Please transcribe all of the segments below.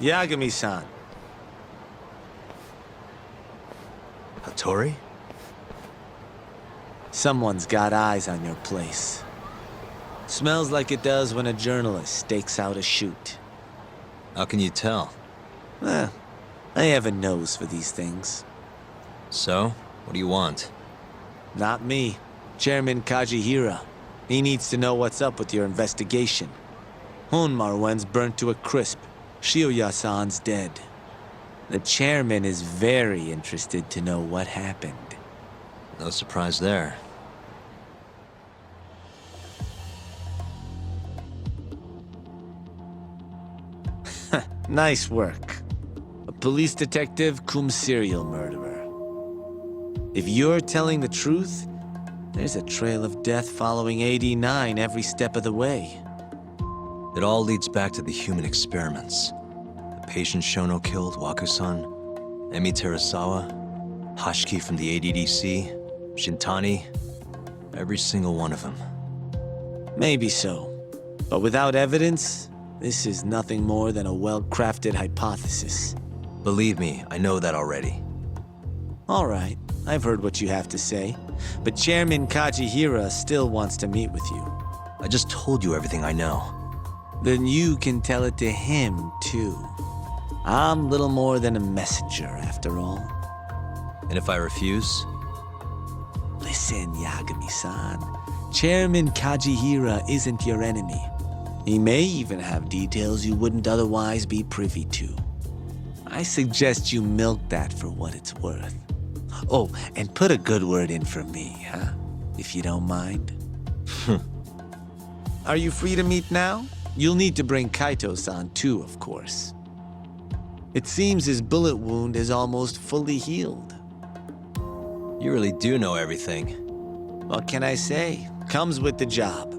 Yagami-san. Hattori? Someone's got eyes on your place. Smells like it does when a journalist stakes out a shoot. How can you tell? I have a nose for these things. So, what do you want? Not me. Chairman Kajihira. He needs to know what's up with your investigation. Honmarwen's burnt to a crisp. Shioya-san's dead. The chairman is very interested to know what happened. No surprise there. Nice work. A police detective cum serial murderer. If you're telling the truth, there's a trail of death following AD9 every step of the way. It all leads back to the human experiments. The patient Shono killed, Waku-san, Emi Terasawa, Hashiki from the ADDC, Shintani, every single one of them. Maybe so. But without evidence, this is nothing more than a well-crafted hypothesis. Believe me, I know that already. All right, I've heard what you have to say. But Chairman Kajihira still wants to meet with you. I just told you everything I know. Then you can tell it to him, too. I'm little more than a messenger, after all. And if I refuse? Listen, Yagami-san. Chairman Kajihira isn't your enemy. He may even have details you wouldn't otherwise be privy to. I suggest you milk that for what it's worth. Oh, and put a good word in for me, huh? If you don't mind. Are you free to meet now? You'll need to bring Kaito-san too, of course. It seems his bullet wound is almost fully healed. You really do know everything. What can I say? Comes with the job.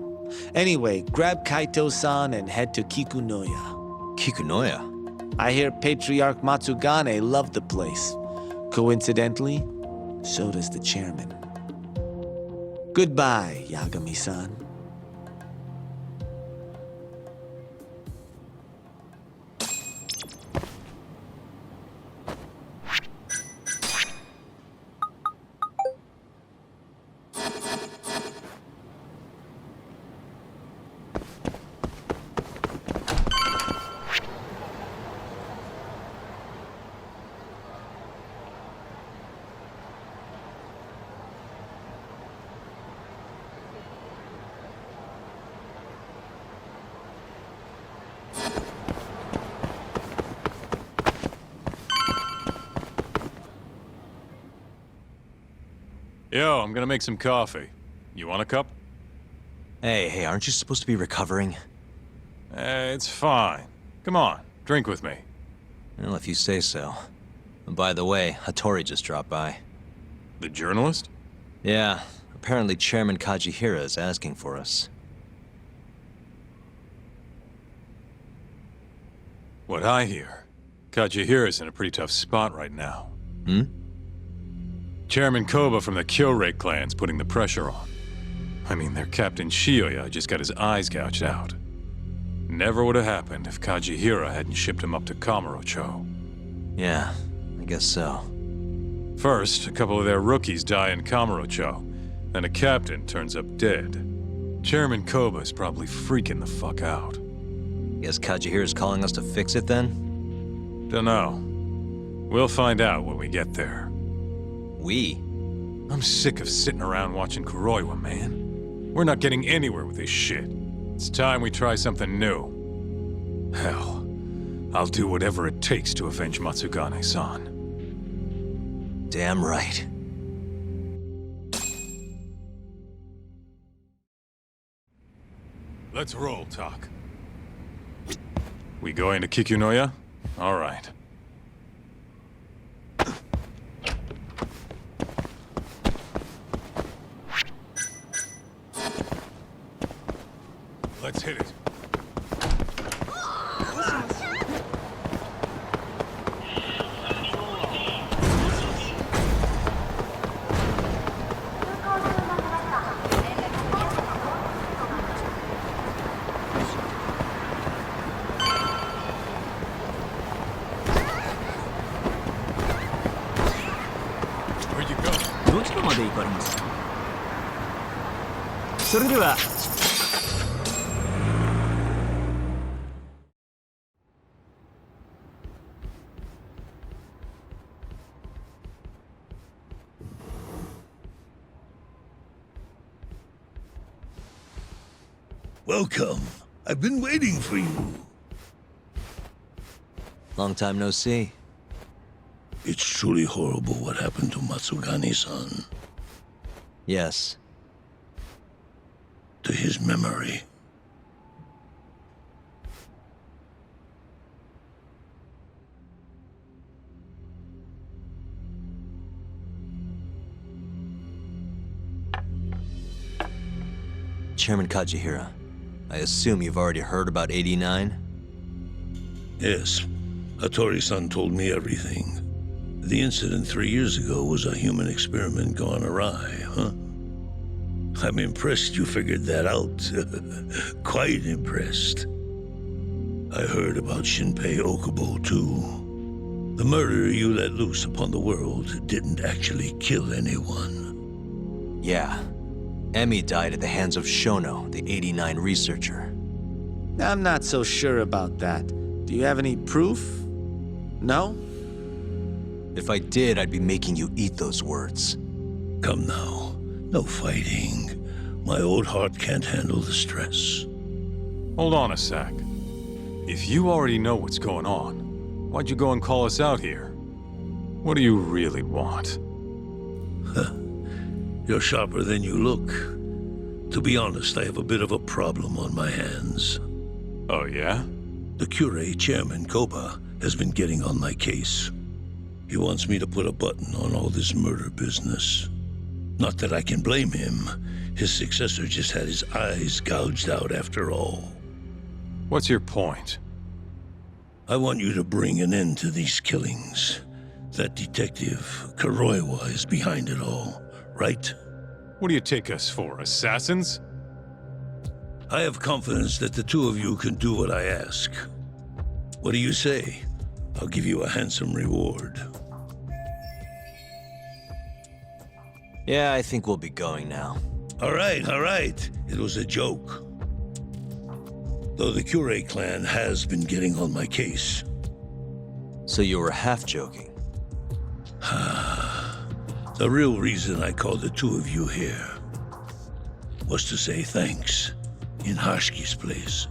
Anyway, grab Kaito-san and head to Kikunoya. Kikunoya? I hear Patriarch Matsugane loved the place. Coincidentally, so does the chairman. Goodbye, Yagami-san. Yo, I'm gonna make some coffee. You want a cup? Hey, aren't you supposed to be recovering? It's fine. Come on, drink with me. Well, if you say so. And by the way, Hattori just dropped by. The journalist? Yeah, apparently Chairman Kajihira is asking for us. What I hear, Kajihira's in a pretty tough spot right now. Hmm? Chairman Koba from the Kyorei clan's putting the pressure on. I mean, their Captain Shioya just got his eyes gouged out. Never would have happened if Kajihira hadn't shipped him up to Kamurocho. Yeah, I guess so. First, a couple of their rookies die in Kamurocho, then a captain turns up dead. Chairman Koba's probably freaking the fuck out. Guess Kajihira's calling us to fix it then? Dunno. We'll find out when we get there. We? I'm sick of sitting around watching Kuroiwa, man. We're not getting anywhere with this shit. It's time we try something new. Hell, I'll do whatever it takes to avenge Matsugane-san. Damn right. Let's roll, Tak. We going to Kikunoya? All right. Let's hit it. 地下まで行かれますか。それでは Welcome. I've been waiting for you. Long time no see. It's truly horrible what happened to Matsugane-san. Yes. To his memory. Chairman Kajihira, I assume you've already heard about 89? Yes. Hattori-san told me everything. The incident 3 years ago was a human experiment gone awry, huh? I'm impressed you figured that out. Quite impressed. I heard about Shinpei Okubo, too. The murder you let loose upon the world didn't actually kill anyone. Yeah. Emi died at the hands of Shono, the 89 researcher. I'm not so sure about that. Do you have any proof? No? If I did, I'd be making you eat those words. Come now. No fighting. My old heart can't handle the stress. Hold on a sec. If you already know what's going on, why'd you go and call us out here? What do you really want? You're sharper than you look. To be honest, I have a bit of a problem on my hands. Oh, yeah? The Cure, Chairman Koba, has been getting on my case. He wants me to put a button on all this murder business. Not that I can blame him. His successor just had his eyes gouged out after all. What's your point? I want you to bring an end to these killings. That detective, Kuroiwa, is behind it all, right? What do you take us for, assassins? I have confidence that the two of you can do what I ask. What do you say? I'll give you a handsome reward. Yeah, I think we'll be going now. All right. It was a joke. Though the Cure clan has been getting on my case. So you were half joking. The real reason I called the two of you here was to say thanks in Hashki's place.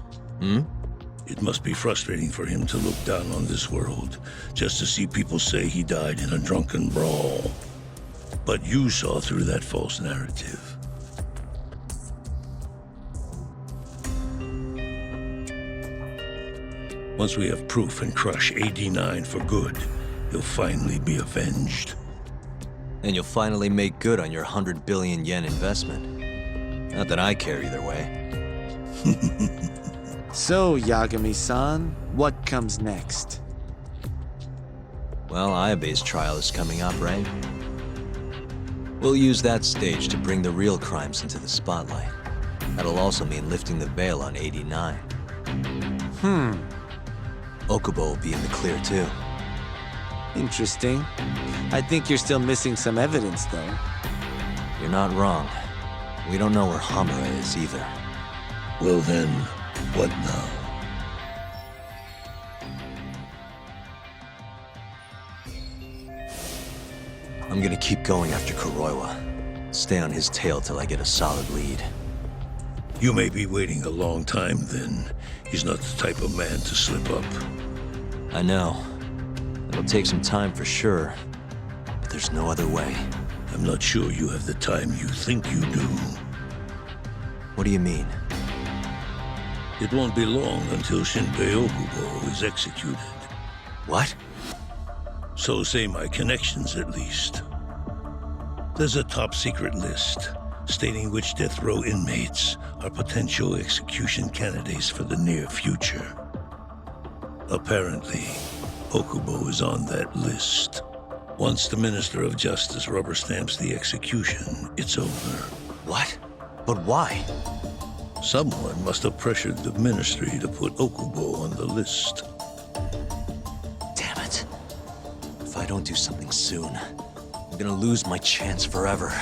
It must be frustrating for him to look down on this world just to see people say he died in a drunken brawl. But you saw through that false narrative. Once we have proof and crush AD9 for good, he'll finally be avenged. And you'll finally make good on your 100 billion yen investment. Not that I care either way. So, Yagami-san, what comes next? Well, Ayabe's trial is coming up, right? We'll use that stage to bring the real crimes into the spotlight. That'll also mean lifting the veil on 89. Okubo will be in the clear, too. Interesting. I think you're still missing some evidence, though. You're not wrong. We don't know where Hamura is either. Well then, what now? I'm gonna keep going after Kuroiwa. Stay on his tail till I get a solid lead. You may be waiting a long time then. He's not the type of man to slip up. I know. It'll take some time for sure. But there's no other way. I'm not sure you have the time you think you do. What do you mean? It won't be long until Shinpei Okubo is executed. What? So say my connections, at least. There's a top-secret list stating which death row inmates are potential execution candidates for the near future. Apparently, Okubo is on that list. Once the Minister of Justice rubber stamps the execution, it's over. What? But why? Someone must have pressured the ministry to put Okubo on the list. Damn it. If I don't do something soon, I'm gonna lose my chance forever.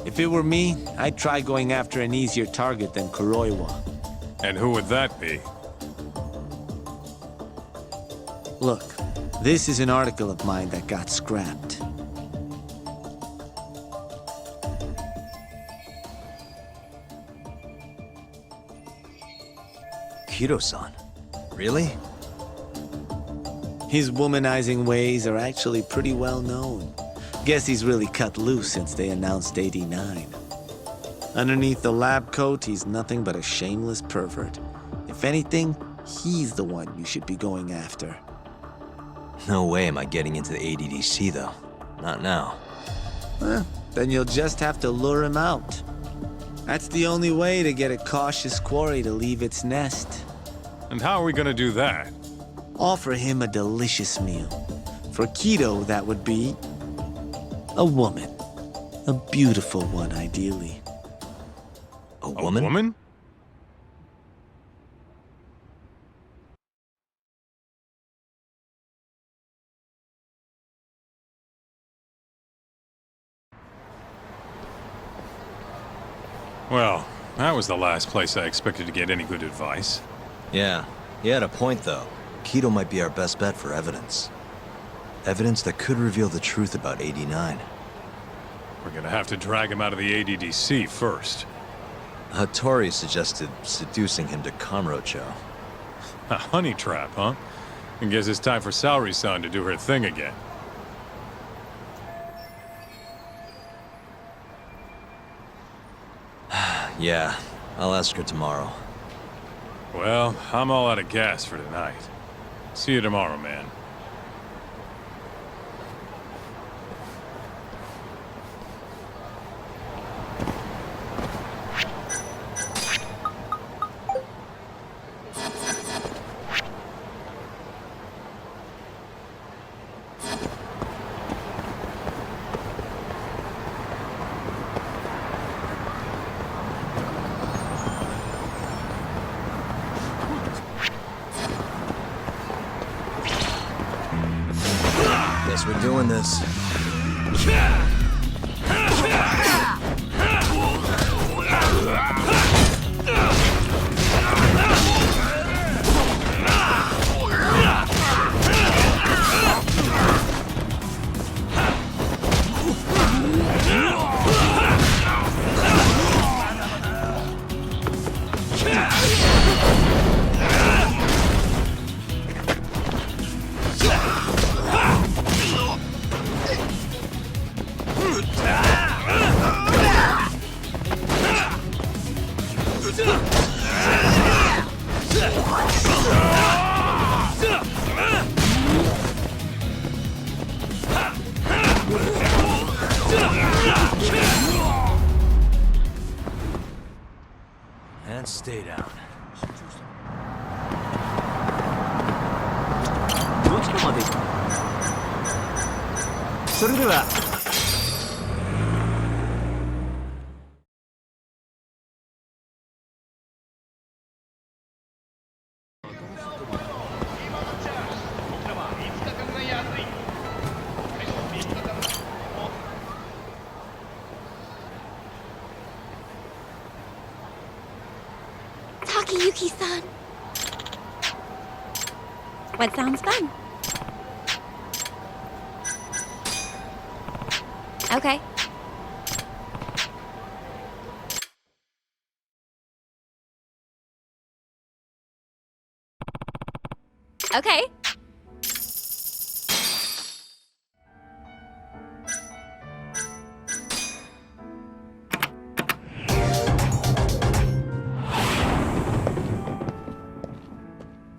If it were me, I'd try going after an easier target than Kuroiwa. And who would that be? Look, this is an article of mine that got scrapped. Kido-san? Really? His womanizing ways are actually pretty well known. Guess he's really cut loose since they announced 89. Underneath the lab coat, he's nothing but a shameless pervert. If anything, he's the one you should be going after. No way am I getting into the ADDC, though. Not now. Then you'll just have to lure him out. That's the only way to get a cautious quarry to leave its nest. And how are we gonna do that? Offer him a delicious meal. For Kido, that would be a woman. A beautiful one, ideally. A woman? A woman? Well, that was the last place I expected to get any good advice. Yeah, he had a point, though. Kido might be our best bet for evidence. Evidence that could reveal the truth about 89. We're gonna have to drag him out of the ADDC first. Hattori suggested seducing him to Kamurocho. A honey trap, huh? I guess it's time for Saori-san to do her thing again. Yeah, I'll ask her tomorrow. Well, I'm all out of gas for tonight. See you tomorrow, man. Guess we're doing this. And stay down. どちらまで行く？それでは。Takayuki-san. What sounds fun? Okay. Okay.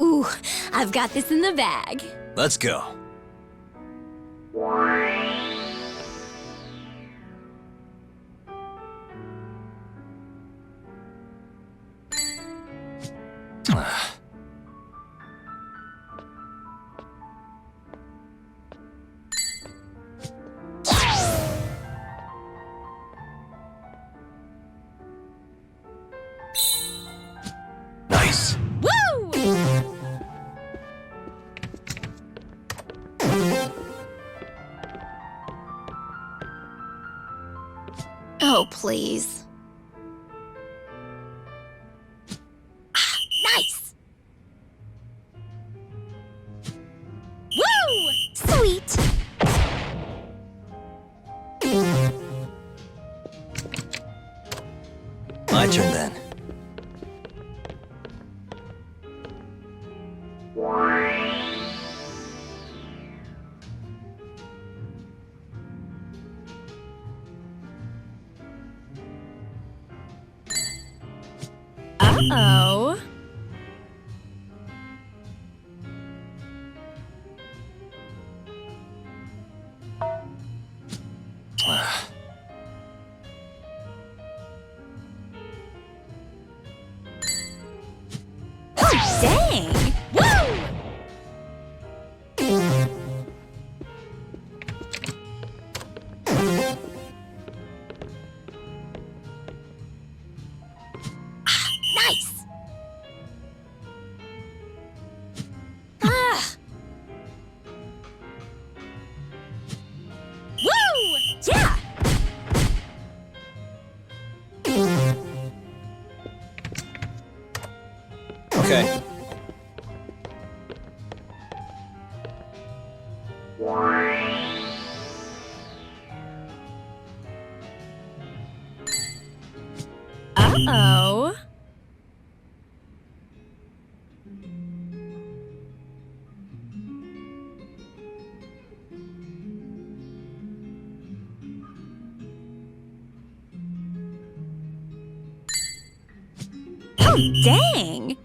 Ooh, I've got this in the bag. Let's go. Nice. Woo! Oh, please. Nice! Woo! Sweet! My turn then. Uh-oh. Oh, dang! Woo! Nice! Ah! Woo! Yeah! Okay. Uh-oh. Oh, dang!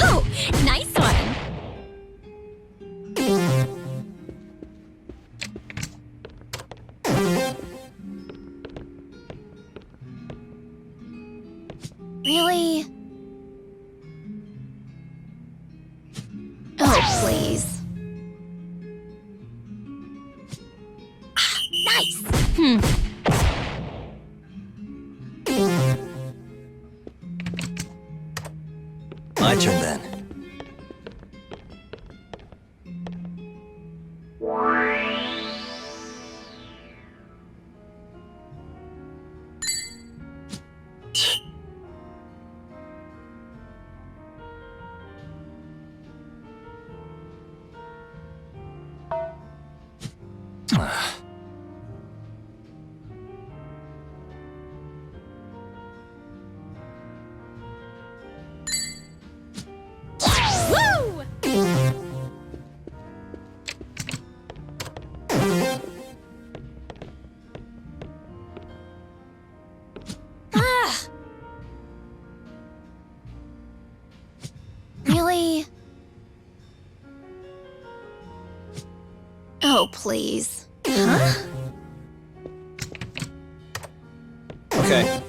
Oh, nice one! Really? Oh, please. Nice! My turn then. Woo! Ah! Really? Oh, please. Huh? Okay.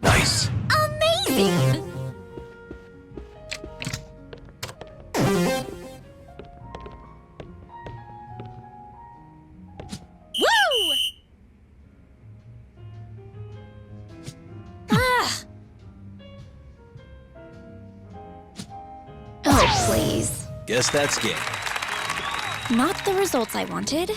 Nice. Amazing! Woo! Ah! Oh, please. Guess that's game. Not the results I wanted.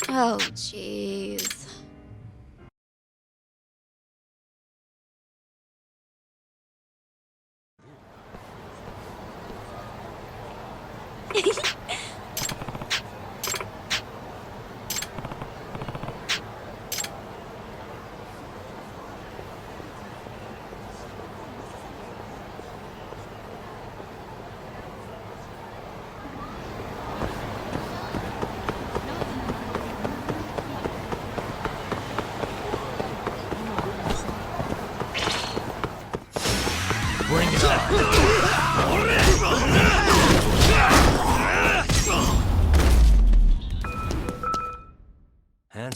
Oh, jeez.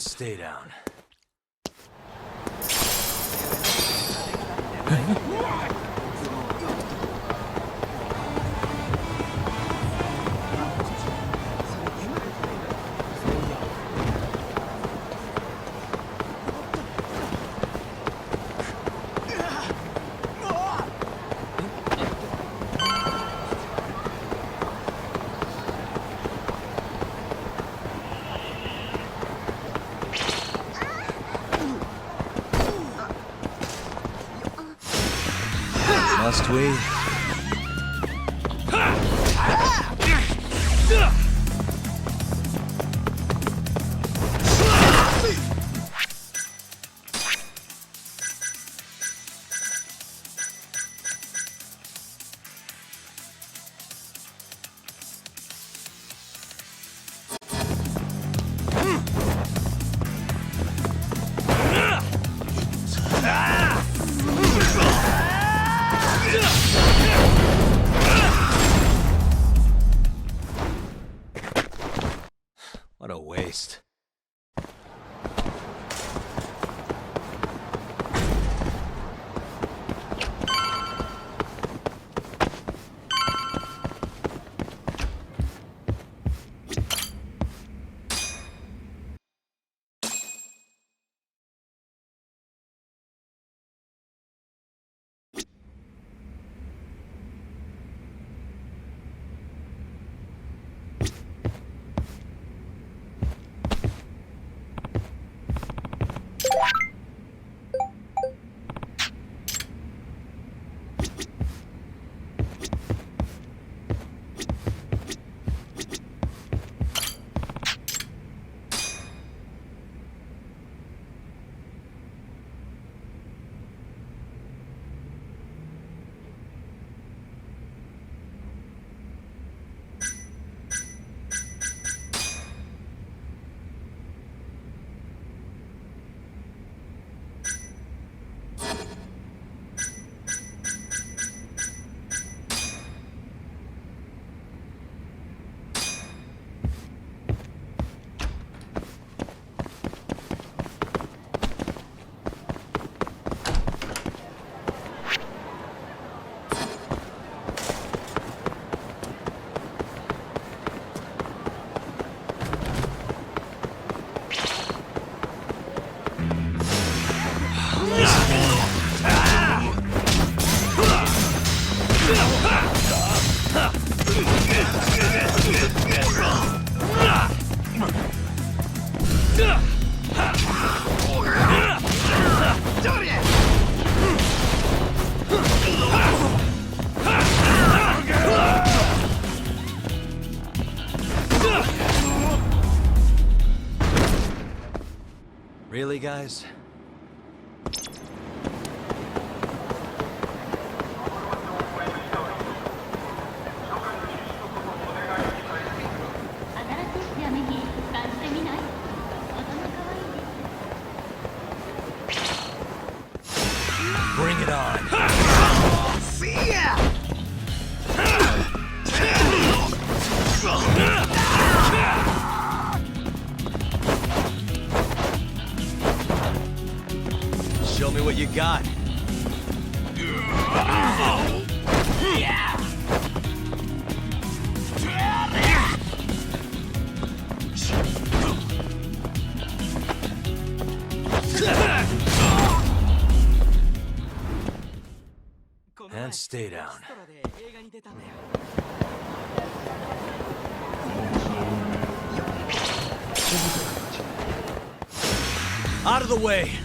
And stay down. Must we? What a waste. Really, guys? Bring it on. Show me what you got. And stay down. Out of the way.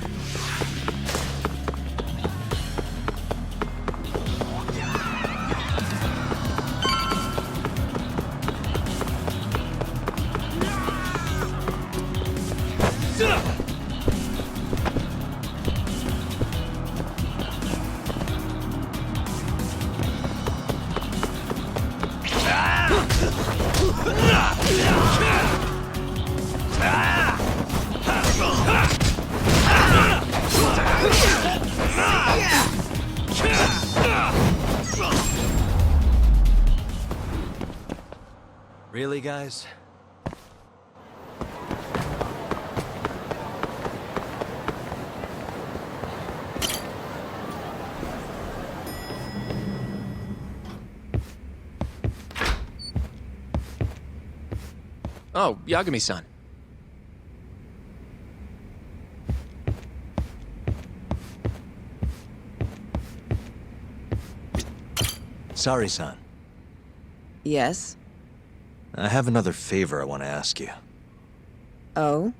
Really, guys? Oh, Yagami-san. Sorry, son. Yes? I have another favor I want to ask you. Oh?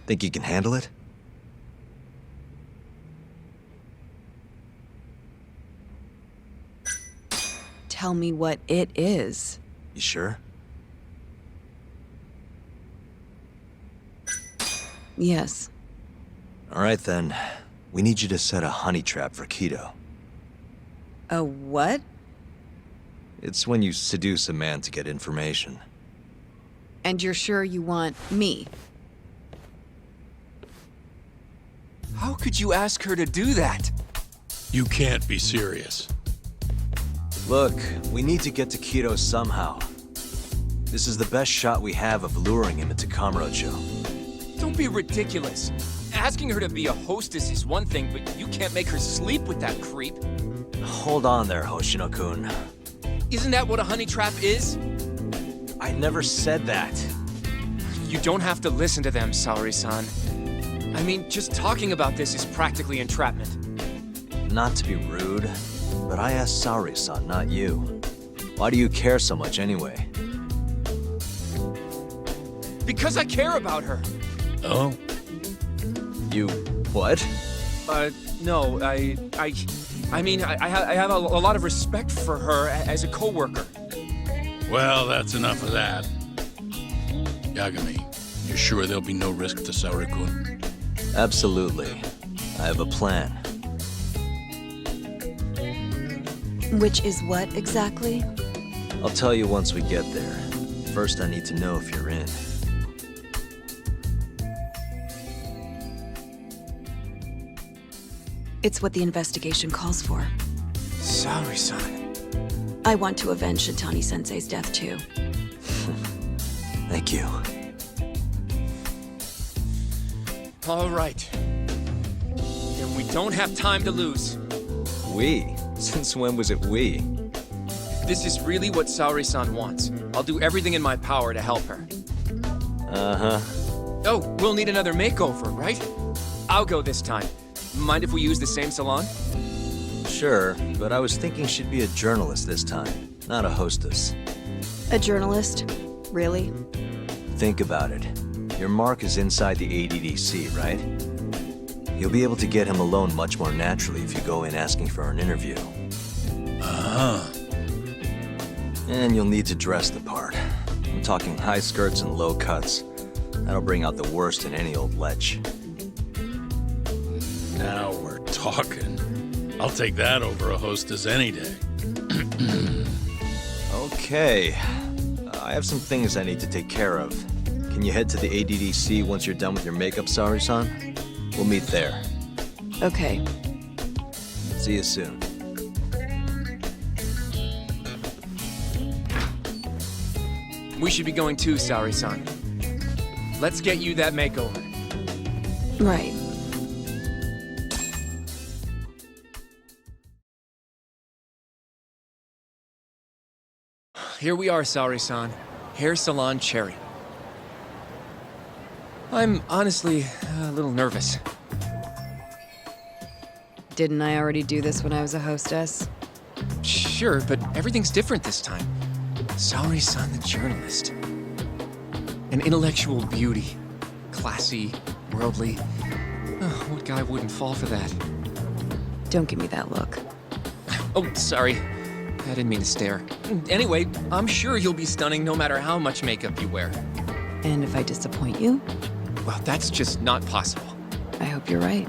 Think you can handle it? Tell me what it is. You sure? Yes. All right, then. We need you to set a honey trap for Kido. A what? It's when you seduce a man to get information. And you're sure you want me? How could you ask her to do that? You can't be serious. Look, we need to get to Kido somehow. This is the best shot we have of luring him into Kamurocho. Don't be ridiculous. Asking her to be a hostess is one thing, but you can't make her sleep with that creep. Hold on there, Hoshino-kun. Isn't that what a honey trap is? I never said that. You don't have to listen to them, Saori-san. I mean, just talking about this is practically entrapment. Not to be rude, but I asked Saori-san, not you. Why do you care so much anyway? Because I care about her. Oh? You... what? No, I mean, I have a lot of respect for her as a coworker. Well, that's enough of that. Yagami, you're sure there'll be no risk to Saori-kun? Absolutely. I have a plan. Which is what exactly? I'll tell you once we get there. First, I need to know if you're in. It's what the investigation calls for. Saori-san. I want to avenge Shintani-sensei's death too. Thank you. All right. Then we don't have time to lose. We? Since when was it we? This is really what Saori-san wants. I'll do everything in my power to help her. Uh-huh. Oh, we'll need another makeover, right? I'll go this time. Mind if we use the same salon? Sure, but I was thinking she'd be a journalist this time, not a hostess. A journalist? Really? Think about it. Your mark is inside the ADDC, right? You'll be able to get him alone much more naturally if you go in asking for an interview. Uh-huh. And you'll need to dress the part. I'm talking high skirts and low cuts. That'll bring out the worst in any old lech. Now we're talking. I'll take that over a hostess any day. Okay. I have some things I need to take care of. Can you head to the ADDC once you're done with your makeup, Saori-san? We'll meet there. Okay. See you soon. We should be going too, Saori-san. Let's get you that makeover. Right. Here we are, Saori-san. Hair Salon Cherry. I'm honestly a little nervous. Didn't I already do this when I was a hostess? Sure, but everything's different this time. Saori-san, the journalist. An intellectual beauty. Classy, worldly. Oh, what guy wouldn't fall for that? Don't give me that look. Oh, sorry. I didn't mean to stare. Anyway, I'm sure you'll be stunning no matter how much makeup you wear. And if I disappoint you, Well, that's just not possible. I hope you're right.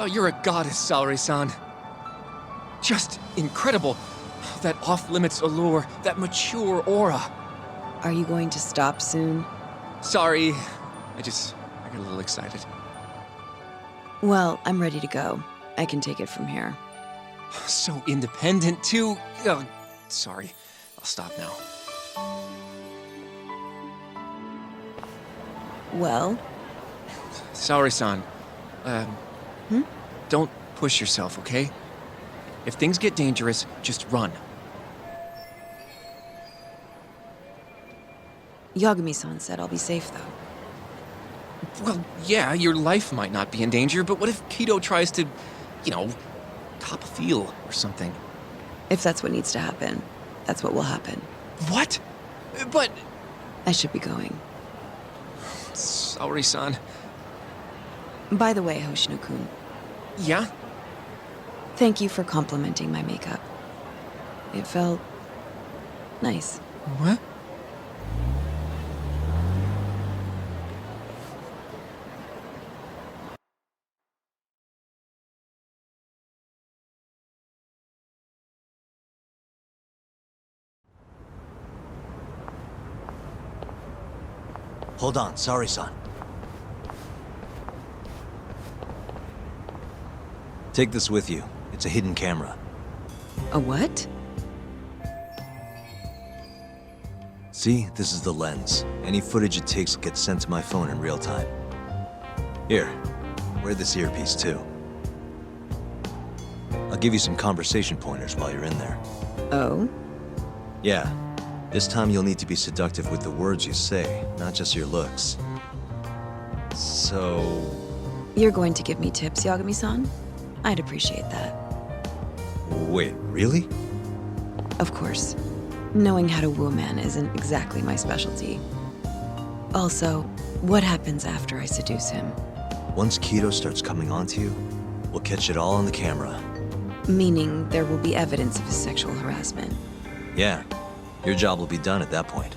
Oh, you're a goddess, Saori-san. Just incredible. That off-limits allure, that mature aura. Are you going to stop soon? Sorry, I got a little excited. Well, I'm ready to go. I can take it from here. So independent, too. Oh, sorry, I'll stop now. Well, Saori-san, don't push yourself, okay? If things get dangerous, just run. Yagami-san said I'll be safe, though. Well, yeah, your life might not be in danger, but what if Kido tries to, top a feel or something? If that's what needs to happen, that's what will happen. What? But... I should be going. Saori-san. By the way, Hoshino-kun, Yeah? thank you for complimenting my makeup. It felt... nice. What? Hold on, sorry, son. Take this with you. It's a hidden camera. A what? See, this is the lens. Any footage it takes gets sent to my phone in real time. Here, wear this earpiece too. I'll give you some conversation pointers while you're in there. Oh? Yeah, this time you'll need to be seductive with the words you say, not just your looks. So... You're going to give me tips, Yagami-san? I'd appreciate that. Wait, really? Of course. Knowing how to woo a man isn't exactly my specialty. Also, what happens after I seduce him? Once Kido starts coming onto you, we'll catch it all on the camera. Meaning there will be evidence of his sexual harassment. Yeah, your job will be done at that point.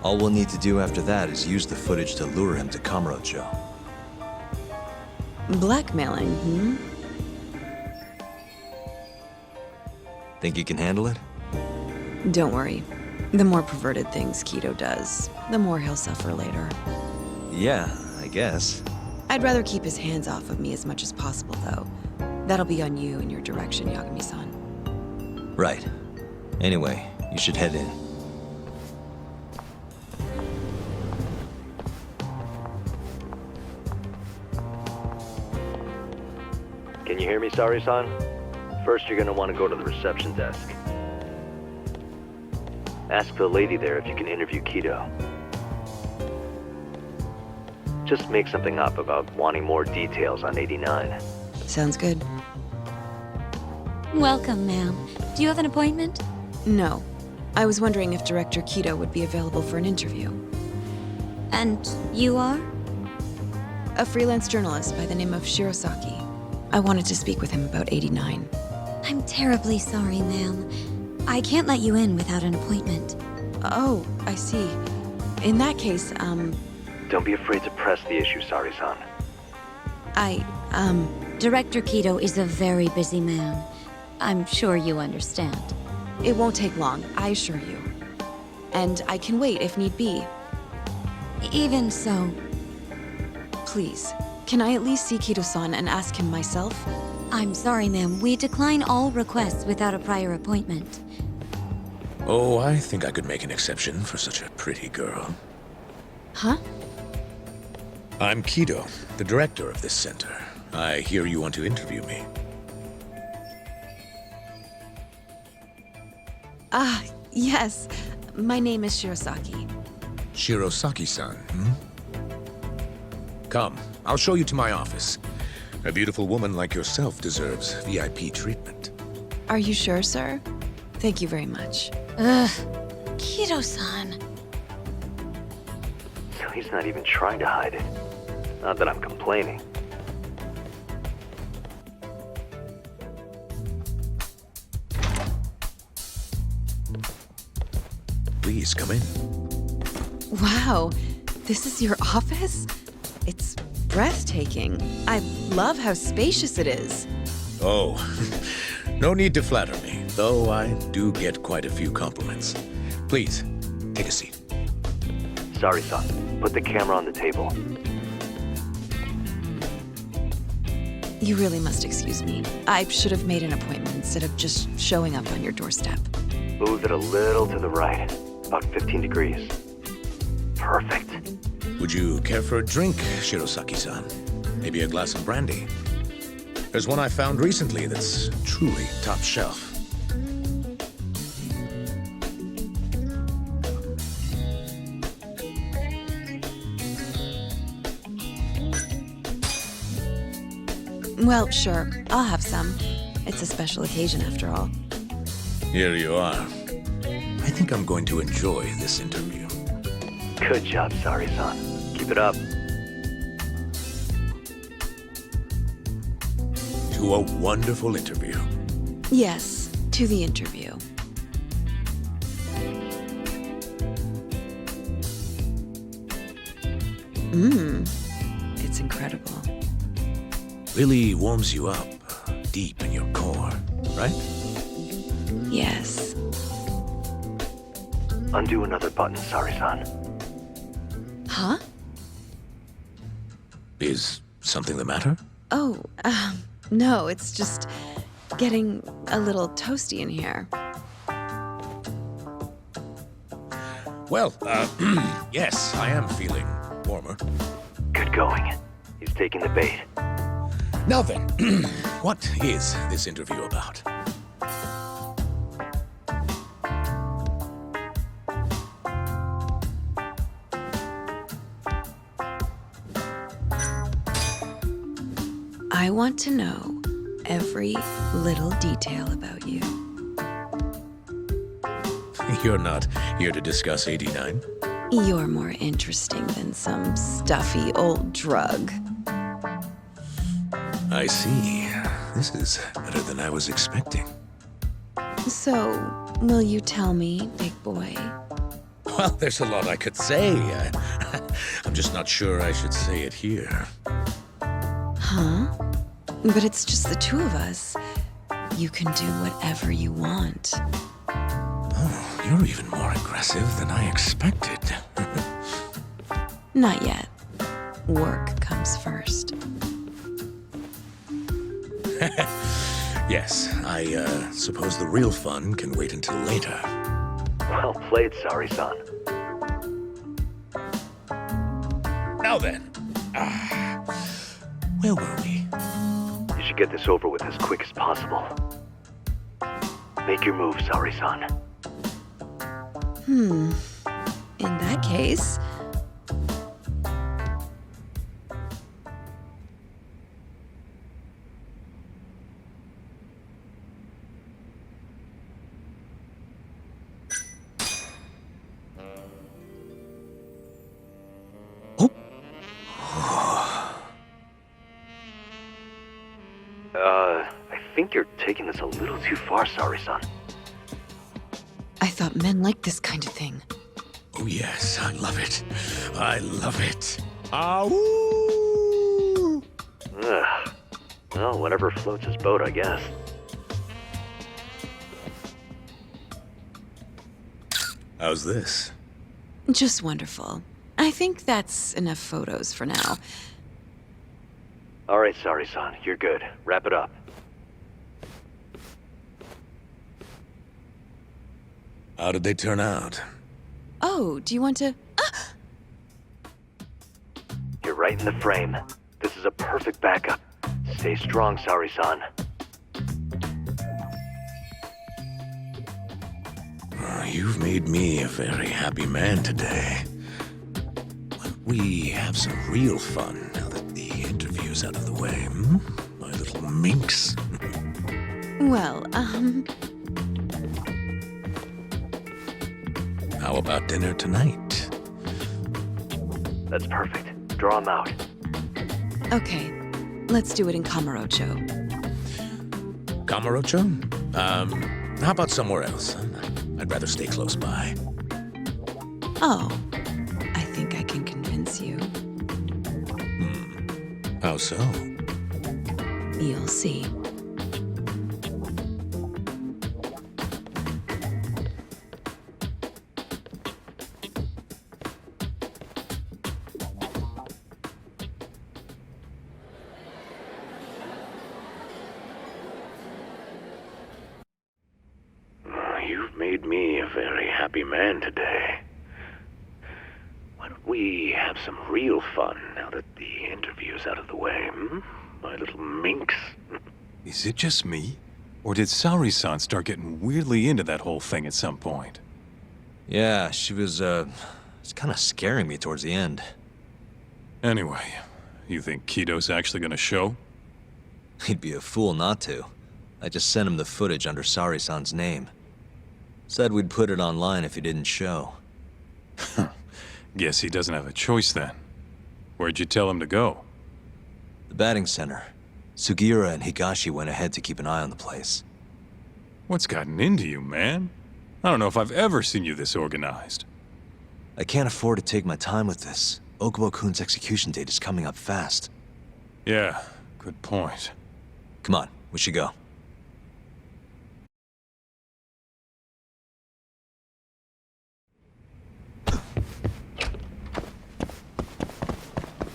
All we'll need to do after that is use the footage to lure him to Kamurocho. Blackmailing, Think you can handle it? Don't worry. The more perverted things Kido does, the more he'll suffer later. Yeah, I guess. I'd rather keep his hands off of me as much as possible, though. That'll be on you and your direction, Yagami-san. Right. Anyway, you should head in. Can you hear me, Saori-san? First, you're gonna want to go to the reception desk. Ask the lady there if you can interview Kido. Just make something up about wanting more details on 89. Sounds good. Welcome, ma'am. Do you have an appointment? No. I was wondering if Director Kido would be available for an interview. And you are? A freelance journalist by the name of Shirosaki. I wanted to speak with him about 89. I'm terribly sorry, ma'am. I can't let you in without an appointment. Oh, I see. In that case, Don't be afraid to press the issue, Saori-san. Director Kido is a very busy man. I'm sure you understand. It won't take long, I assure you. And I can wait if need be. Even so, Please, can I at least see Kido-san and ask him myself? I'm sorry, ma'am. We decline all requests without a prior appointment. Oh, I think I could make an exception for such a pretty girl. Huh? I'm Kido, the director of this center. I hear you want to interview me. Ah, yes. My name is Shirosaki. Shirosaki-san, Come, I'll show you to my office. A beautiful woman like yourself deserves VIP treatment. Are you sure, sir? Thank you very much. Ugh. Kido-san. So he's not even trying to hide it. Not that I'm complaining. Please come in. Wow, this is your office? It's breathtaking. I love how spacious it is. Oh, no need to flatter me, though I do get quite a few compliments. Please, take a seat. Sorry, son. Put the camera on the table. You really must excuse me. I should have made an appointment instead of just showing up on your doorstep. Move it a little to the right. About 15 degrees. Perfect. Would you care for a drink, Shirosaki-san? Maybe a glass of brandy? There's one I found recently that's truly top shelf. Well, sure. I'll have some. It's a special occasion after all. Here you are. I think I'm going to enjoy this interview. Good job, Sari-san. Keep it up. To a wonderful interview. Yes, to the interview. It's incredible. Really warms you up deep in your core, right? Yes. Undo another button, Sari-san. Huh? Is something the matter? Oh, no, it's just getting a little toasty in here. Well, yes, I am feeling warmer. Good going. He's taking the bait. Now then, what is this interview about? I want to know every little detail about you. You're not here to discuss 89? You're more interesting than some stuffy old drug. I see. This is better than I was expecting. So, will you tell me, big boy? Well, there's a lot I could say. I'm just not sure I should say it here. Huh? But it's just the two of us. You can do whatever you want. Oh, you're even more aggressive than I expected. Not yet. Work comes first. Yes, I suppose the real fun can wait until later. Well played, Sari-san. Now then, where were we? You should get this over with as quick as possible. Make your move, Sari-san. In that case... I think you're taking this a little too far, Sari-san. I thought men liked this kind of thing. Oh yes, I love it. I love it. Ow! Ugh. Well, whatever floats his boat, I guess. How's this? Just wonderful. I think that's enough photos for now. All right, Sari-san, you're good. Wrap it up. How did they turn out? Oh, do you want to... You're right in the frame. This is a perfect backup. Stay strong, Sari-san. You've made me a very happy man today. Why don't we have some real fun now that the interview's out of the way, hmm? My little minx. Well, How about dinner tonight? That's perfect. Draw him out. okay. Let's do it in Kamurocho. Kamurocho? How about somewhere else? I'd rather stay close by. Oh, I think I can convince you. How so? You'll see. You've made me a very happy man today. Why don't we have some real fun now that the interview's out of the way, my little minx? Is it just me? Or did Saori-san start getting weirdly into that whole thing at some point? Yeah, she was, it's kind of scaring me towards the end. Anyway, you think Kido's actually gonna show? He'd be a fool not to. I just sent him the footage under Saori-san's name. Said we'd put it online if he didn't show. Guess he doesn't have a choice then. Where'd you tell him to go? The batting center. Sugiura and Higashi went ahead to keep an eye on the place. What's gotten into you, man? I don't know if I've ever seen you this organized. I can't afford to take my time with this. Okubo-kun's execution date is coming up fast. Yeah, good point. Come on, we should go.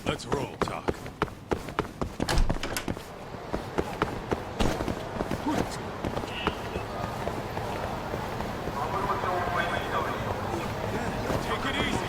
Let's roll, Talk. Take it easy.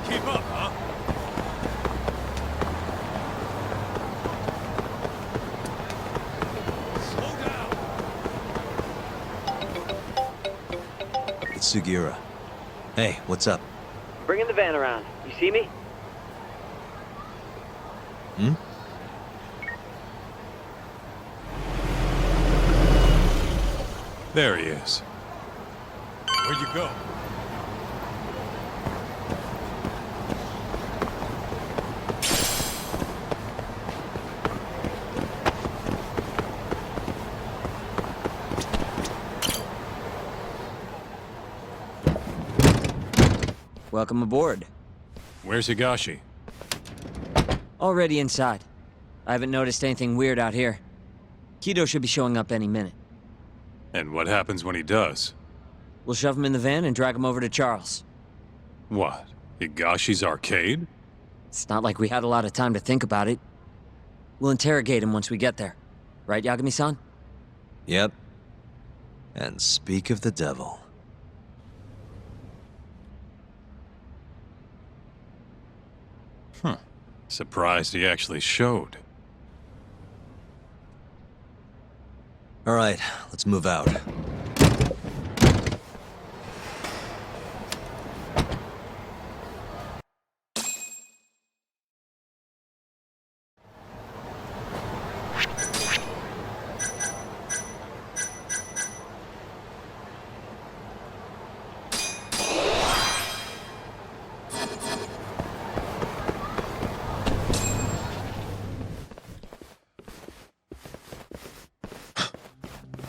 Keep up, huh? Slow down. It's Sugiura. Hey, what's up? Bringing the van around. You see me? Hmm? There he is. Where'd you go? Welcome aboard. Where's Higashi? Already inside. I haven't noticed anything weird out here. Kido should be showing up any minute. And what happens when he does? We'll shove him in the van and drag him over to Charles. What? Higashi's arcade? It's not like we had a lot of time to think about it. We'll interrogate him once we get there. Right, Yagami-san? Yep. And speak of the devil. Surprised he actually showed. All right, let's move out.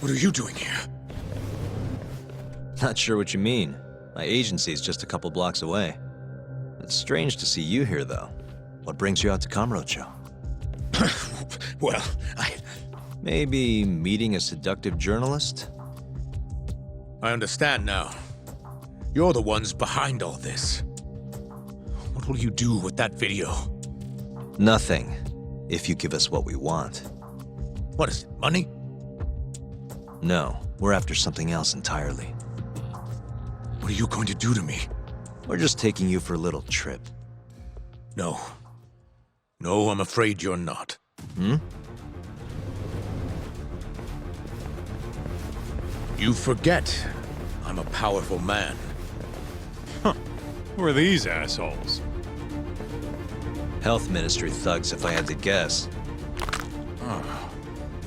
What are you doing here? Not sure what you mean. My agency's just a couple blocks away. It's strange to see you here, though. What brings you out to Kamurocho? Well, Maybe meeting a seductive journalist? I understand now. You're the ones behind all this. What will you do with that video? Nothing, if you give us what we want. What is it, money? No, we're after something else entirely. What are you going to do to me? We're just taking you for a little trip. No. No, I'm afraid you're not. Hmm? You forget. I'm a powerful man. Who are these assholes? Health Ministry thugs, if I had to guess.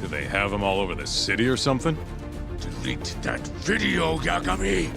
Do they have them all over the city or something? Delete that video, Yagami!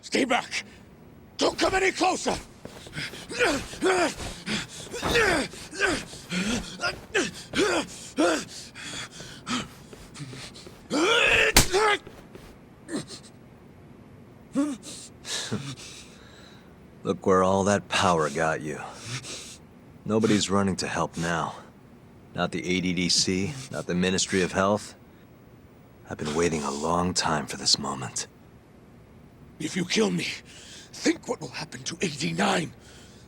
Stay back! Don't come any closer! Look where all that power got you. Nobody's running to help now. Not the ADDC, not the Ministry of Health. I've been waiting a long time for this moment. If you kill me, think what will happen to 89.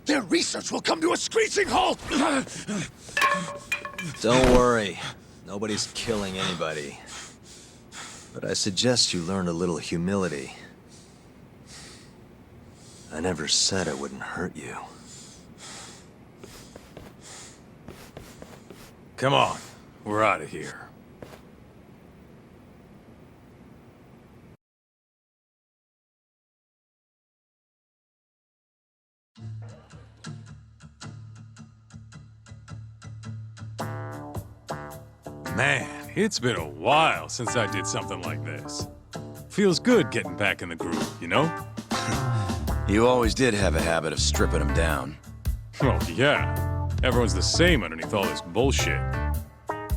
Their research will come to a screeching halt! Don't worry. Nobody's killing anybody. But I suggest you learn a little humility. I never said I wouldn't hurt you. Come on, we're out of here. Man, it's been a while since I did something like this. Feels good getting back in the groove, you know? You always did have a habit of stripping them down. Well, yeah. Everyone's the same underneath all this bullshit.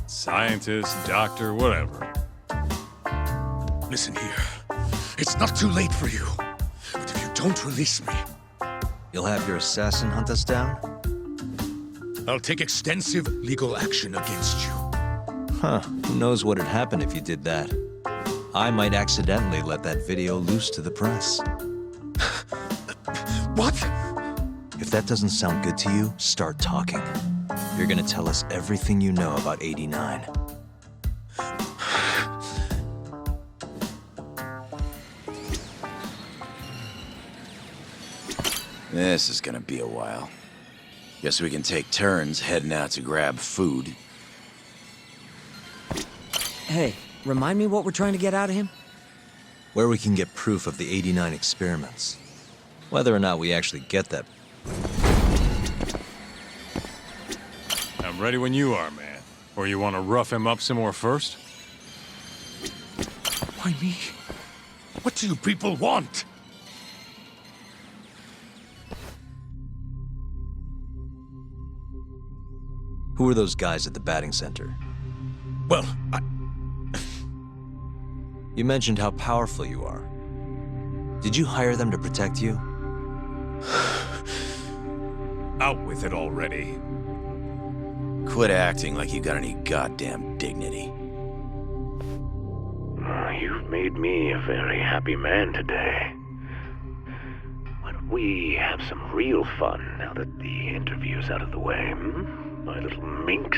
Scientist, doctor, whatever. Listen here. It's not too late for you. But if you don't release me, You'll have your assassin hunt us down? I'll take extensive legal action against you. Huh, who knows what'd happen if you did that? I might accidentally let that video loose to the press. What? If that doesn't sound good to you, start talking. You're gonna tell us everything you know about 89. This is gonna be a while. Guess we can take turns heading out to grab food. Hey, remind me what we're trying to get out of him? Where we can get proof of the 89 experiments. Whether or not we actually get that. I'm ready when you are, man. Or you want to rough him up some more first? Why me? What do you people want? Who are those guys at the batting center? Well, You mentioned how powerful you are. Did you hire them to protect you? Out with it already. Quit acting like you got any goddamn dignity. You've made me a very happy man today. Why don't we have some real fun now that the interview's out of the way, my little minx?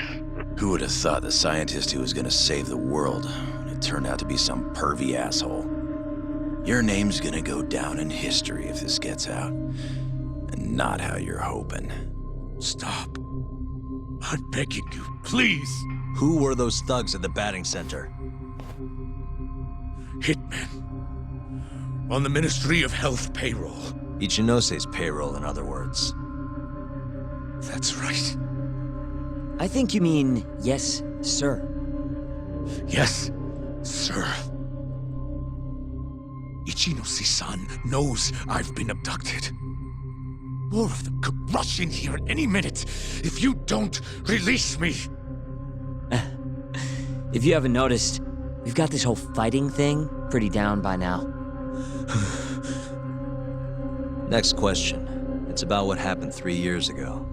Who would have thought the scientist who was gonna save the world? It turned out to be some pervy asshole. Your name's gonna go down in history if this gets out. And not how you're hoping. Stop. I'm begging you, please. Who were those thugs at the batting center? Hitmen. On the Ministry of Health payroll. Ichinose's payroll, in other words. That's right. I think you mean yes, sir. Yes, sir. Ichinose-san knows I've been abducted. More of them could rush in here at any minute if you don't release me. If you haven't noticed, we've got this whole fighting thing pretty down by now. Next question. It's about what happened 3 years ago.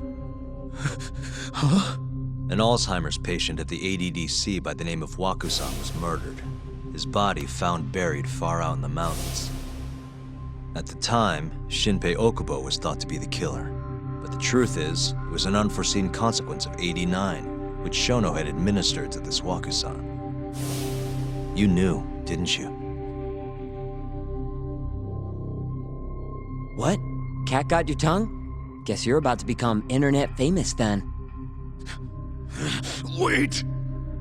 Huh? An Alzheimer's patient at the ADDC by the name of Wakusan was murdered. His body found buried far out in the mountains. At the time, Shinpei Okubo was thought to be the killer. But the truth is, it was an unforeseen consequence of 89, which Shono had administered to this Wakusan. You knew, didn't you? What? Cat got your tongue? Guess you're about to become internet famous then. Wait!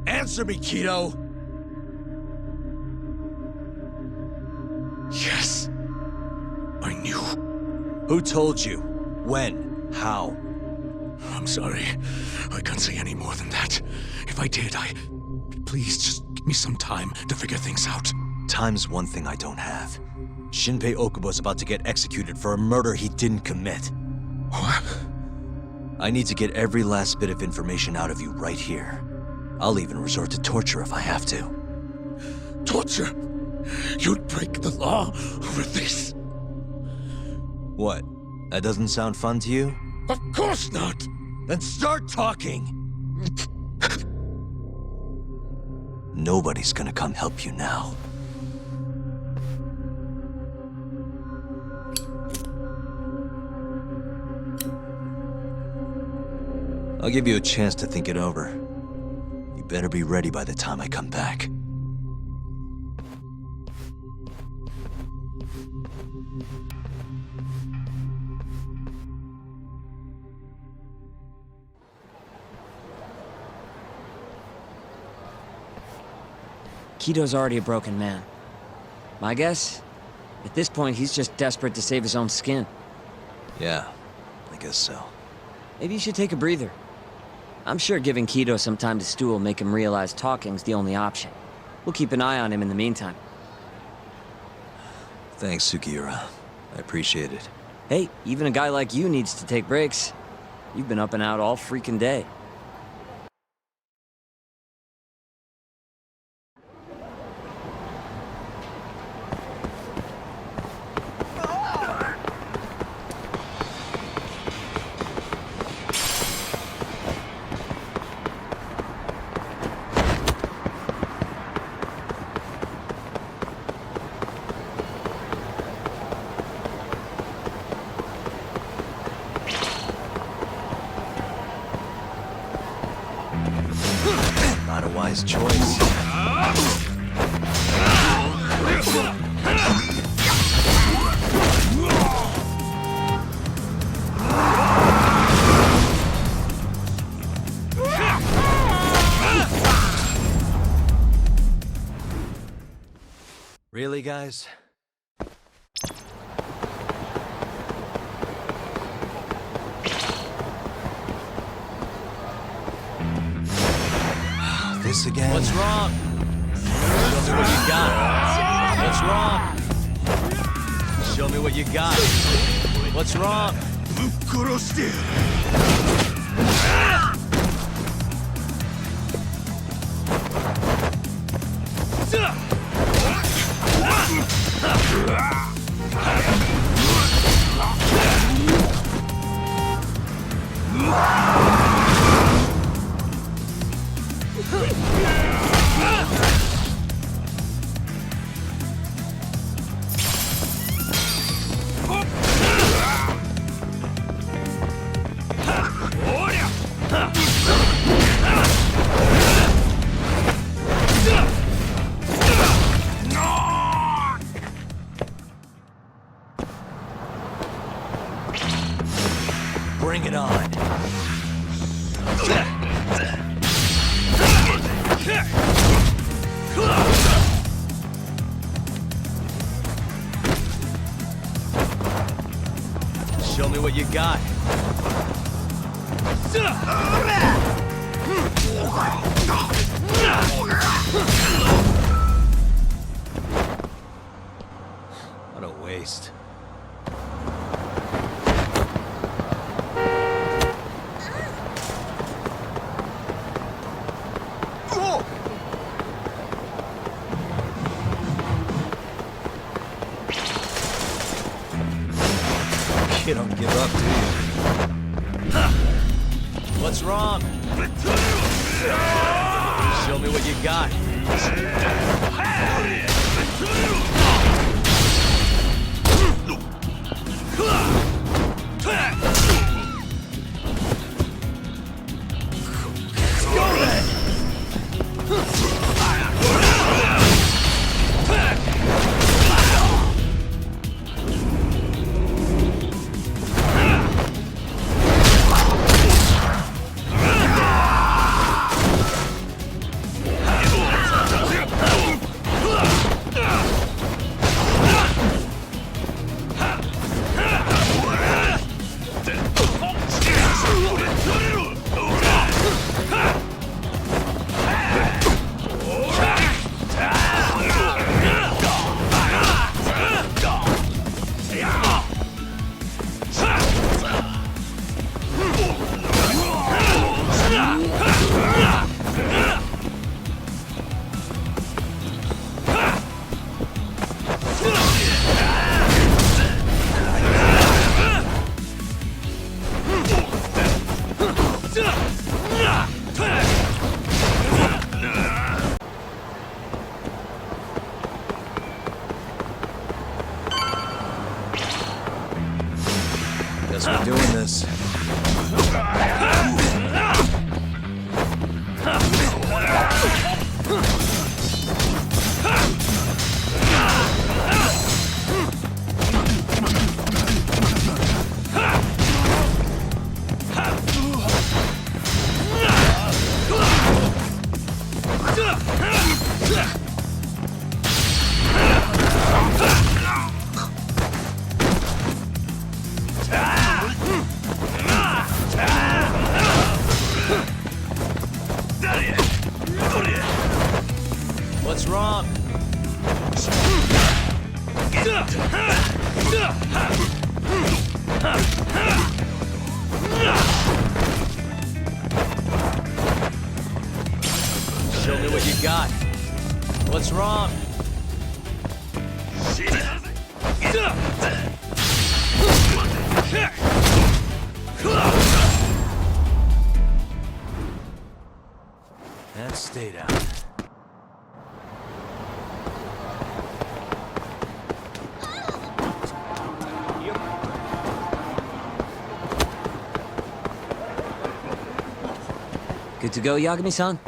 Answer me, Kido! Yes. I knew. Who told you? When? How? I'm sorry. I can't say any more than that. If I did, Please, just give me some time to figure things out. Time's one thing I don't have. Shinpei Okubo's about to get executed for a murder he didn't commit. What? I need to get every last bit of information out of you right here. I'll even resort to torture if I have to. Torture? You'd break the law over this? What? That doesn't sound fun to you? Of course not! Then start talking! Nobody's gonna come help you now. I'll give you a chance to think it over. You better be ready by the time I come back. Kido's already a broken man. My guess? At this point, he's just desperate to save his own skin. Yeah, I guess so. Maybe you should take a breather. I'm sure giving Kido some time to stew will make him realize talking's the only option. We'll keep an eye on him in the meantime. Thanks, Sugiura. I appreciate it. Hey, even a guy like you needs to take breaks. You've been up and out all freaking day. Not a wise choice. Really, guys? This again? What's wrong? Show me what you got. What's wrong? Show me what you got. What's wrong? Show me what you got. What a waste. You don't give up, do you? What's wrong? Show me what you got. Go then! Guess we're doing this. What's wrong? Show me what you got. What's wrong? And stay down. Good to go, Yagami-san?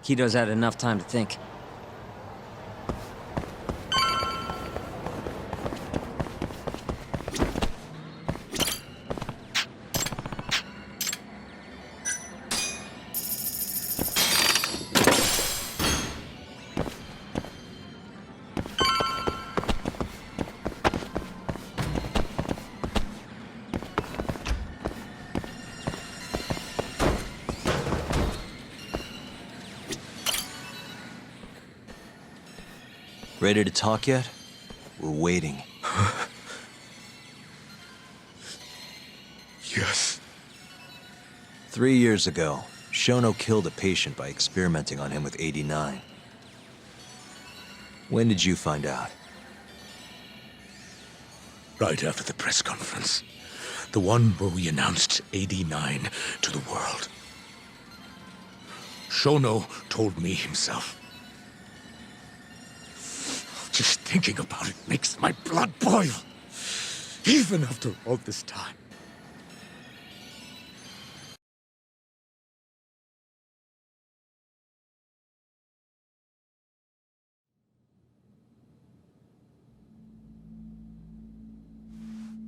Kido's had enough time to think. Ready to talk yet? We're waiting. Yes. 3 years ago, Shono killed a patient by experimenting on him with 89. When did you find out? Right after the press conference. The one where we announced 89 to the world. Shono told me himself. Just thinking about it makes my blood boil. Even after all this time.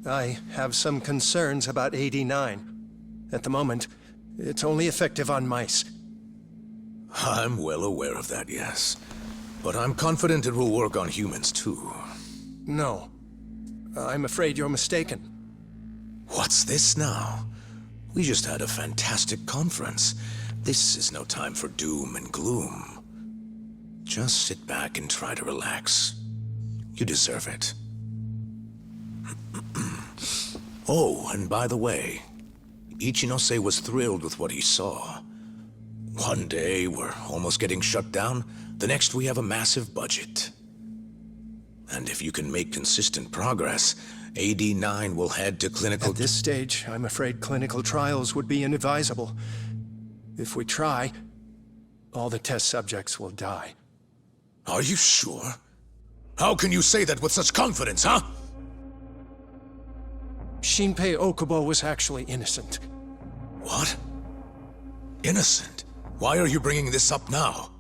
I have some concerns about 89. At the moment, it's only effective on mice. I'm well aware of that, yes. But I'm confident it will work on humans too. No. I'm afraid you're mistaken. What's this now? We just had a fantastic conference. This is no time for doom and gloom. Just sit back and try to relax. You deserve it. Oh, and by the way, Ichinose was thrilled with what he saw. One day, we're almost getting shut down. The next, we have a massive budget. And if you can make consistent progress, AD9 will head to clinical... At this stage, I'm afraid clinical trials would be inadvisable. If we try, all the test subjects will die. Are you sure? How can you say that with such confidence, huh? Shinpei Okubo was actually innocent. What? Innocent? Why are you bringing this up now?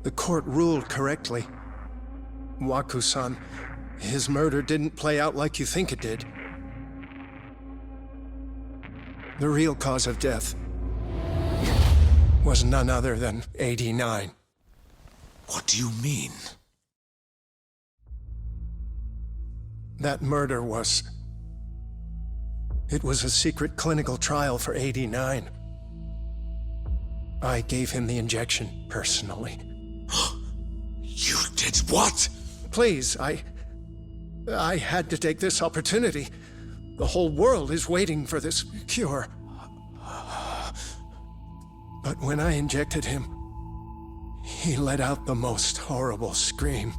The court ruled correctly. Waku-san, his murder didn't play out like you think it did. The real cause of death was none other than AD9. What do you mean? That murder was... It was a secret clinical trial for AD9. I gave him the injection, personally. You did what? Please, I had to take this opportunity. The whole world is waiting for this cure. But when I injected him, he let out the most horrible scream.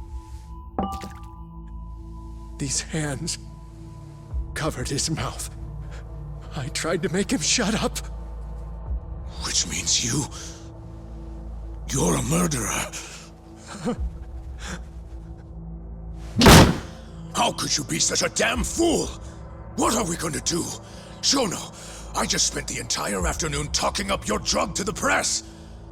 These hands covered his mouth. I tried to make him shut up. Which means you're a murderer. How could you be such a damn fool? What are we gonna do? Shono, I just spent the entire afternoon talking up your drug to the press,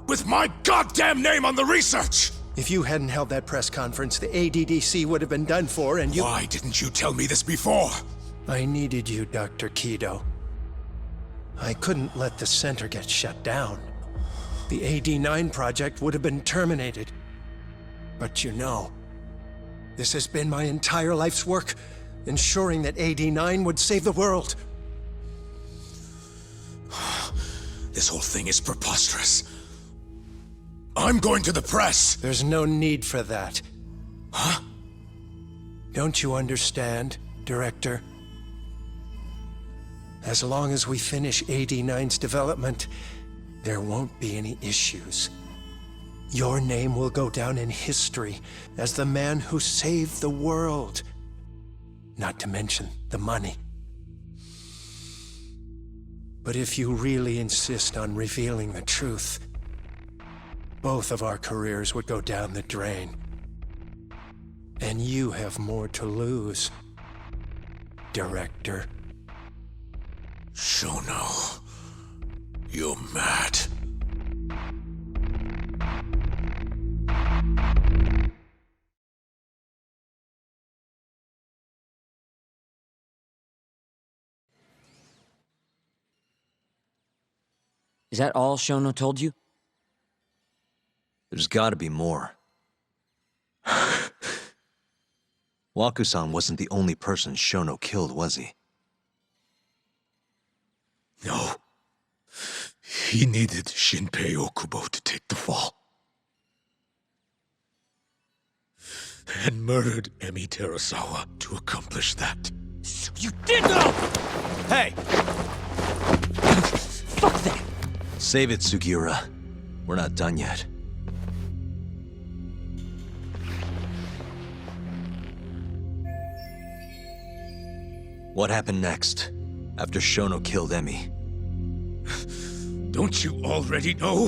with my goddamn name on the research! If you hadn't held that press conference, the ADDC would have been done for, and you— Why didn't you tell me this before? I needed you, Dr. Kido. I couldn't let the center get shut down. The AD9 project would have been terminated. But you know, this has been my entire life's work, ensuring that AD9 would save the world. This whole thing is preposterous. I'm going to the press! There's no need for that. Huh? Don't you understand, Director? As long as we finish AD9's development, there won't be any issues. Your name will go down in history as the man who saved the world. Not to mention the money. But if you really insist on revealing the truth, both of our careers would go down the drain. And you have more to lose, Director. Shono, you're mad. Is that all Shono told you? There's gotta be more. Waku-san wasn't the only person Shono killed, was he? No. He needed Shinpei Okubo to take the fall. And murdered Emi Terasawa to accomplish that. So you did know! Hey! Fuck that! Save it, Sugiura. We're not done yet. What happened next, after Shono killed Emi? Don't you already know?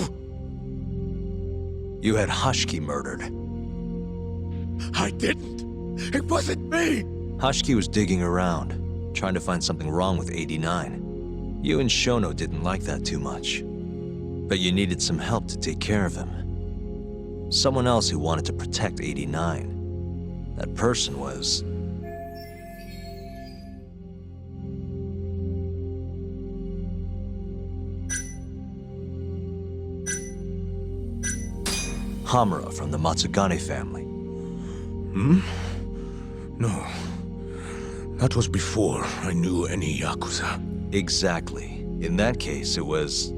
You had Hashiki murdered. I didn't. It wasn't me. Hashiki was digging around, trying to find something wrong with 89. You and Shono didn't like that too much. But you needed some help to take care of him. Someone else who wanted to protect 89. That person was... Hamura from the Matsugane family. No. That was before I knew any yakuza. Exactly. In that case, it was...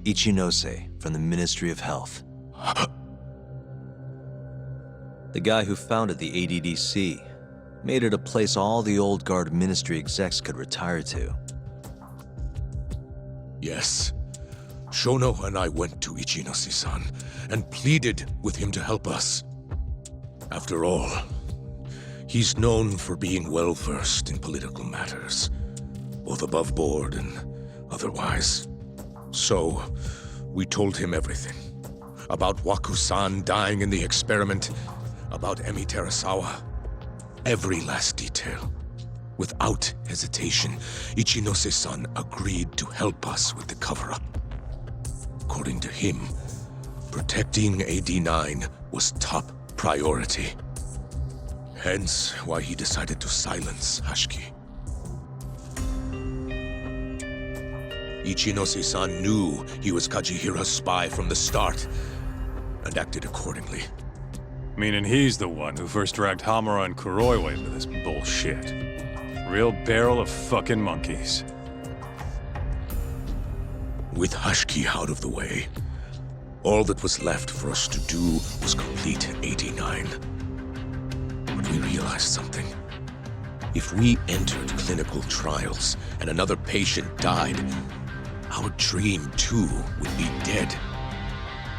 Ichinose from the Ministry of Health. The guy who founded the ADDC made it a place all the old guard ministry execs could retire to. Yes. Shono and I went to Ichinose-san and pleaded with him to help us. After all, he's known for being well-versed in political matters, both above board and otherwise. So, we told him everything. About Waku-san dying in the experiment, about Emi Terasawa. Every last detail. Without hesitation, Ichinose-san agreed to help us with the cover-up. According to him, protecting AD9 was top priority. Hence why he decided to silence Hashiki. Ichinose-san knew he was Kajihira's spy from the start, and acted accordingly. Meaning he's the one who first dragged Hamura and Kuroiwa into this bullshit. Real barrel of fucking monkeys. With Hashiki out of the way, all that was left for us to do was complete 89. But we realized something. If we entered clinical trials and another patient died, our dream too would be dead.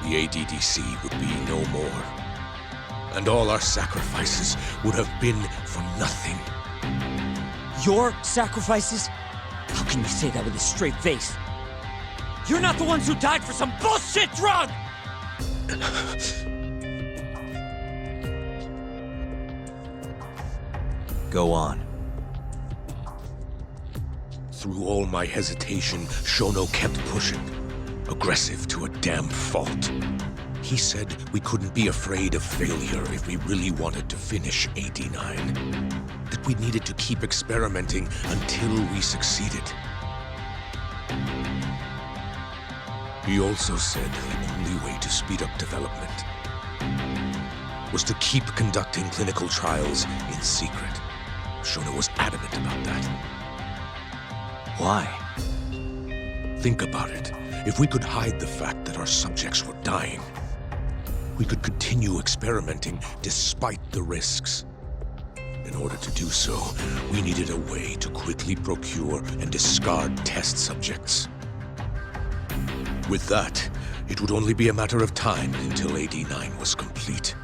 The ADDC would be no more. And all our sacrifices would have been for nothing. Your sacrifices? How can you say that with a straight face? You're not the ones who died for some bullshit drug! Go on. Through all my hesitation, Shono kept pushing. Aggressive to a damn fault. He said we couldn't be afraid of failure if we really wanted to finish 89. That we needed to keep experimenting until we succeeded. He also said the only way to speed up development was to keep conducting clinical trials in secret. Shono was adamant about that. Why? Think about it. If we could hide the fact that our subjects were dying, we could continue experimenting despite the risks. In order to do so, we needed a way to quickly procure and discard test subjects. With that, it would only be a matter of time until AD9 was complete.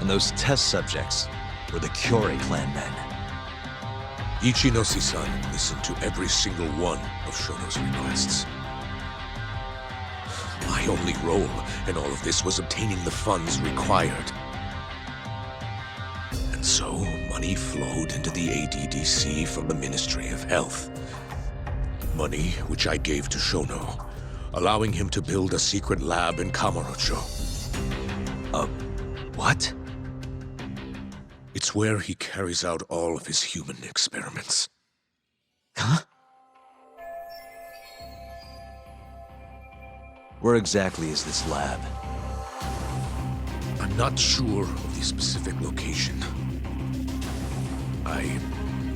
And those test subjects were the Kyorei clan men. Ichinose-san listened to every single one of Shono's requests. My only role in all of this was obtaining the funds required. And so, money flowed into the ADDC from the Ministry of Health. Money which I gave to Shono, allowing him to build a secret lab in Kamurocho. What? It's where he carries out all of his human experiments. Huh? Where exactly is this lab? I'm not sure of the specific location. I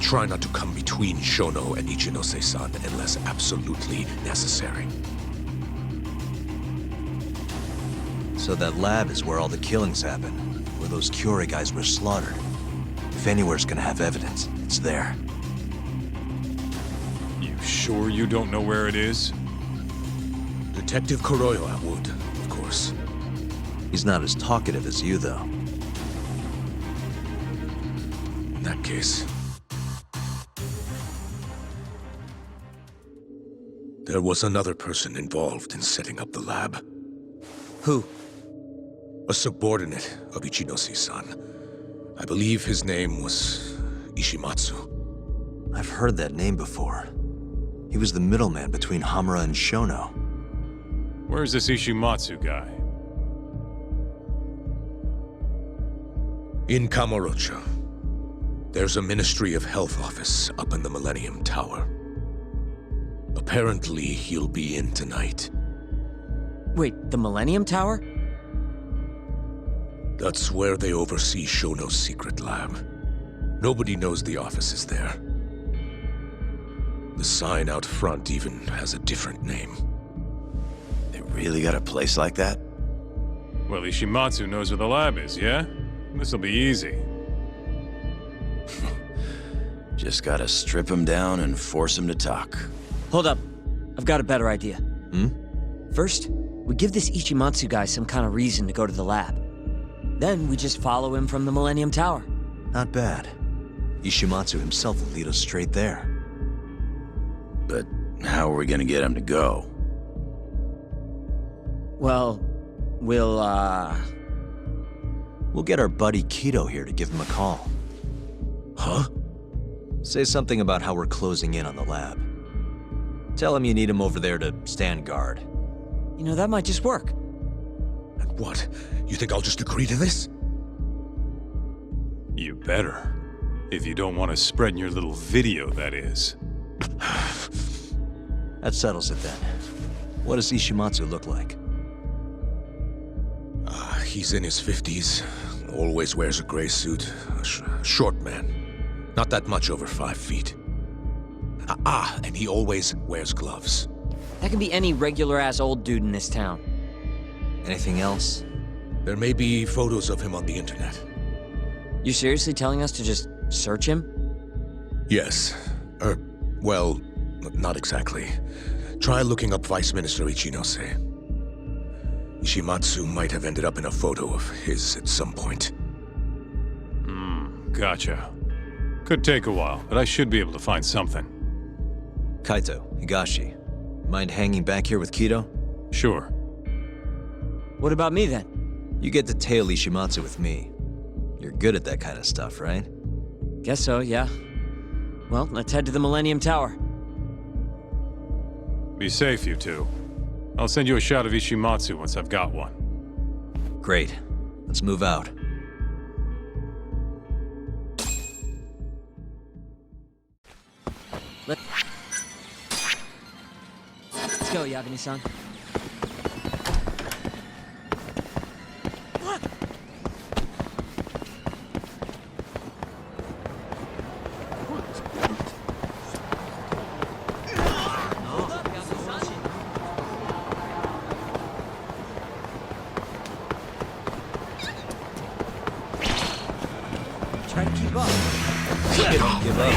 try not to come between Shono and Ichinose-san unless absolutely necessary. So that lab is where all the killings happen, where those Kyorei guys were slaughtered. If anywhere's gonna have evidence, it's there. You sure you don't know where it is? Detective Kuroiwa would, of course. He's not as talkative as you, though. In that case, there was another person involved in setting up the lab. Who? A subordinate of Ichinose-san. I believe his name was Ishimatsu. I've heard that name before. He was the middleman between Hamura and Shono. Where's this Ishimatsu guy? In Kamurocho. There's a Ministry of Health office up in the Millennium Tower. Apparently, he'll be in tonight. Wait, the Millennium Tower? That's where they oversee Shono's secret lab. Nobody knows the office is there. The sign out front even has a different name. They really got a place like that? Well, Ishimatsu knows where the lab is, yeah? This'll be easy. Just gotta strip him down and force him to talk. Hold up. I've got a better idea. First, we give this Ichimatsu guy some kind of reason to go to the lab. Then we just follow him from the Millennium Tower. Not bad. Ishimatsu himself will lead us straight there. But how are we gonna get him to go? Well, we'll We'll get our buddy Kido here to give him a call. Huh? Say something about how we're closing in on the lab. Tell him you need him over there to stand guard. You know, that might just work. And what? You think I'll just agree to this? You better. If you don't want to spread in your little video, that is. That settles it then. What does Ishimatsu look like? He's in his 50s. Always wears a gray suit. Short man. Not that much over 5 feet. And he always wears gloves. That can be any regular-ass old dude in this town. Anything else? There may be photos of him on the internet. You seriously telling us to just search him? Yes. Well, not exactly. Try looking up Vice Minister Ichinose. Ishimatsu might have ended up in a photo of his at some point. Gotcha. Could take a while, but I should be able to find something. Kaito, Higashi, mind hanging back here with Kido? Sure. What about me then? You get to tail Ishimatsu with me. You're good at that kind of stuff, right? Guess so, yeah. Well, let's head to the Millennium Tower. Be safe, you two. I'll send you a shot of Ishimatsu once I've got one. Great. Let's move out. Let's go, Yagami-san. Try to keep up. Don't give up.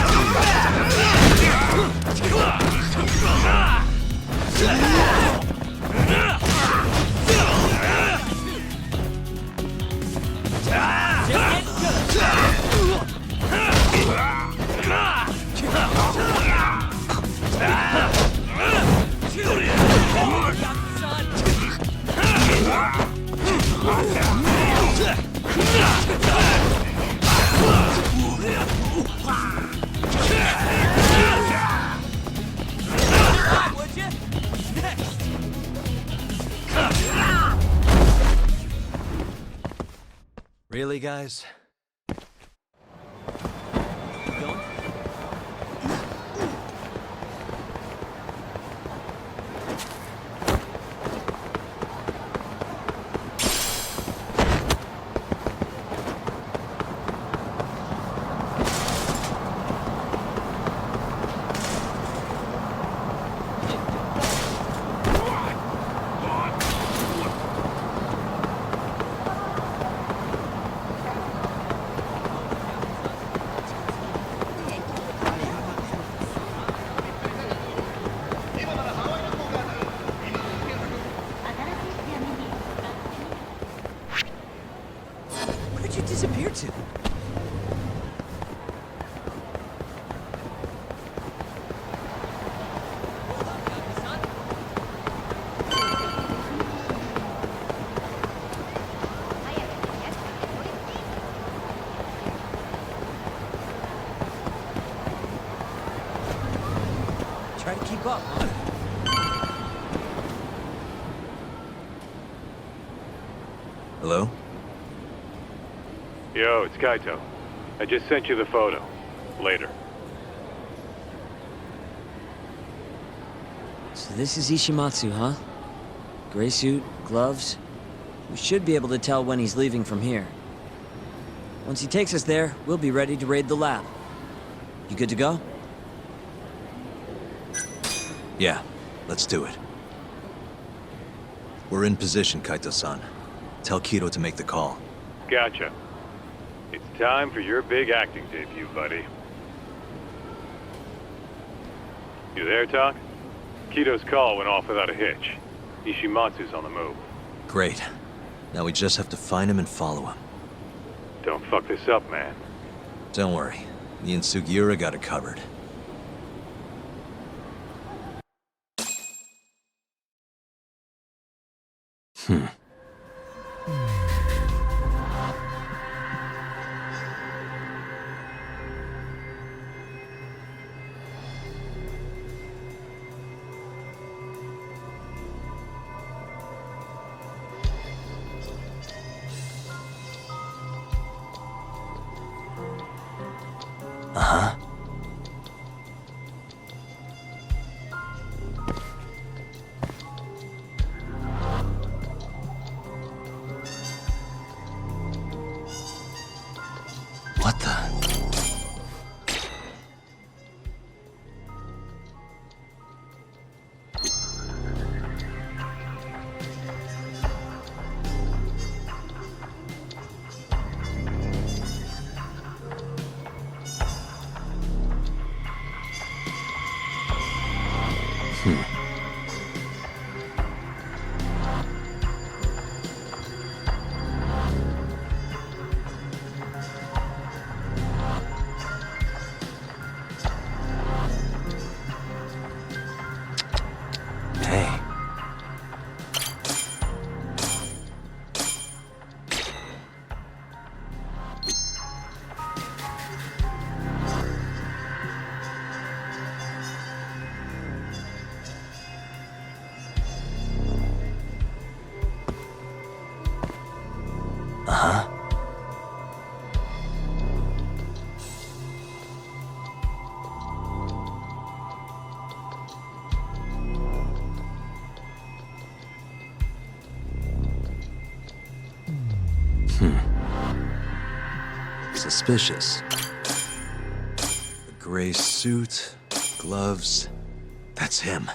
Really, guys? Where'd you disappear to? Try to keep up, huh? Hello? Yo, it's Kaito. I just sent you the photo. Later. So this is Ishimatsu, huh? Gray suit, gloves. We should be able to tell when he's leaving from here. Once he takes us there, we'll be ready to raid the lab. You good to go? Yeah, let's do it. We're in position, Kaito-san. Tell Kido to make the call. Gotcha. It's time for your big acting debut, buddy. You there, Talk? Kido's call went off without a hitch. Ishimatsu's on the move. Great. Now we just have to find him and follow him. Don't fuck this up, man. Don't worry. Me and Sugiura got it covered. Uh-huh. What the? Hey. Uh-huh. Suspicious. A gray suit, gloves. That's him.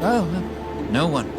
Oh, no one.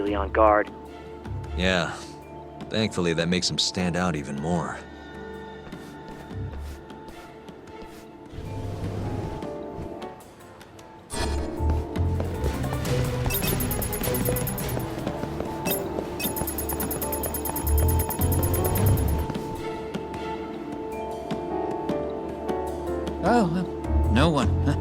really on guard. Yeah. Thankfully, that makes him stand out even more. Oh, no one. Huh?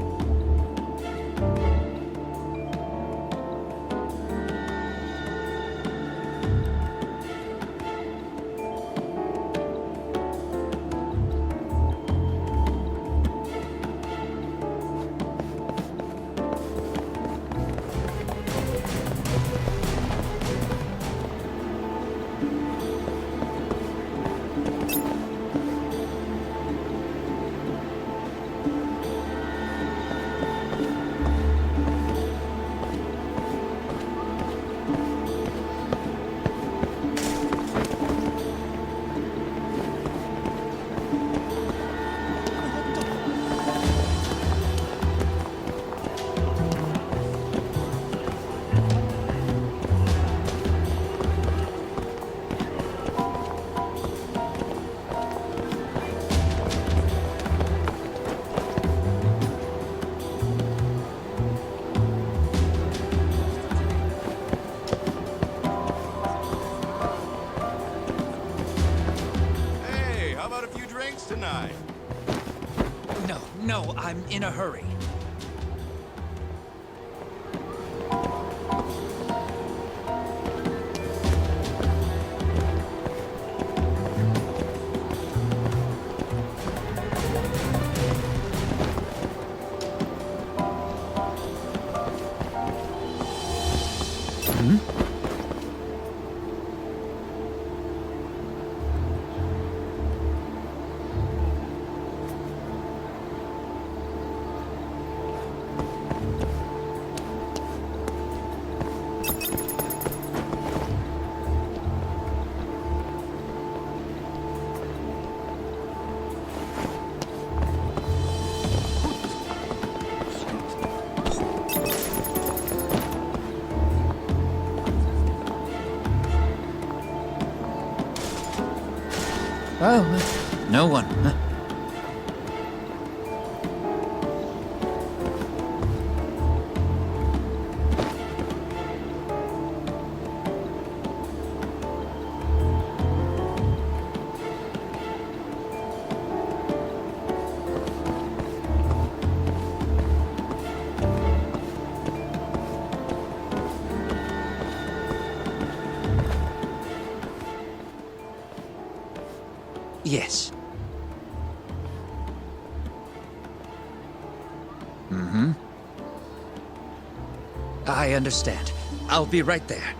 Hey, how about a few drinks tonight? No, I'm in a hurry. Oh, no one. Huh? Yes. Mm-hmm. I understand. I'll be right there.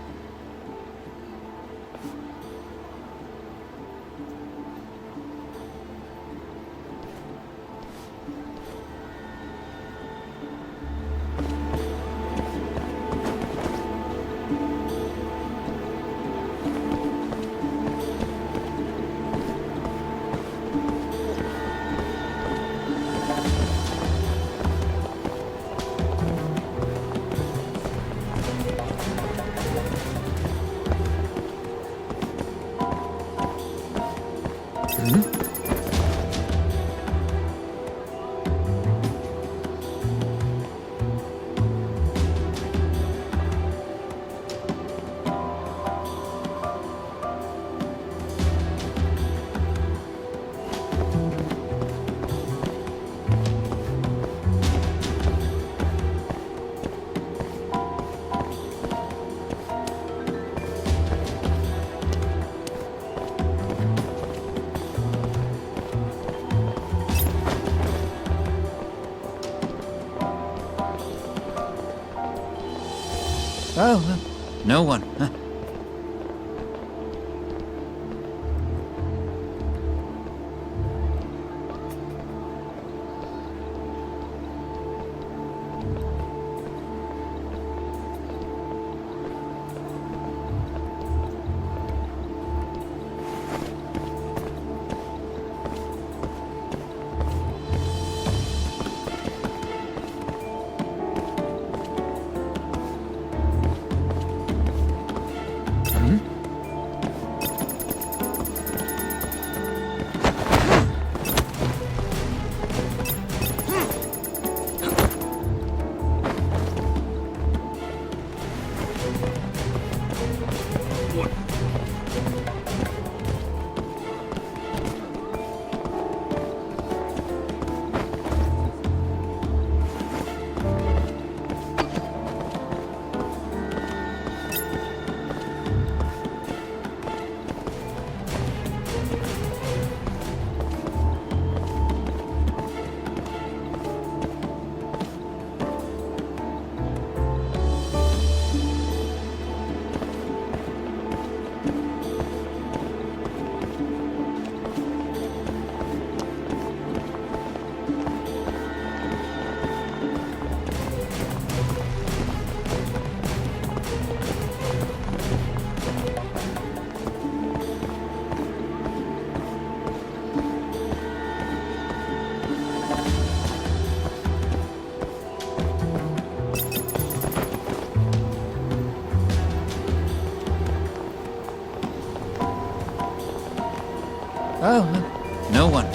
Oh, no one. Huh? Oh, no one.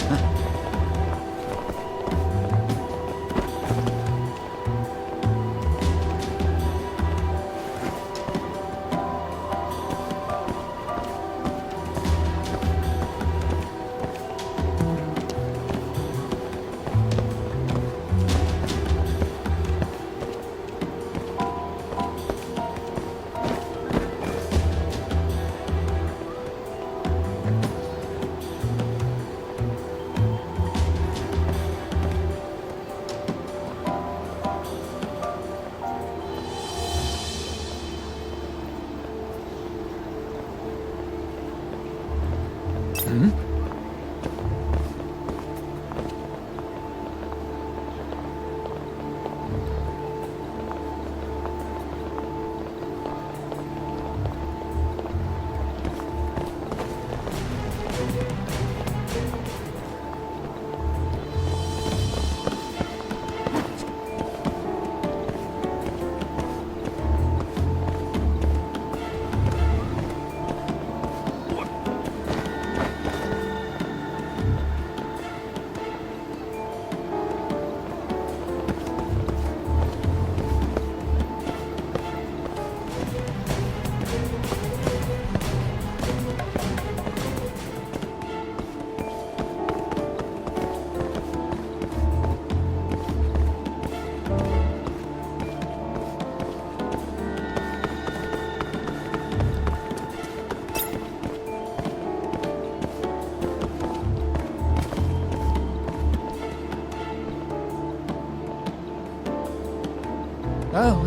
Oh,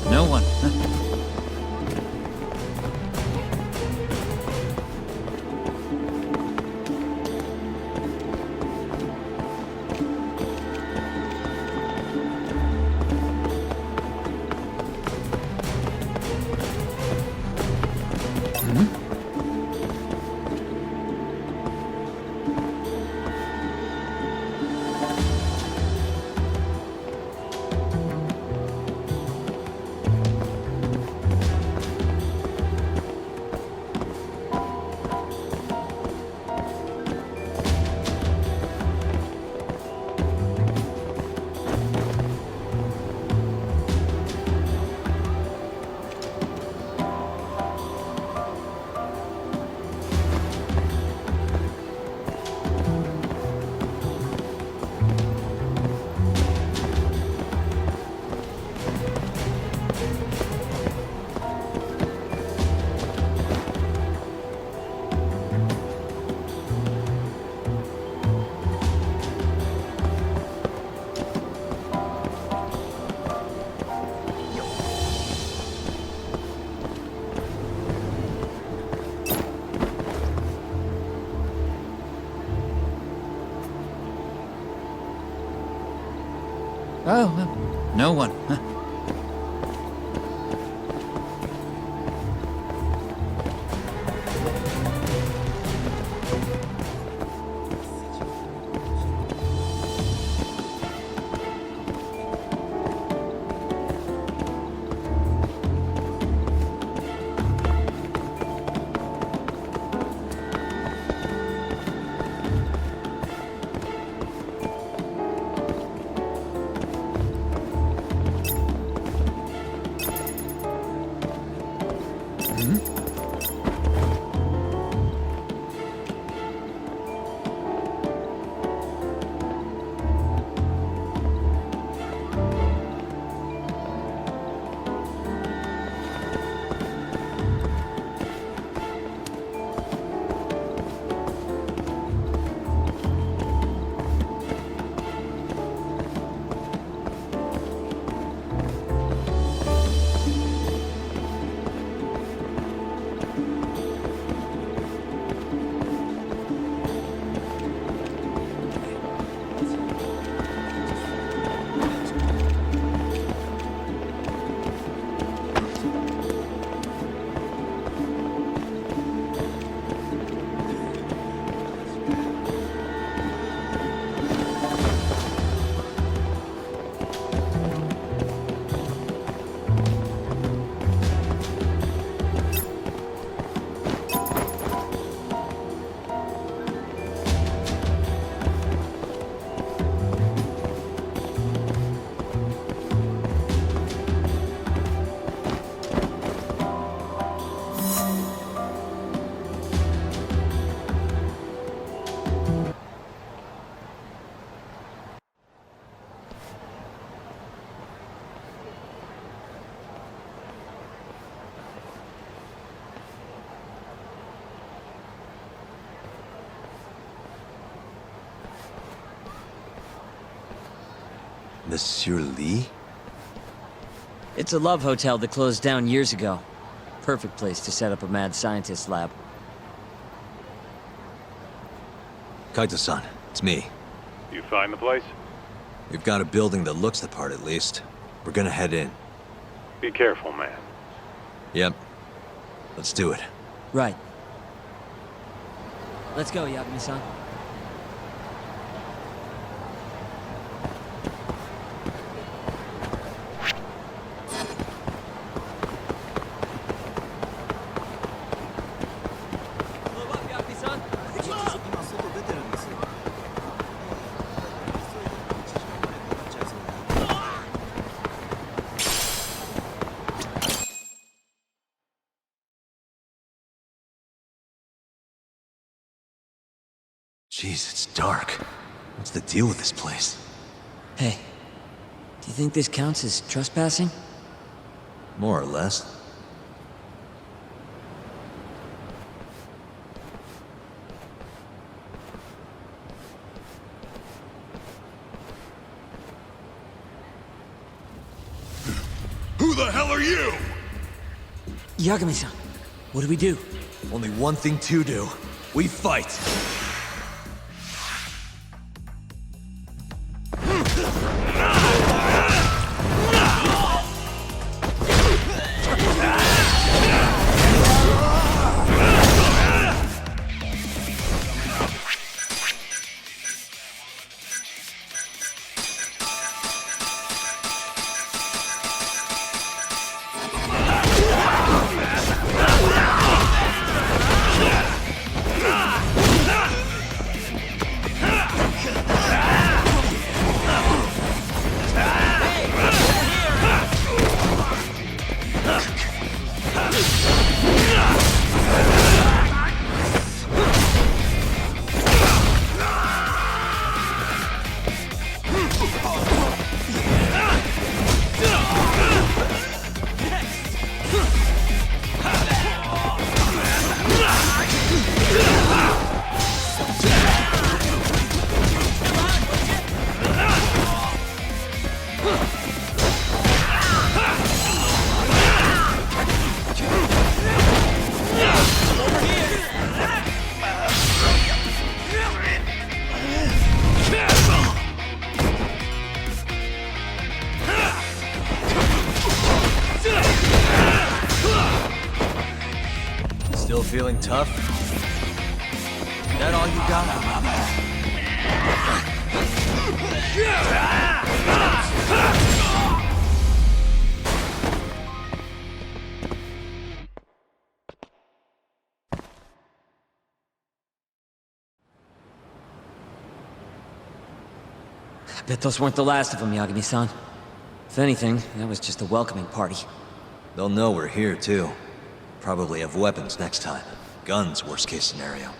no one. Oh, no one. Monsieur Lee? It's a love hotel that closed down years ago. Perfect place to set up a mad scientist lab. Kaito-san, it's me. You find the place? We've got a building that looks the part at least. We're gonna head in. Be careful, man. Yep. Let's do it. Right. Let's go, Yagami-san. Jeez, it's dark. What's the deal with this place? Hey, do you think this counts as trespassing? More or less. Who the hell are you? Yagami-san, what do we do? Only one thing to do. We fight! Still feeling tough? That all you got? I bet those weren't the last of them, Yagami-san. If anything, that was just a welcoming party. They'll know we're here, too. Probably have weapons next time. Guns, worst case scenario.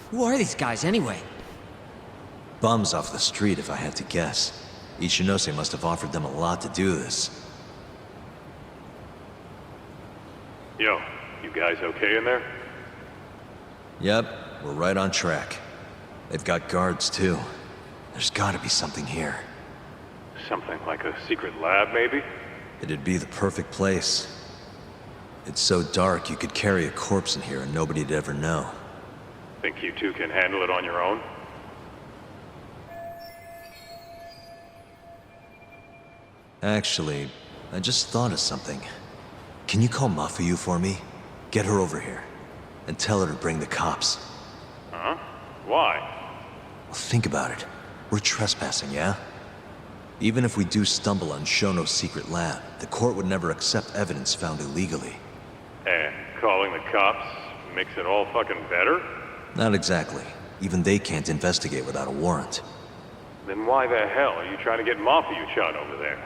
Who are these guys, anyway? Bums off the street, if I had to guess. Ichinose must have offered them a lot to do this. Yo, you guys okay in there? Yep, we're right on track. They've got guards, too. There's gotta be something here. Something like a secret lab, maybe? It'd be the perfect place. It's so dark you could carry a corpse in here and nobody'd ever know. Think you two can handle it on your own? Actually, I just thought of something. Can you call Mafuyu for me? Get her over here. And tell her to bring the cops. Huh? Why? Well, think about it. We're trespassing, yeah? Even if we do stumble on Shono's secret lab, the court would never accept evidence found illegally. And calling the cops makes it all fucking better? Not exactly. Even they can't investigate without a warrant. Then why the hell are you trying to get Mafuyu shot over there?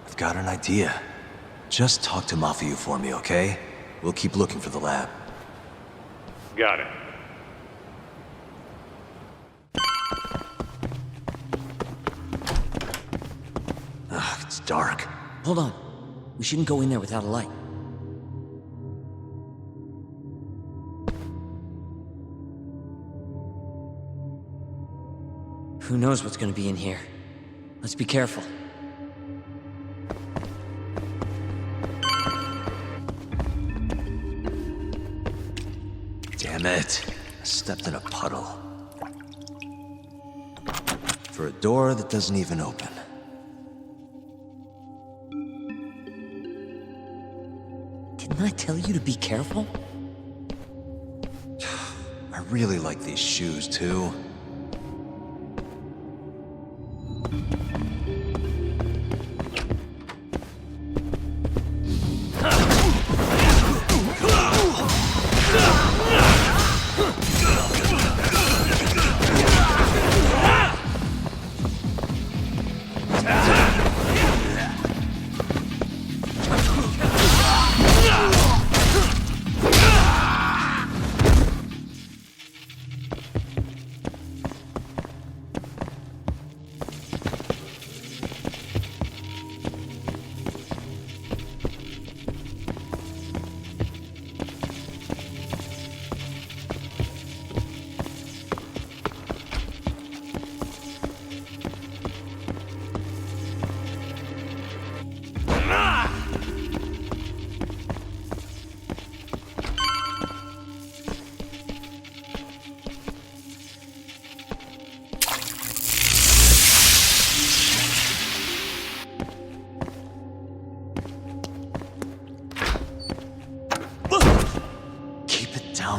I've got an idea. Just talk to Mafuyu for me, okay? We'll keep looking for the lab. Got it. Ugh, it's dark. Hold on. We shouldn't go in there without a light. Who knows what's gonna be in here? Let's be careful. Damn it. I stepped in a puddle. For a door that doesn't even open. Didn't I tell you to be careful? I really like these shoes, too.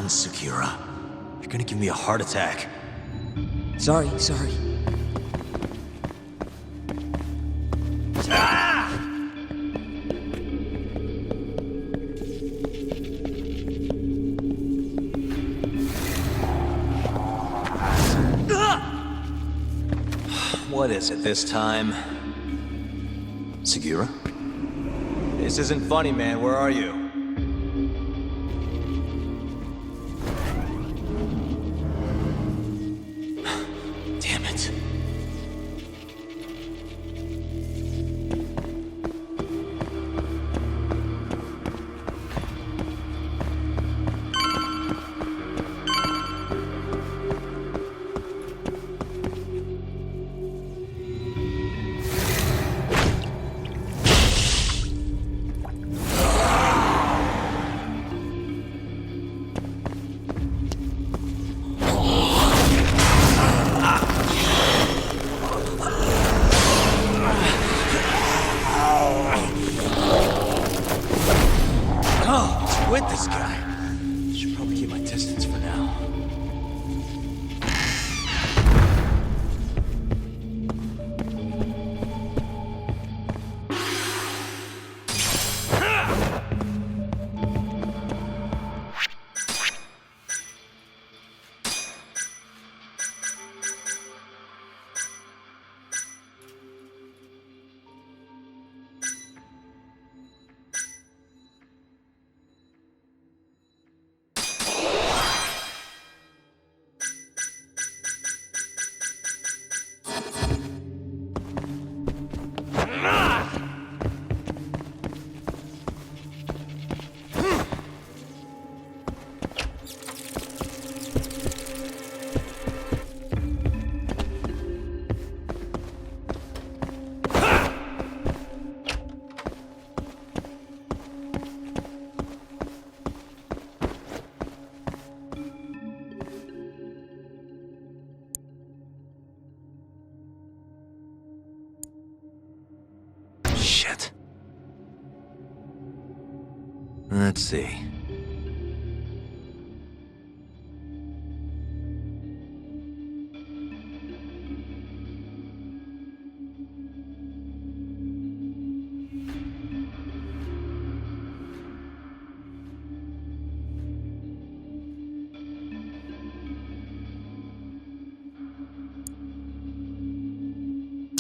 Sugiura. You're gonna give me a heart attack. Sorry. What is it this time? Sugiura? This isn't funny, man. Where are you? Damn it. With this guy. Should probably keep my distance for now. Shit. Let's see.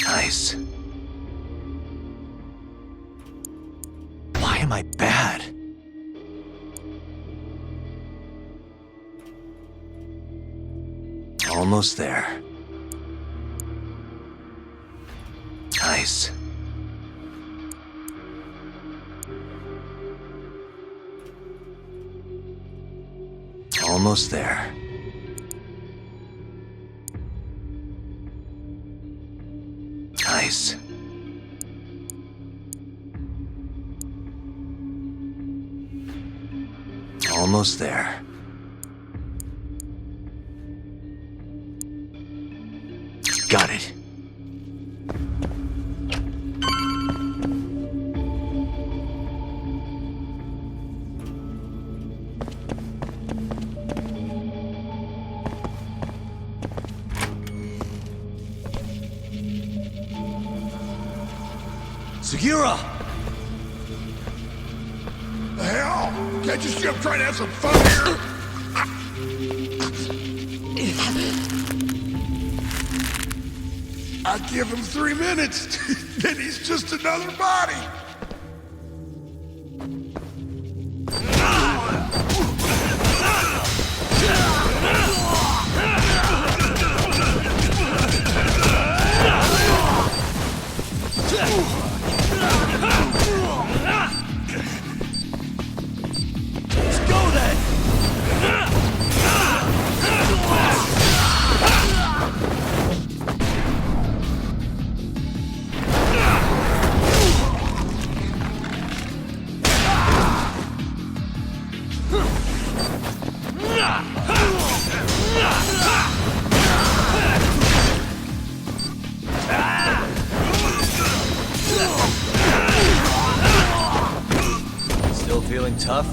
Nice. Why am I bad? Almost there. Nice. Almost there. Nice. this. Almost there. Got it. Segura! The hell? Can't you see I'm trying to have some fun here? I give him 3 minutes, then he's just another body. Let's go then! Still feeling tough?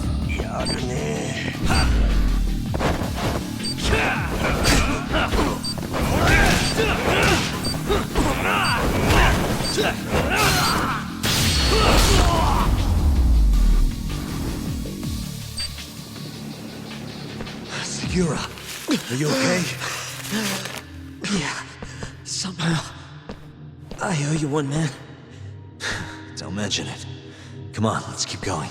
Segura, are you okay? Yeah, somehow. I owe you one, man. Don't mention it. Come on, let's keep going.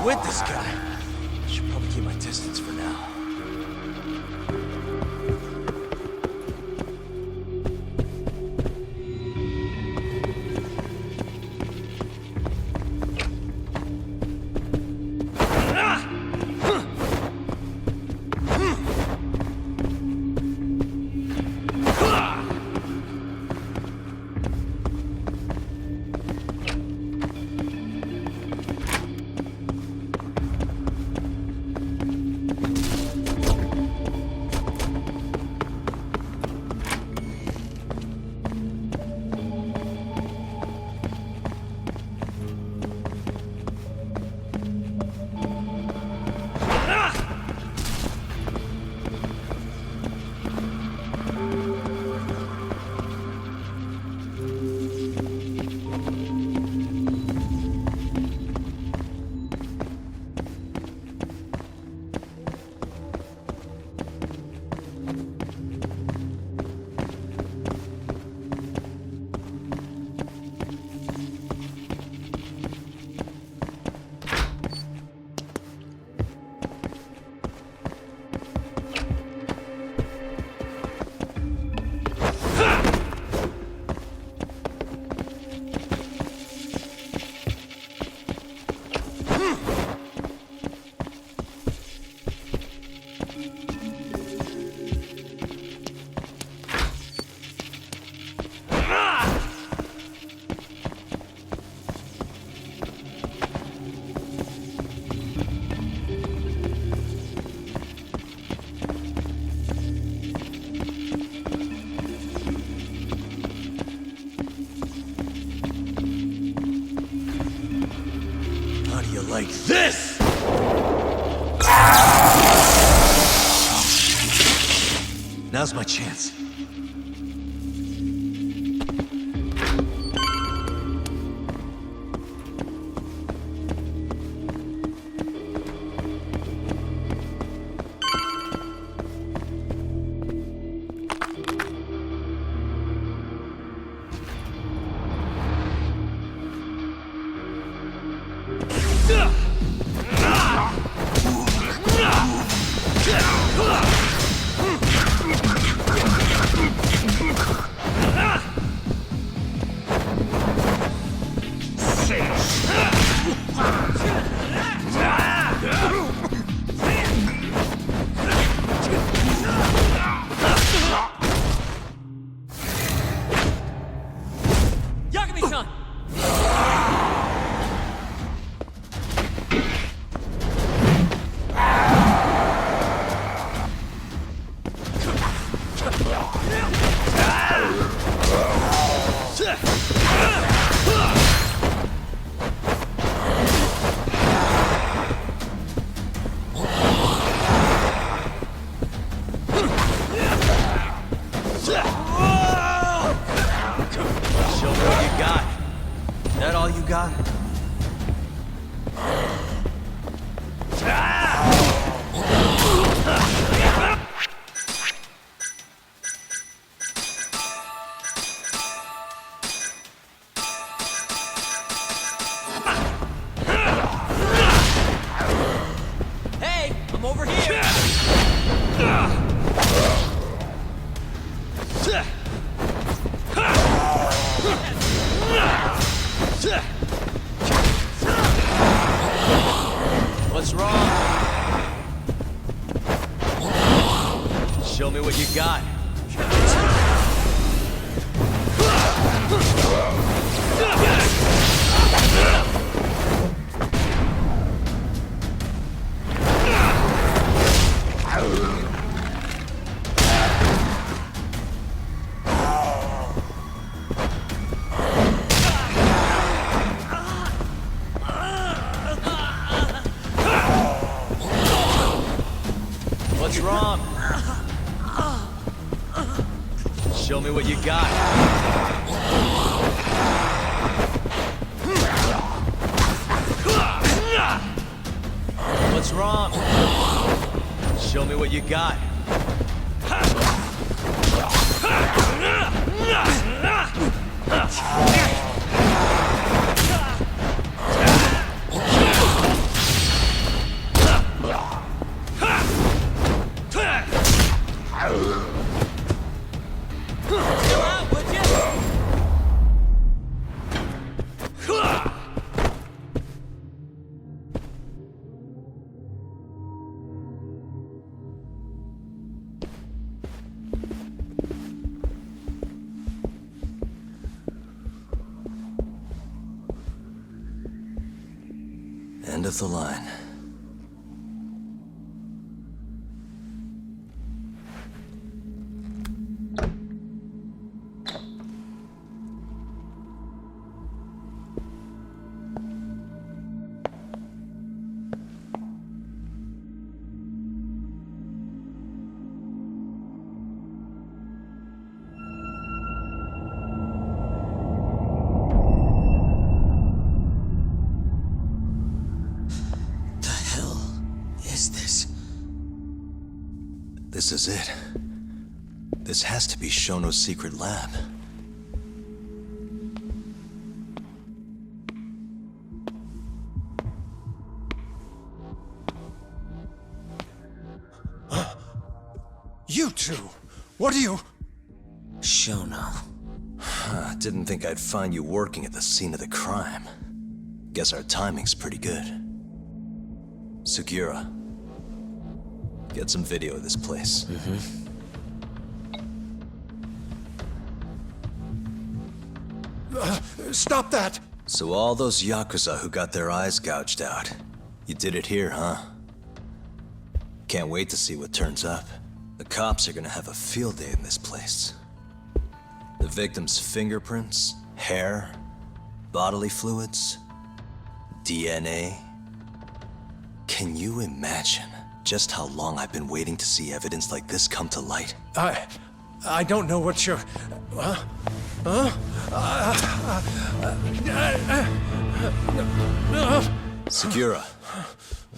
With this guy. Should probably keep my distance for now. Now's my chance. What's wrong? Show me what you got. What's wrong? Show me what you got. What's wrong? Show me what you got. End of the line. This is it. This has to be Shono's secret lab. You two! What are you... Shono. Didn't think I'd find you working at the scene of the crime. Guess our timing's pretty good. Sugiura, get some video of this place. Stop that! So all those yakuza who got their eyes gouged out, you did it here, huh? Can't wait to see what turns up. The cops are gonna have a field day in this place. The victim's fingerprints, hair, bodily fluids, DNA. Can you imagine? just how long I've been waiting to see evidence like this come to light? I don't know what you're... Segura,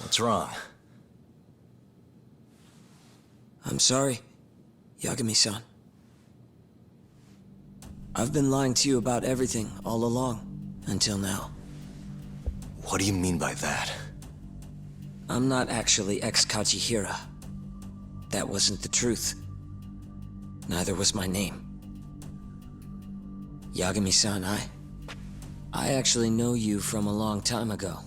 what's wrong? I'm sorry, Yagami-san. I've been lying to you about everything all along, until now. What do you mean by that? I'm not actually ex-Kajihira. That wasn't the truth. Neither was my name. Yagami-san, I actually know you from a long time ago.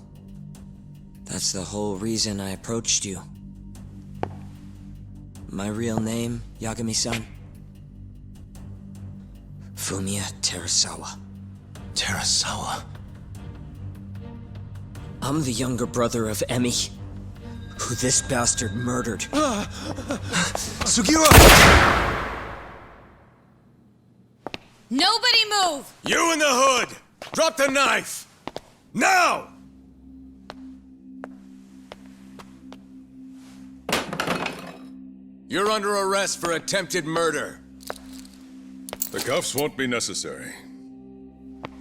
That's the whole reason I approached you. My real name, Yagami-san? Fumiya Terasawa. Terasawa? I'm the younger brother of Emi, who this bastard murdered. Sugiura! Nobody move! You in the hood! Drop the knife! Now! You're under arrest for attempted murder. The cuffs won't be necessary.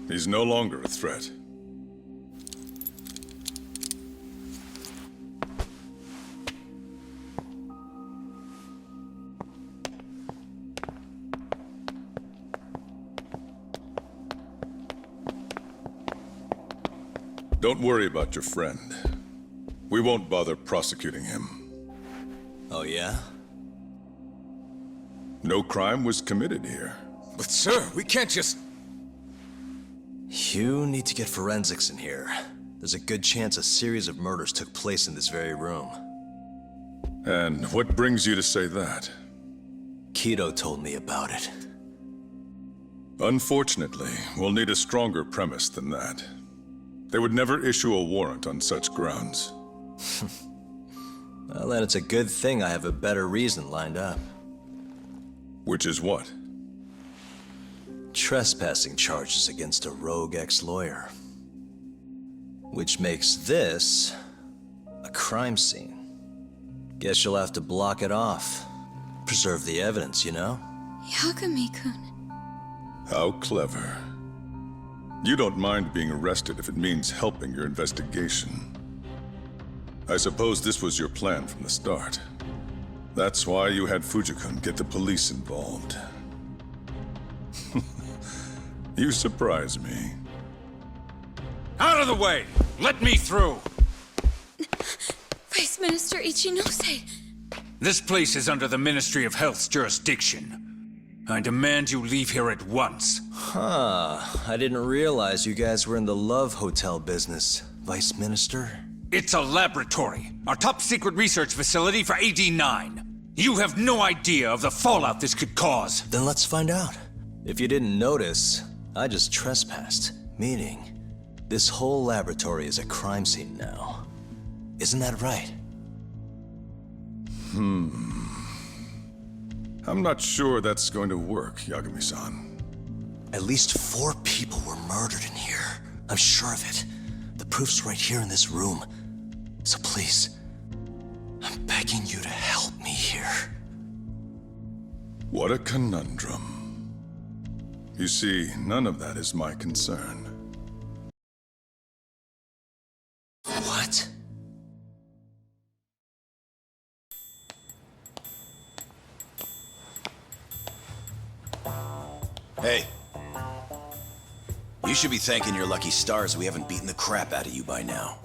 He's no longer a threat. Don't worry about your friend. We won't bother prosecuting him. Oh, yeah? No crime was committed here. But sir, we can't just... You need to get forensics in here. There's a good chance a series of murders took place in this very room. And what brings you to say that? Kido told me about it. Unfortunately, we'll need a stronger premise than that. They would never issue a warrant on such grounds. Well, then it's a good thing I have a better reason lined up. Which is what? Trespassing charges against a rogue ex-lawyer. Which makes this a crime scene. Guess you'll have to block it off. Preserve the evidence, you know? Yagami-kun. How clever. You don't mind being arrested if it means helping your investigation. I suppose this was your plan from the start. That's why you had Fujikun get the police involved. You surprise me. Out of the way! Let me through! Vice Minister Ichinose. This place is under the Ministry of Health's jurisdiction. I demand you leave here at once. Huh. I didn't realize you guys were in the love hotel business, Vice Minister. It's a laboratory. Our top secret research facility for AD9. You have no idea of the fallout this could cause. Then let's find out. If you didn't notice, I just trespassed. Meaning, this whole laboratory is a crime scene now. Isn't that right? I'm not sure that's going to work, Yagami-san. At least 4 people were murdered in here. I'm sure of it. The proof's right here in this room. So please, I'm begging you to help me here. What a conundrum. You see, none of that is my concern. What? Hey. You should be thanking your lucky stars we haven't beaten the crap out of you by now.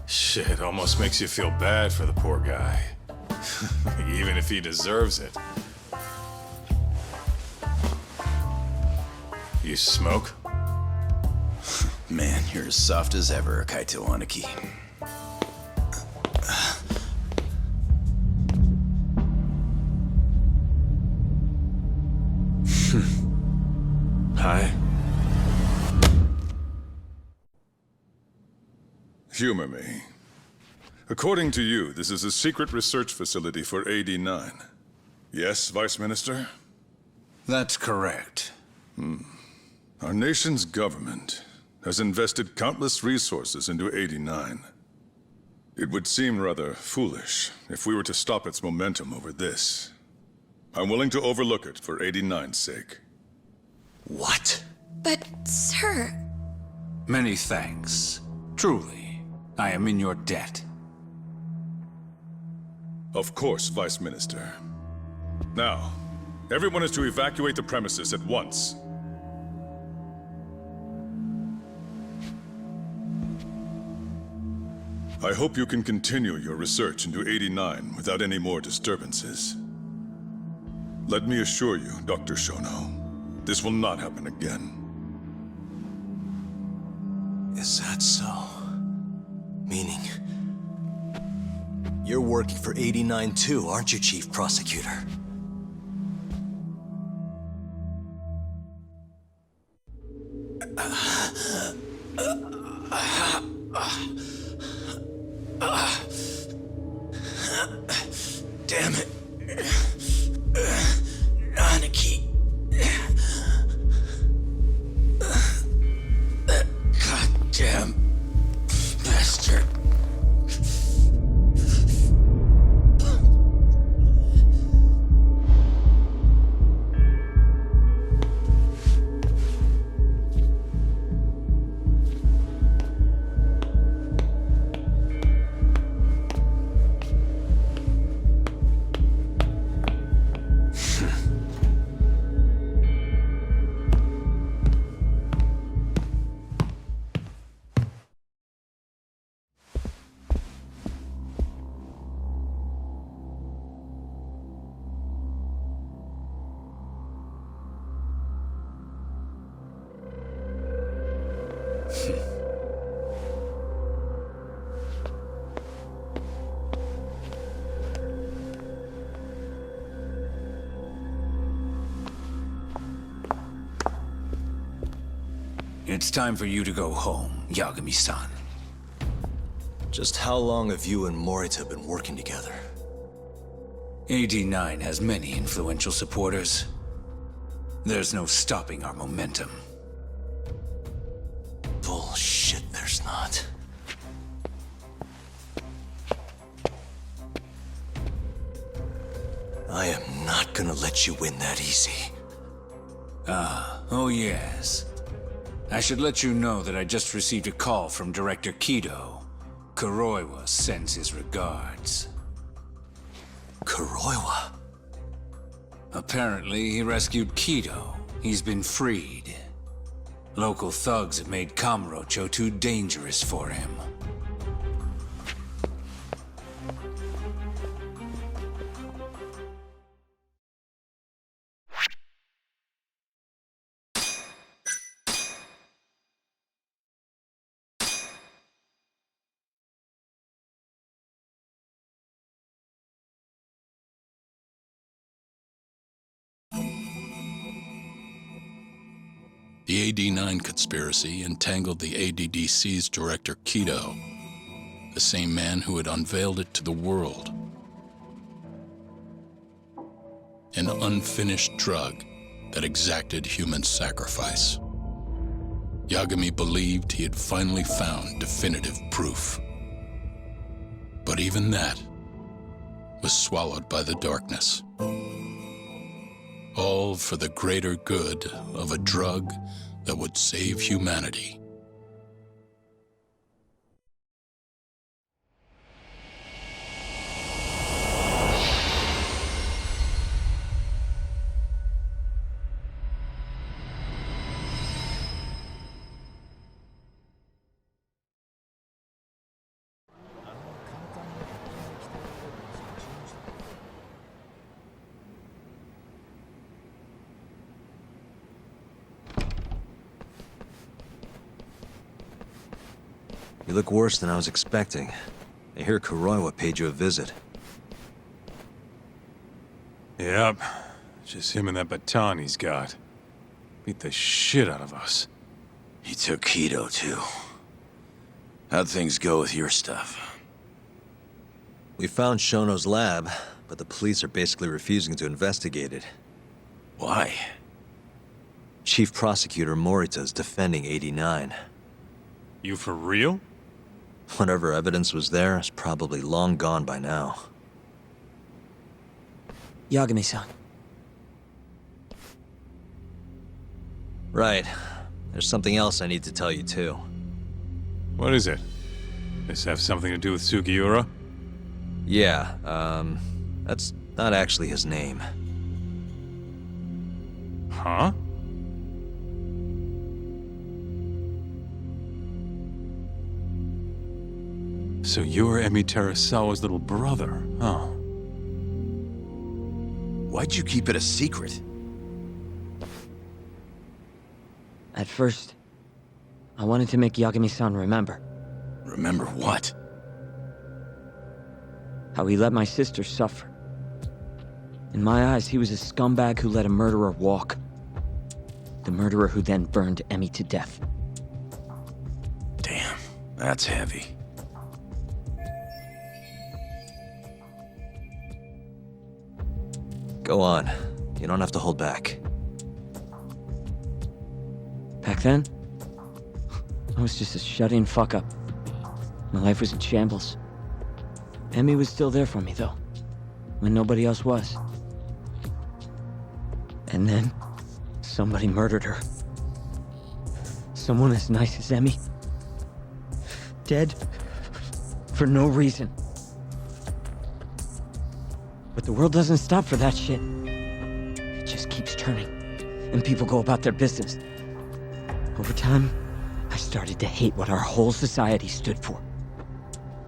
Shit, almost makes you feel bad for the poor guy. Even if he deserves it. You smoke? Man, you're as soft as ever, Kaito Aniki. Hi. Humor me. According to you, this is a secret research facility for AD9. Yes, Vice Minister? That's correct. Our nation's government has invested countless resources into 89. It would seem rather foolish if we were to stop its momentum over this. I'm willing to overlook it for 89's sake. What? But, sir... Many thanks. Truly, I am in your debt. Of course, Vice Minister. Now, everyone is to evacuate the premises at once. I hope you can continue your research into 89 without any more disturbances. Let me assure you, Dr. Shono, this will not happen again. Is that so? Meaning... you're working for 89 too, aren't you, Chief Prosecutor? Damn it. Aniki. That goddamn bastard. It's time for you to go home, Yagami-san. Just how long have you and Morita been working together? 89 has many influential supporters. There's no stopping our momentum. Bullshit, there's not. I am not gonna let you win that easy. Oh yes. I should let you know that I just received a call from Director Kido. Kuroiwa sends his regards. Kuroiwa? Apparently, he rescued Kido. He's been freed. Local thugs have made Kamurocho too dangerous for him. The AD-9 conspiracy entangled the ADDC's director Kido, the same man who had unveiled it to the world. An unfinished drug that exacted human sacrifice. Yagami believed he had finally found definitive proof. But even that was swallowed by the darkness. All for the greater good of a drug that would save humanity. You look worse than I was expecting. I hear Kuroiwa paid you a visit. Yep. Just him and that baton he's got. Beat the shit out of us. He took Kido, too. How'd things go with your stuff? We found Shono's lab, but the police are basically refusing to investigate it. Why? Chief Prosecutor Morita is defending 89. You for real? Whatever evidence was there is probably long gone by now. Yagami-san. Right. There's something else I need to tell you, too. What is it? This have something to do with Sugiura? Yeah, that's not actually his name. Huh? So you're Emi Terasawa's little brother, huh? Why'd you keep it a secret? At first, I wanted to make Yagami-san remember. Remember what? How he let my sister suffer. In my eyes, he was a scumbag who let a murderer walk. The murderer who then burned Emi to death. Damn, that's heavy. Go on. You don't have to hold back. Back then, I was just a shut-in fuck-up. My life was in shambles. Emi was still there for me, though, when nobody else was. And then, somebody murdered her. Someone as nice as Emi. Dead for no reason. But the world doesn't stop for that shit. It just keeps turning, and people go about their business. Over time, I started to hate what our whole society stood for.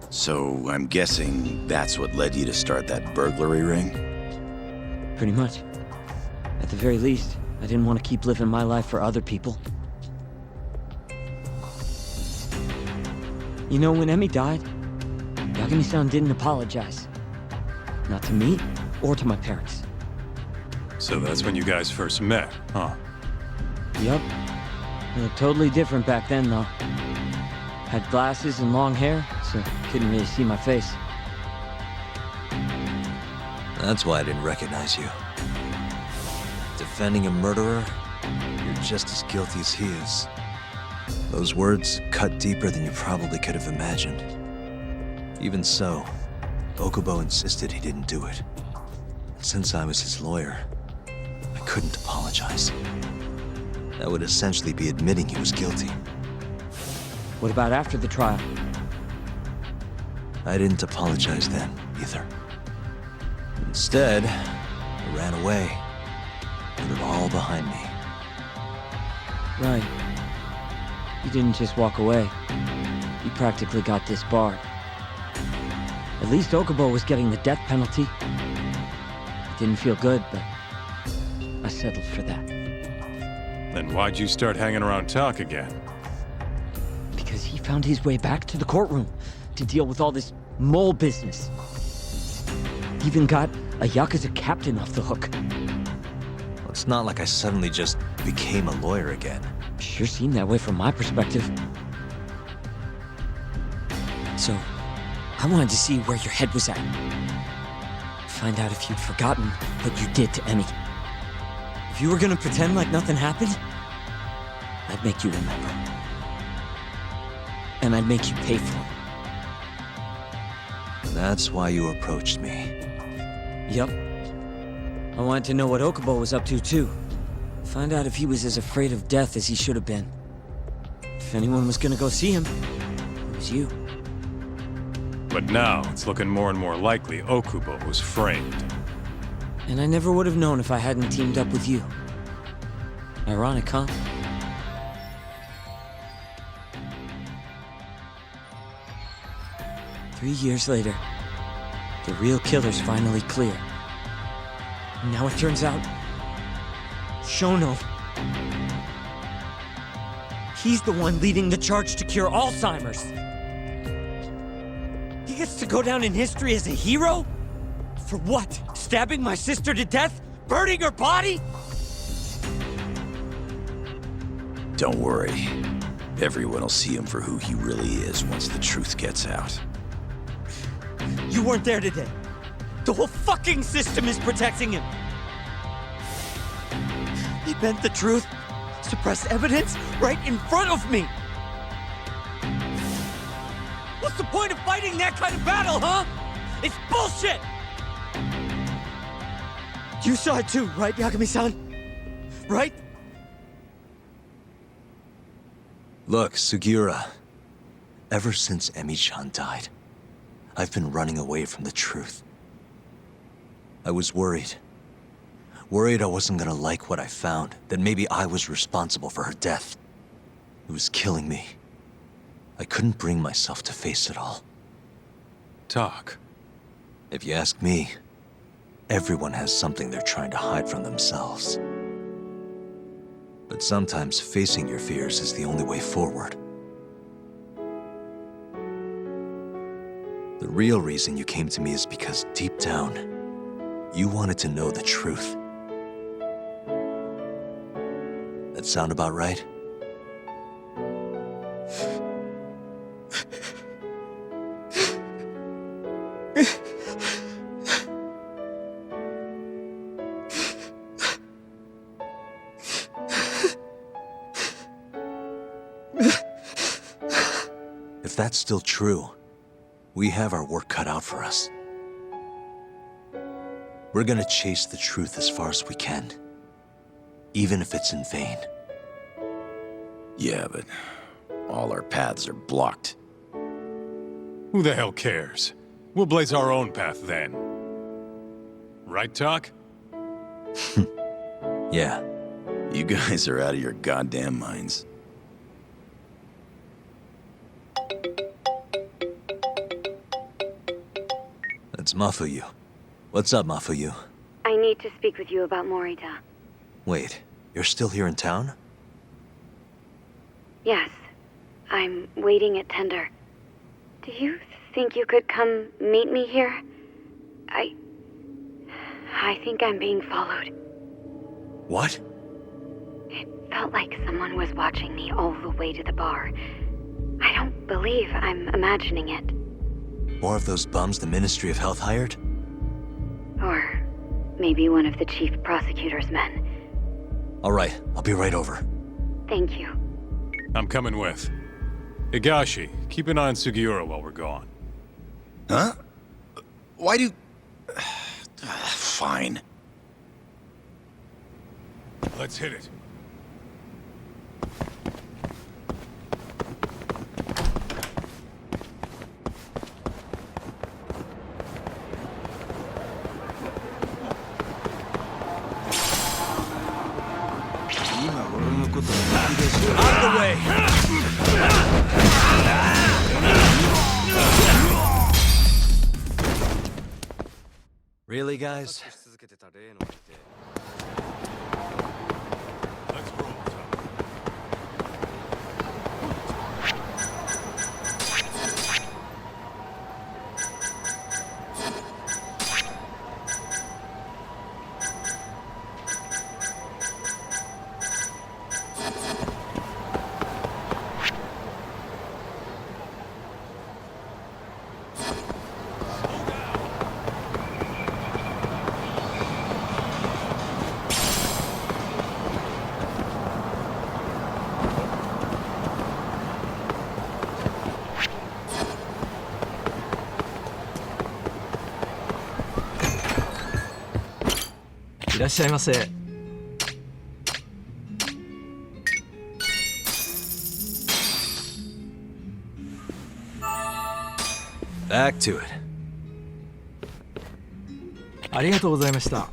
So, I'm guessing that's what led you to start that burglary ring? Pretty much. At the very least, I didn't want to keep living my life for other people. You know, when Emi died, Yagami-san didn't apologize. Not to me, or to my parents. So that's when you guys first met, huh? Yup. They looked totally different back then, though. Had glasses and long hair, so couldn't really see my face. That's why I didn't recognize you. Defending a murderer, you're just as guilty as he is. Those words cut deeper than you probably could have imagined. Even so, Okubo insisted he didn't do it. And since I was his lawyer, I couldn't apologize. That would essentially be admitting he was guilty. What about after the trial? I didn't apologize then, either. Instead, I ran away, put it all behind me. Right. You didn't just walk away. You practically got disbarred. At least Okubo was getting the death penalty. It didn't feel good, but I settled for that. Then why'd you start hanging around talk again? Because he found his way back to the courtroom to deal with all this mole business. Even got a yakuza captain off the hook. Well, it's not like I suddenly just became a lawyer again. Sure seemed that way from my perspective. So, I wanted to see where your head was at. Find out if you'd forgotten what you did to Emi. If you were gonna pretend like nothing happened, I'd make you remember. And I'd make you pay for it. That's why you approached me. Yup. I wanted to know what Okubo was up to, too. Find out if he was as afraid of death as he should have been. If anyone was gonna go see him, it was you. But now, it's looking more and more likely Okubo was framed. And I never would have known if I hadn't teamed up with you. Ironic, huh? Three years later, the real killer's finally clear. And now it turns out, Shono, he's the one leading the charge to cure Alzheimer's. He gets to go down in history as a hero? For what? Stabbing my sister to death? Burning her body? Don't worry. Everyone will see him for who he really is once the truth gets out. You weren't there today. The whole fucking system is protecting him. He bent the truth, suppressed evidence right in front of me. What's the point of fighting that kind of battle, huh? It's bullshit! You saw it too, right, Yagami-san? Right? Look, Sugiura. Ever since Emi-chan died, I've been running away from the truth. I was worried. Worried I wasn't gonna like what I found, that maybe I was responsible for her death. It was killing me. I couldn't bring myself to face it all. Talk. If you ask me, everyone has something they're trying to hide from themselves. But sometimes facing your fears is the only way forward. The real reason you came to me is because deep down, you wanted to know the truth. That sound about right? If that's still true, we have our work cut out for us. We're gonna chase the truth as far as we can, even if it's in vain. Yeah, but all our paths are blocked. Who the hell cares? We'll blaze our own path then. Right, Talk? Yeah. You guys are out of your goddamn minds. That's Mafuyu. What's up, Mafuyu? I need to speak with you about Morita. Wait, you're still here in town? Yes. I'm waiting at Tender. Do you think you could come meet me here? I think I'm being followed. What? It felt like someone was watching me all the way to the bar. I don't believe I'm imagining it. More of those bums the Ministry of Health hired? Or maybe one of the chief prosecutor's men. All right, I'll be right over. Thank you. I'm coming with. Higashi, keep an eye on Sugiura while we're gone. Huh? Why do... Fine. Let's hit it. Out of the way! Really, guys? Back to it. ありがとうございました。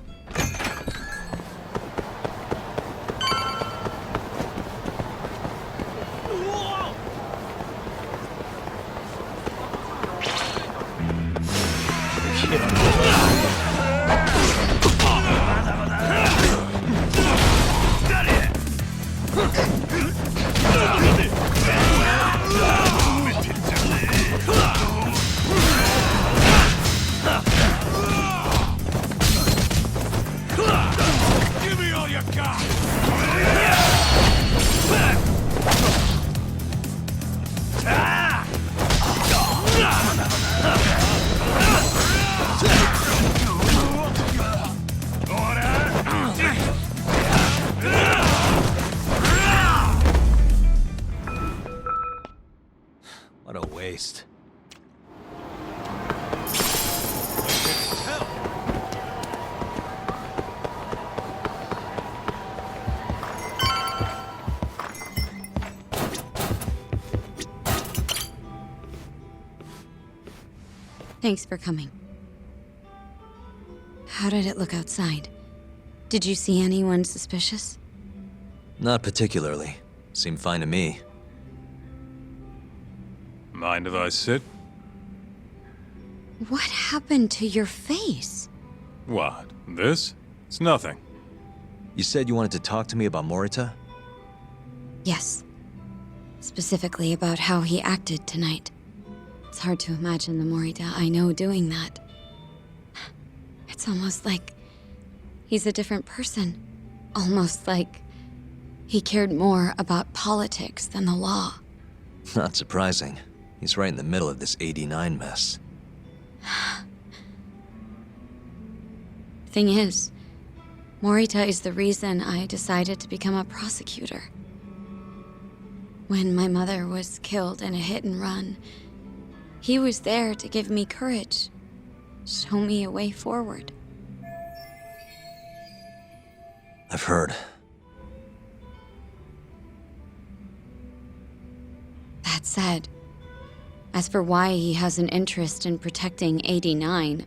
What a waste. Thanks for coming. How did it look outside? Did you see anyone suspicious? Not particularly. Seemed fine to me. Mind if I sit? What happened to your face? What? This? It's nothing. You said you wanted to talk to me about Morita? Yes. Specifically about how he acted tonight. It's hard to imagine the Morita I know doing that. It's almost like he's a different person. Almost like he cared more about politics than the law. Not surprising. He's right in the middle of this 89 mess. Thing is, Morita is the reason I decided to become a prosecutor. When my mother was killed in a hit and run, he was there to give me courage, show me a way forward. I've heard. That said, as for why he has an interest in protecting 89,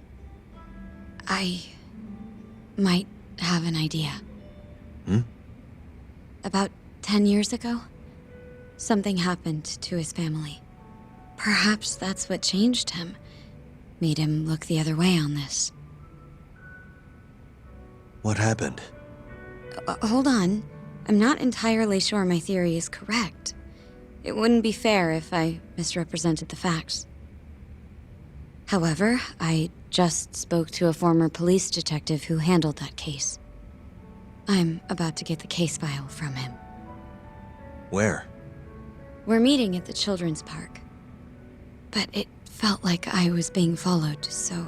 I might have an idea. About 10 years ago, something happened to his family. Perhaps that's what changed him, made him look the other way on this. What happened? Hold on. I'm not entirely sure my theory is correct. It wouldn't be fair if I misrepresented the facts. However, I just spoke to a former police detective who handled that case. I'm about to get the case file from him. Where? We're meeting at the children's park. But it felt like I was being followed, so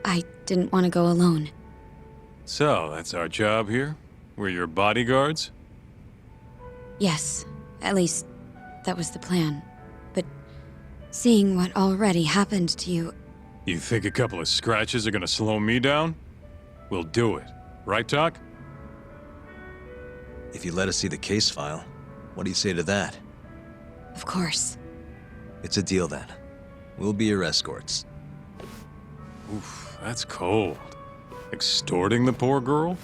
I didn't want to go alone. So, that's our job here? We're your bodyguards? Yes, at least that was the plan. But seeing what already happened to you... You think a couple of scratches are gonna slow me down? We'll do it. Right, Doc? If you let us see the case file, what do you say to that? Of course. It's a deal then. We'll be your escorts. Oof, that's cold. Extorting the poor girl?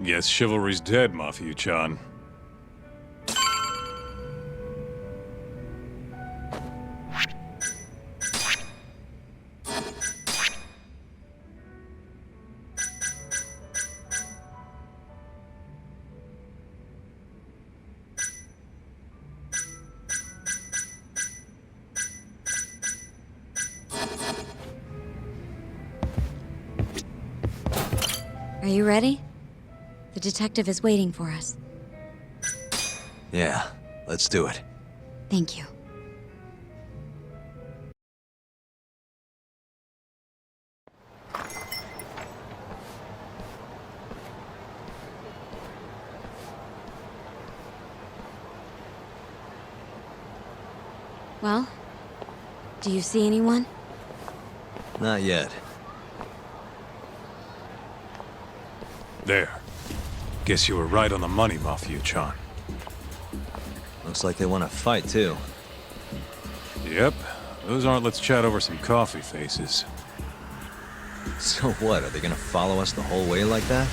Guess chivalry's dead, Mafia-chan. Are you ready? The detective is waiting for us. Yeah, let's do it. Thank you. Well, do you see anyone? Not yet. There. Guess you were right on the money, Mafia-chan. Looks like they want to fight, too. Yep. Those aren't let's chat over some coffee faces. So what, are they gonna follow us the whole way like that?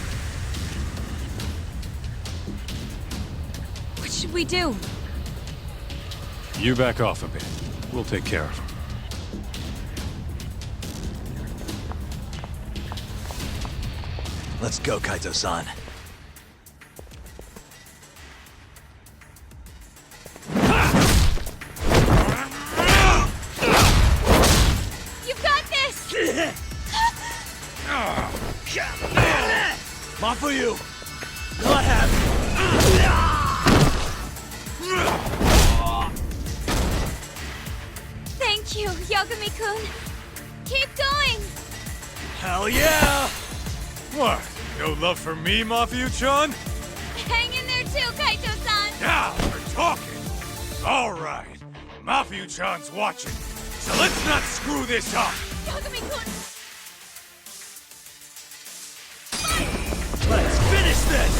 What should we do? You back off a bit. We'll take care of them. Let's go, Kaito-san. You've got this! Mafuyu! Not happy! Thank you, Yagami-kun. Keep going! Hell yeah! What? No love for me, Mafia-chan? Hang in there too, Kaito-san! Now we're talking! Alright, Mafia-chan's watching, so let's not screw this up! Yagami-kun! Let's finish this!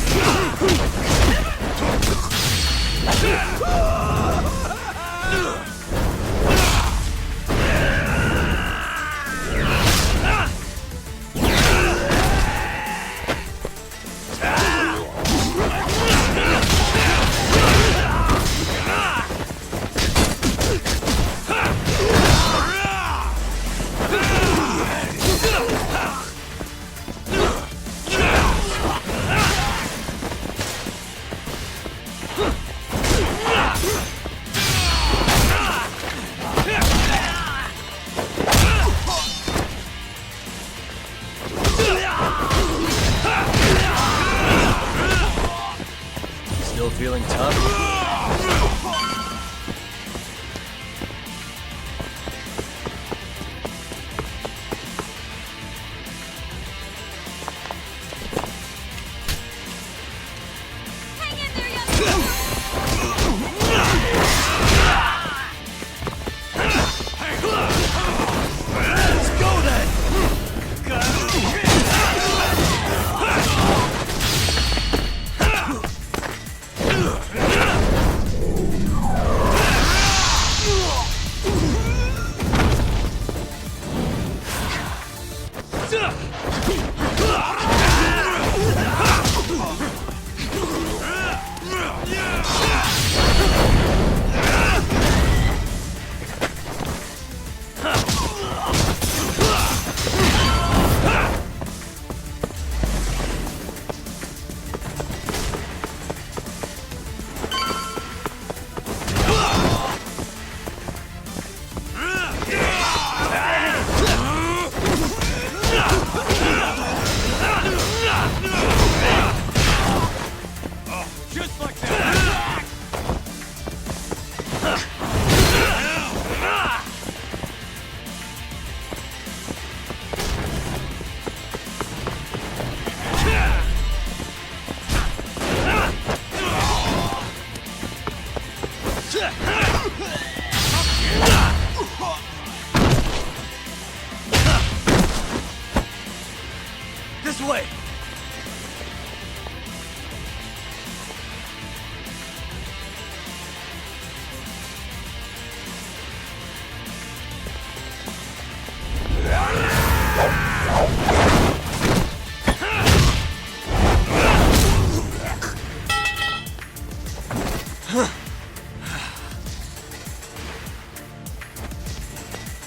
Feeling tough? This way!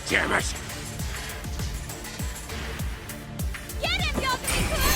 Damn it! Get him, Yakuza!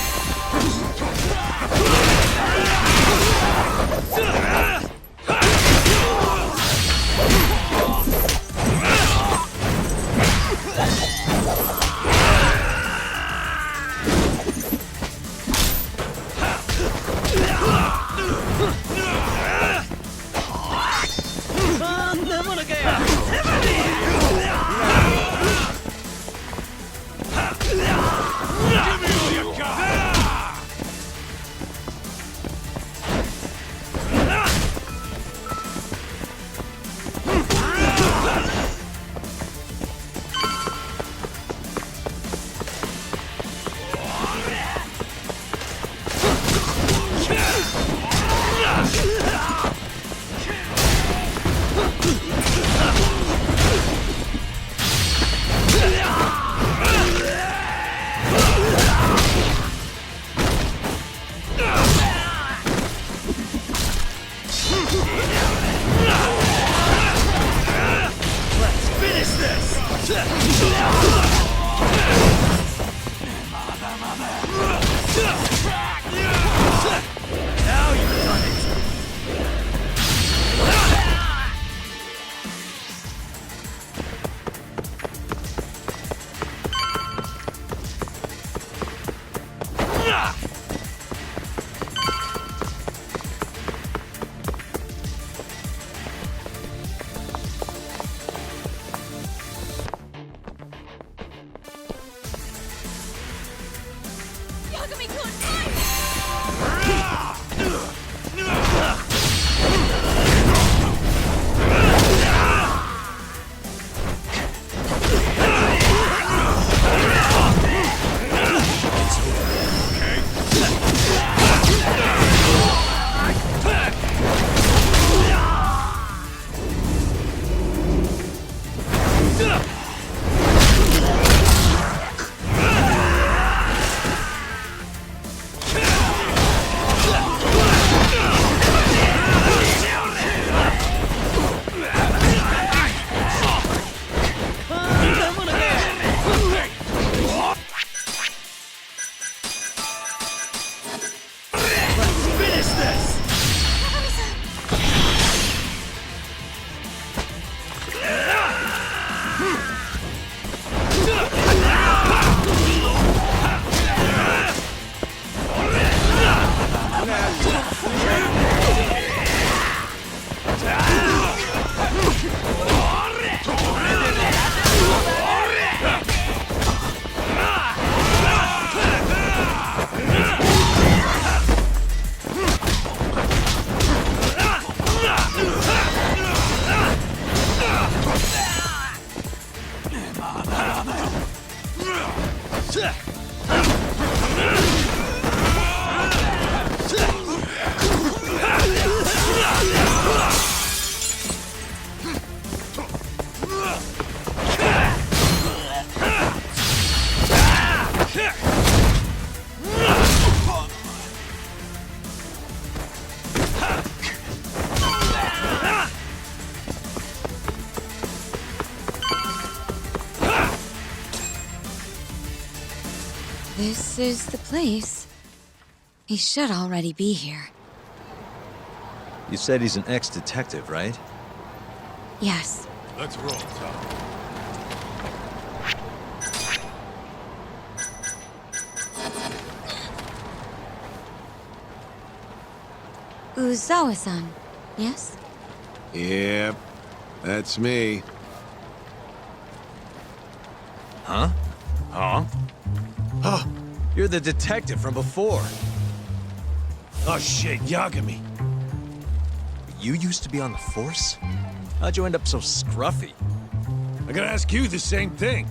Hmm. This is the place. He should already be here. You said he's an ex-detective, right? Yes. Let's roll, Tom. Uzawa-san, yes? Yep, that's me. Huh? Huh? Oh, you're the detective from before. Oh shit, Yagami. You used to be on the force? How'd you end up so scruffy? I gotta ask you the same thing.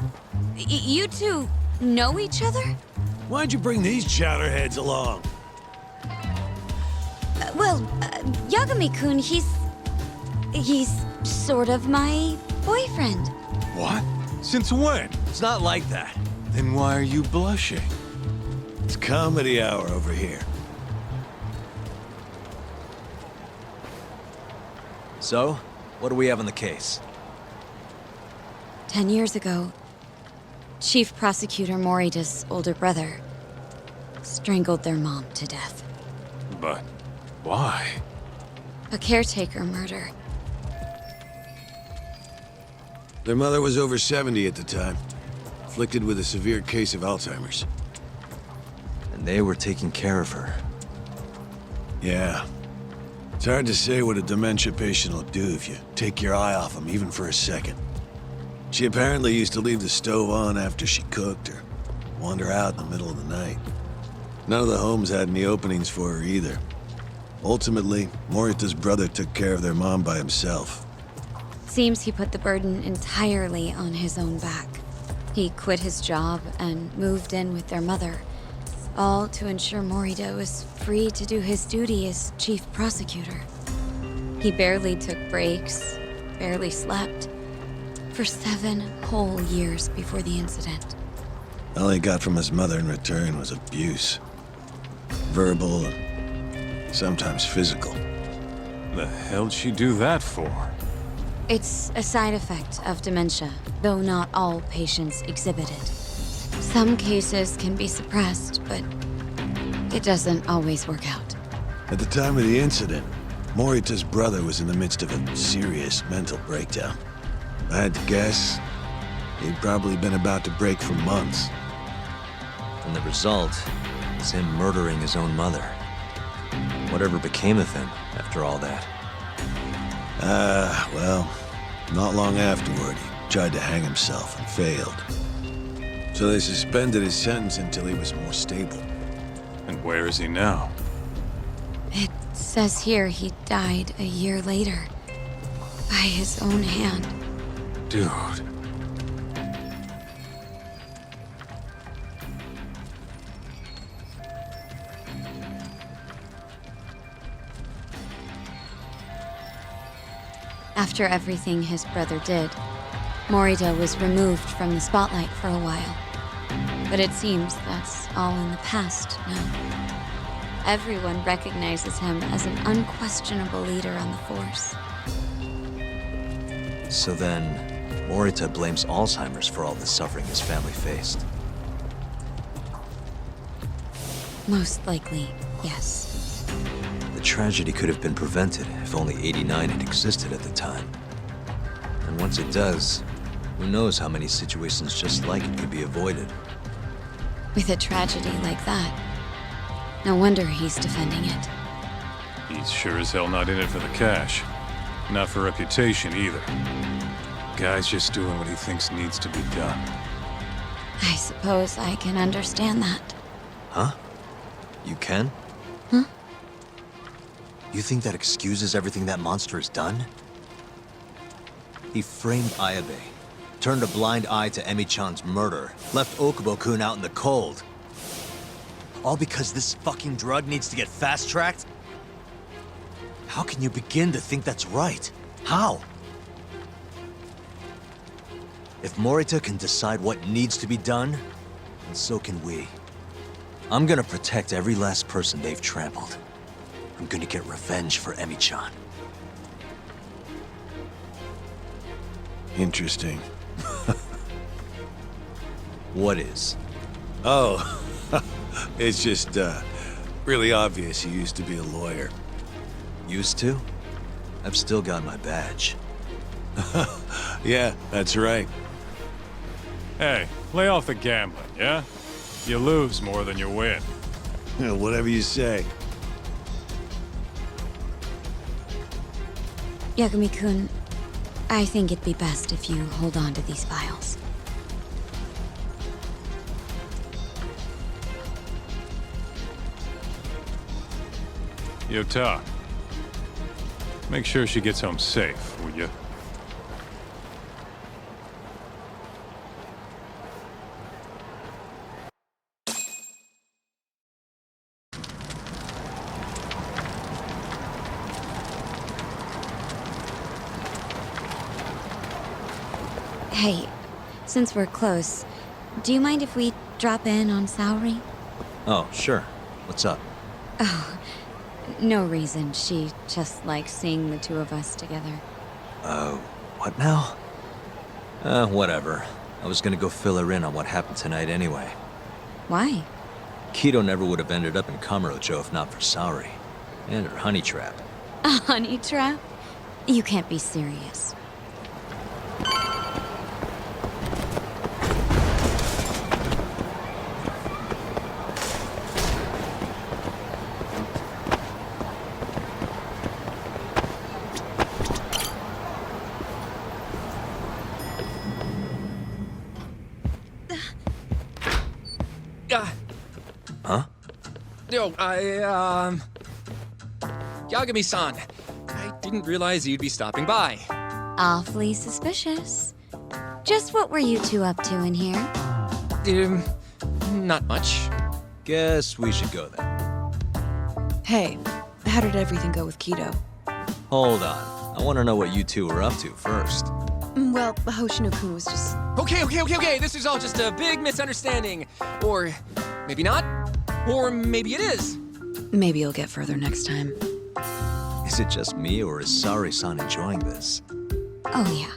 You two know each other? Why'd you bring these chowderheads along? Yagami-kun, he's sort of my boyfriend. What? Since when? It's not like that. Then why are you blushing? It's comedy hour over here. So, what do we have on the case? 10 years ago, Chief Prosecutor Morita's older brother strangled their mom to death. But why? A caretaker murder. Their mother was over 70 at the time, afflicted with a severe case of Alzheimer's. And they were taking care of her. Yeah. It's hard to say what a dementia patient will do if you take your eye off them, even for a second. She apparently used to leave the stove on after she cooked or wander out in the middle of the night. None of the homes had any openings for her either. Ultimately, Morita's brother took care of their mom by himself. Seems he put the burden entirely on his own back. He quit his job and moved in with their mother, all to ensure Morita was free to do his duty as chief prosecutor. He barely took breaks, barely slept, for 7 whole years before the incident. All he got from his mother in return was abuse. Verbal and sometimes physical. The hell'd she do that for? It's a side effect of dementia, though not all patients exhibit it. Some cases can be suppressed, but it doesn't always work out. At the time of the incident, Morita's brother was in the midst of a serious mental breakdown. If I had to guess, he'd probably been about to break for months. And the result is him murdering his own mother. Whatever became of him after all that? Well, not long afterward, he tried to hang himself and failed. So they suspended his sentence until he was more stable. And where is he now? It says here he died a year later, by his own hand. Dude. After everything his brother did, Morita was removed from the spotlight for a while. But it seems that's all in the past now. Everyone recognizes him as an unquestionable leader on the force. So then, Morita blames Alzheimer's for all the suffering his family faced. Most likely, yes. The tragedy could have been prevented if only 89 had existed at the time. And once it does, who knows how many situations just like it could be avoided. With a tragedy like that, no wonder he's defending it. He's sure as hell not in it for the cash. Not for reputation either. Guy's just doing what he thinks needs to be done. I suppose I can understand that. Huh? You can? Huh? You think that excuses everything that monster has done? He framed Ayabe, turned a blind eye to Emi-chan's murder, left Okubo-kun out in the cold. All because this fucking drug needs to get fast-tracked? How can you begin to think that's right? How? If Morita can decide what needs to be done, then so can we. I'm gonna protect every last person they've trampled. I'm gonna get revenge for Emi-chan. Interesting. What is? Oh, it's just, really obvious you used to be a lawyer. Used to? I've still got my badge. Yeah, that's right. Hey, lay off the gambling, yeah? You lose more than you win. Whatever you say. Yagami-kun, I think it'd be best if you hold on to these files. Yota, make sure she gets home safe, would you? Hey, since we're close, do you mind if we drop in on Saori? Oh, sure. What's up? Oh, no reason. She just likes seeing the two of us together. What now? Whatever. I was gonna go fill her in on what happened tonight anyway. Why? Kido never would have ended up in Kamurocho if not for Saori. And her honey trap. A honey trap? You can't be serious. Huh? Yo, Yagami-san, I didn't realize you'd be stopping by. Awfully suspicious. Just what were you two up to in here? Not much. Guess we should go then. Hey, how did everything go with Kido? Hold on. I want to know what you two were up to first. Well, Hoshino-kun was just... Okay. This is all just a big misunderstanding. Or maybe not. Or maybe it is. Maybe you'll get further next time. Is it just me, or is Saori-san enjoying this? Oh, yeah.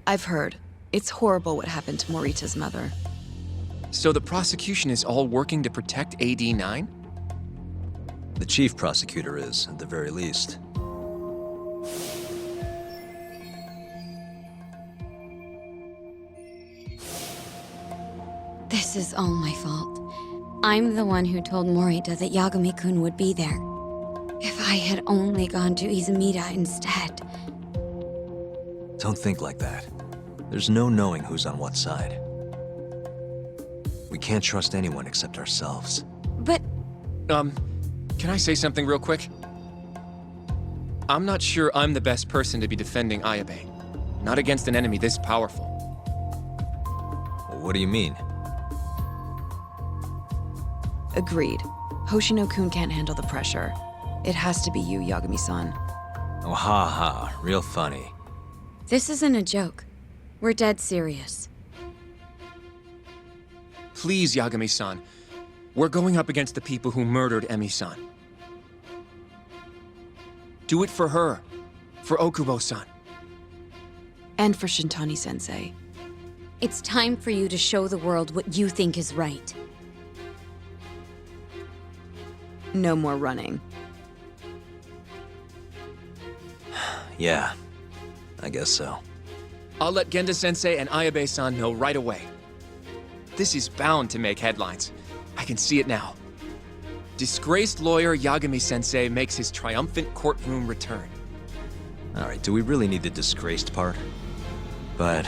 I've heard. It's horrible what happened to Morita's mother. So the prosecution is all working to protect AD9? The chief prosecutor is, at the very least. This is all my fault. I'm the one who told Morita that Yagami-kun would be there. If I had only gone to Izumida instead. Don't think like that. There's no knowing who's on what side. We can't trust anyone except ourselves. But... Can I say something real quick? I'm not sure I'm the best person to be defending Ayabe. Not against an enemy this powerful. What do you mean? Agreed. Hoshino-kun can't handle the pressure. It has to be you, Yagami-san. Oh, ha. Real funny. This isn't a joke. We're dead serious. Please, Yagami-san. We're going up against the people who murdered Emi-san. Do it for her. For Okubo-san. And for Shintani-sensei. It's time for you to show the world what you think is right. No more running. Yeah, I guess so. I'll let Genda-sensei and Ayabe-san know right away. This is bound to make headlines. I can see it now. Disgraced lawyer Yagami-sensei makes his triumphant courtroom return. All right, do we really need the disgraced part? But,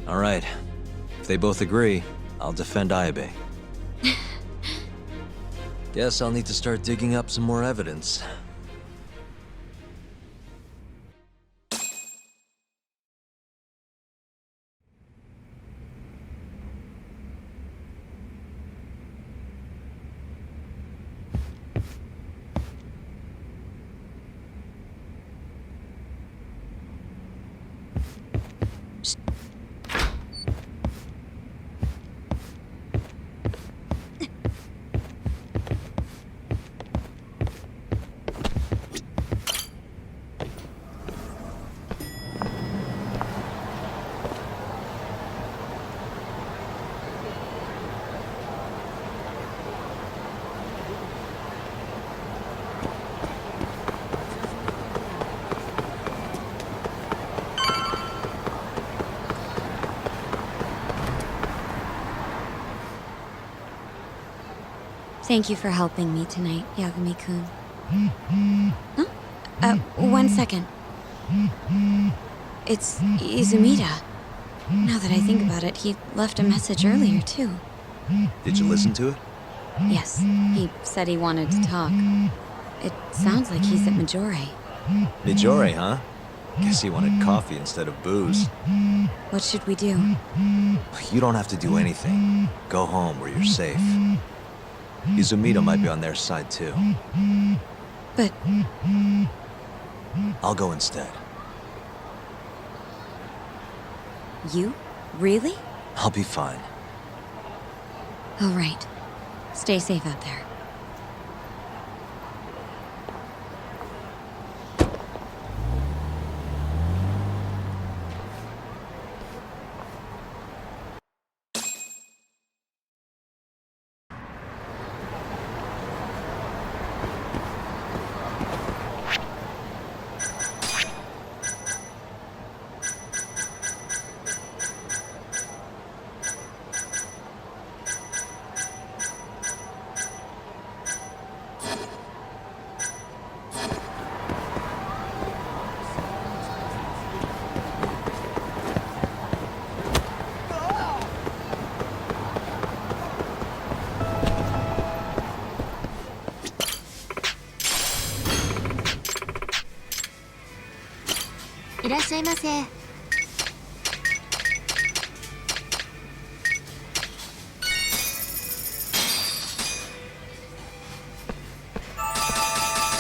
all right. If they both agree, I'll defend Ayabe. Guess I'll need to start digging up some more evidence. Thank you for helping me tonight, Yagami-kun. Huh? 1 second. It's Izumida. Now that I think about it, he left a message earlier, too. Did you listen to it? Yes, he said he wanted to talk. It sounds like he's at Majore. Mijore, huh? Guess he wanted coffee instead of booze. What should we do? You don't have to do anything. Go home where you're safe. Izumida might be on their side too. But... I'll go instead. You? Really? I'll be fine. All right. Stay safe out there.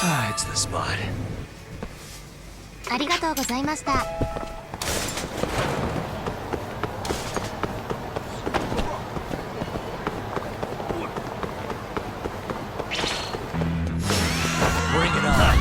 Ah, it's the spot. ありがとうございました。 Bring it on.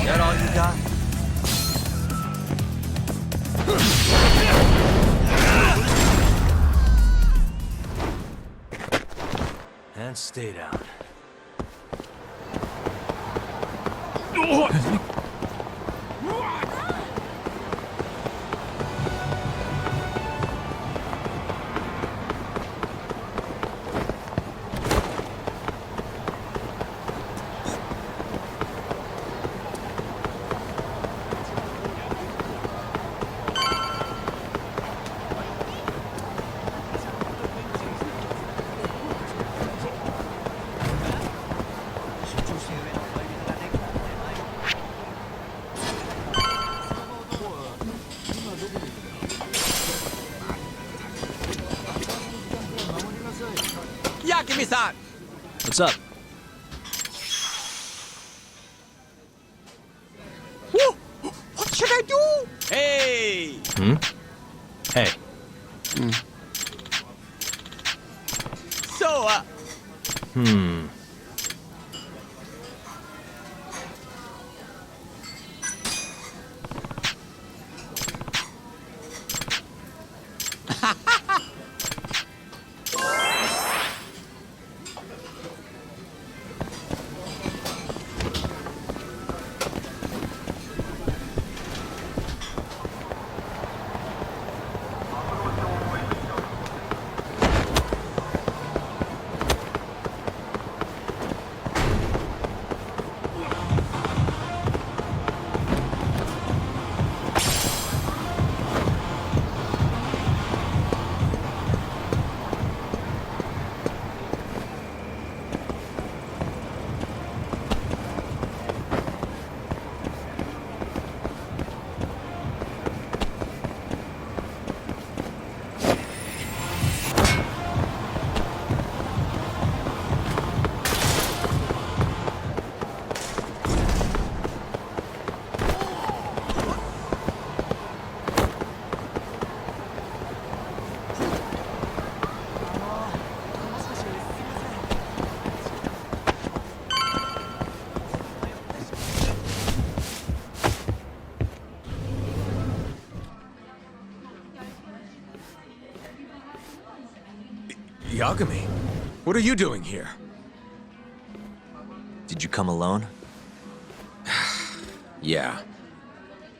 That all you got? And stay down. Yakumi-san! What's up? What should I do? Hey! Hey. So, Yagami, what are you doing here? Did you come alone? Yeah.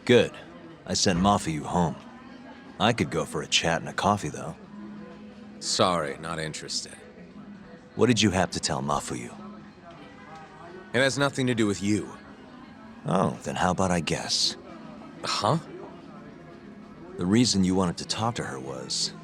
Good. I sent Mafuyu home. I could go for a chat and a coffee, though. Sorry, not interested. What did you have to tell Mafuyu? It has nothing to do with you. Oh, then how about I guess? Huh? The reason you wanted to talk to her was...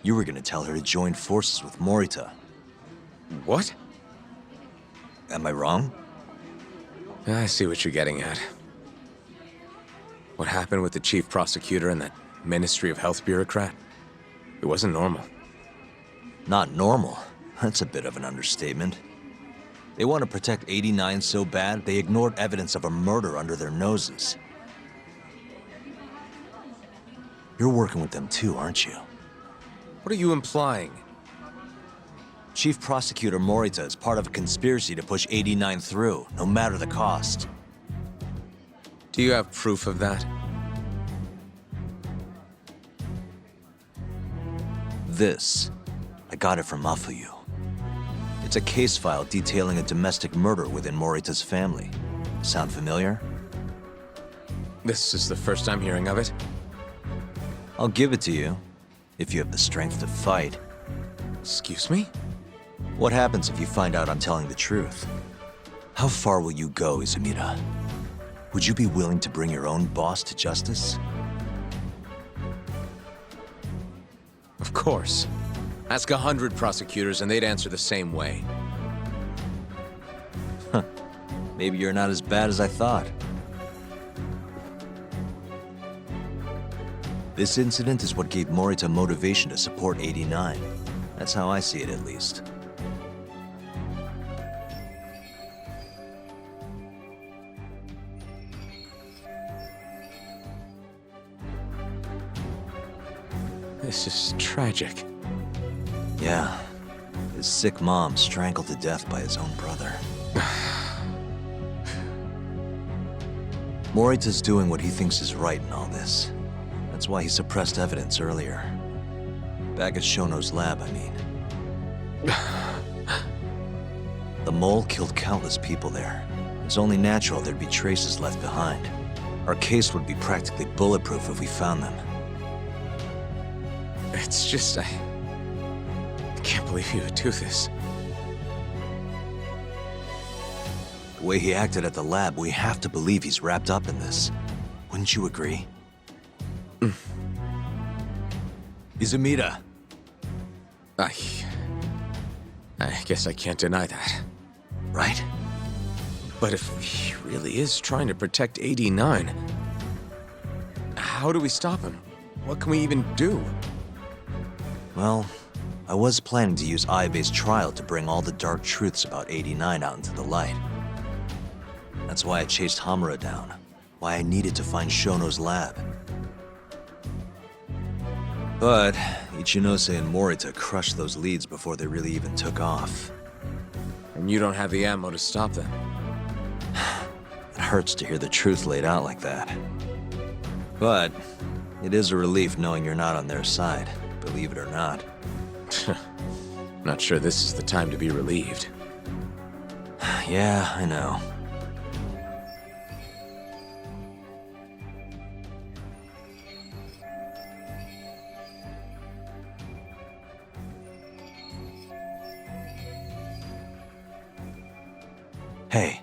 You were gonna tell her to join forces with Morita. What? Am I wrong? I see what you're getting at. What happened with the chief prosecutor and that Ministry of Health bureaucrat? It wasn't normal. Not normal? That's a bit of an understatement. They want to protect 89 so bad, they ignored evidence of a murder under their noses. You're working with them too, aren't you? What are you implying? Chief Prosecutor Morita is part of a conspiracy to push 89 through, no matter the cost. Do you have proof of that? This. I got it from Mafuyu. It's a case file detailing a domestic murder within Morita's family. Sound familiar? This is the first I'm hearing of it. I'll give it to you, if you have the strength to fight. Excuse me? What happens if you find out I'm telling the truth? How far will you go, Izumida? Would you be willing to bring your own boss to justice? Of course. Ask 100 prosecutors and they'd answer the same way. Maybe you're not as bad as I thought. This incident is what gave Morita motivation to support 89. That's how I see it, at least. This is tragic. Yeah. His sick mom strangled to death by his own brother. Morita's doing what he thinks is right in all this. That's why he suppressed evidence earlier. Back at Shono's lab, I mean. The mole killed countless people there. It's only natural there'd be traces left behind. Our case would be practically bulletproof if we found them. It's just, I can't believe you would do this. The way he acted at the lab, we have to believe he's wrapped up in this. Wouldn't you agree? Izumida. I guess I can't deny that. Right? But if he really is trying to protect 89, how do we stop him? What can we even do? Well, I was planning to use Aibe's trial to bring all the dark truths about 89 out into the light. That's why I chased Hamura down, why I needed to find Shono's lab. But Ichinose and Morita crushed those leads before they really even took off. And you don't have the ammo to stop them. It hurts to hear the truth laid out like that. But it is a relief knowing you're not on their side, believe it or not. Not sure this is the time to be relieved. Yeah, I know. Hey.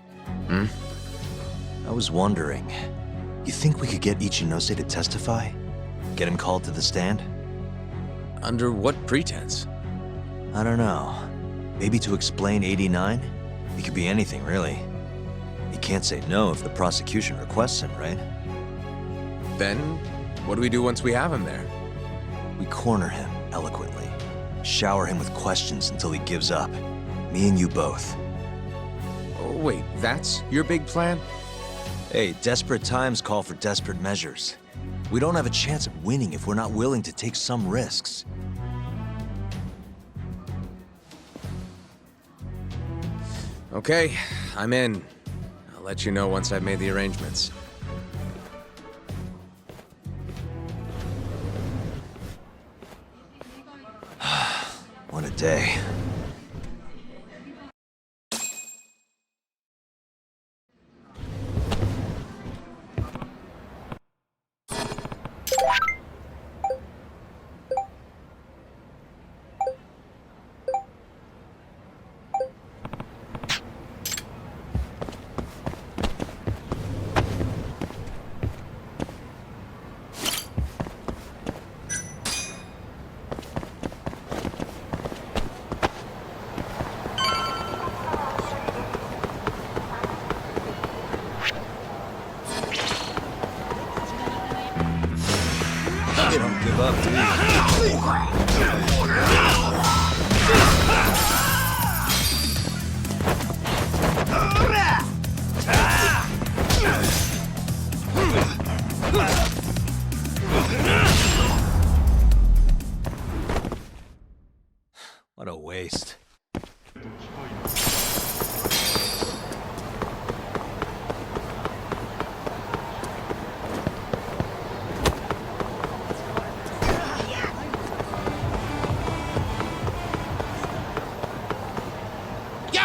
I was wondering, you think we could get Ichinose to testify? Get him called to the stand? Under what pretense? I don't know. Maybe to explain 89? It could be anything, really. You can't say no if the prosecution requests him, right? Then, what do we do once we have him there? We corner him, eloquently. Shower him with questions until he gives up. Me and you both. Oh, wait, that's your big plan? Hey, desperate times call for desperate measures. We don't have a chance at winning if we're not willing to take some risks. Okay, I'm in. I'll let you know once I've made the arrangements. What a day.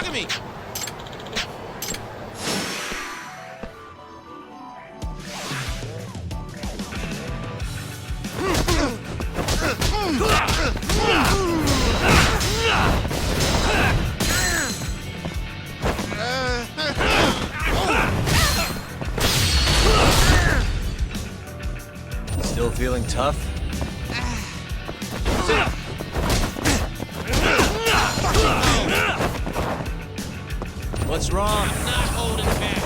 Yagami! Still feeling tough? What's wrong? I'm not holding back.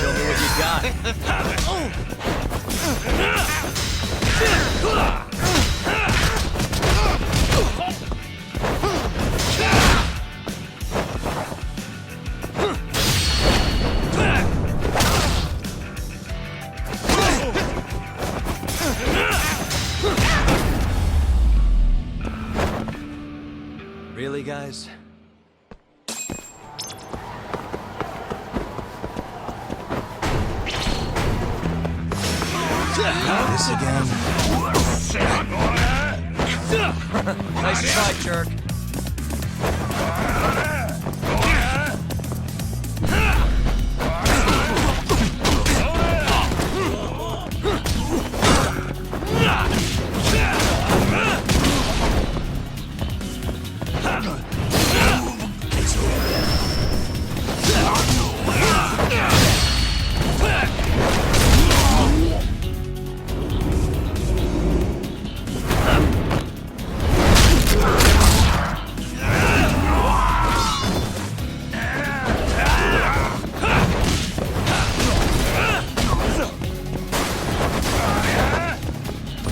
Show me what you got. Really, guys? This again? Nice try, jerk.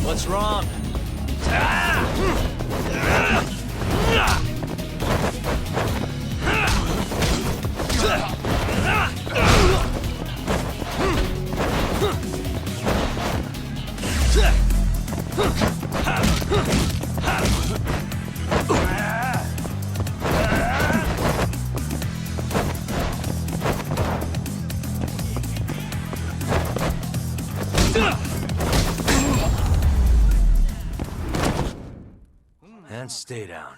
What's wrong? And stay down.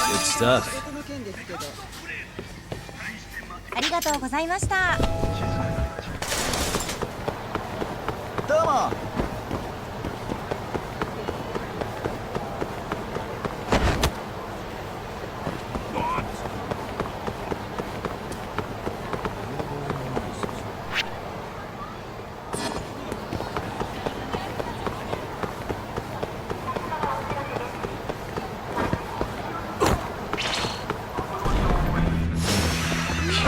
Good stuff. ありがとうございました。どうも。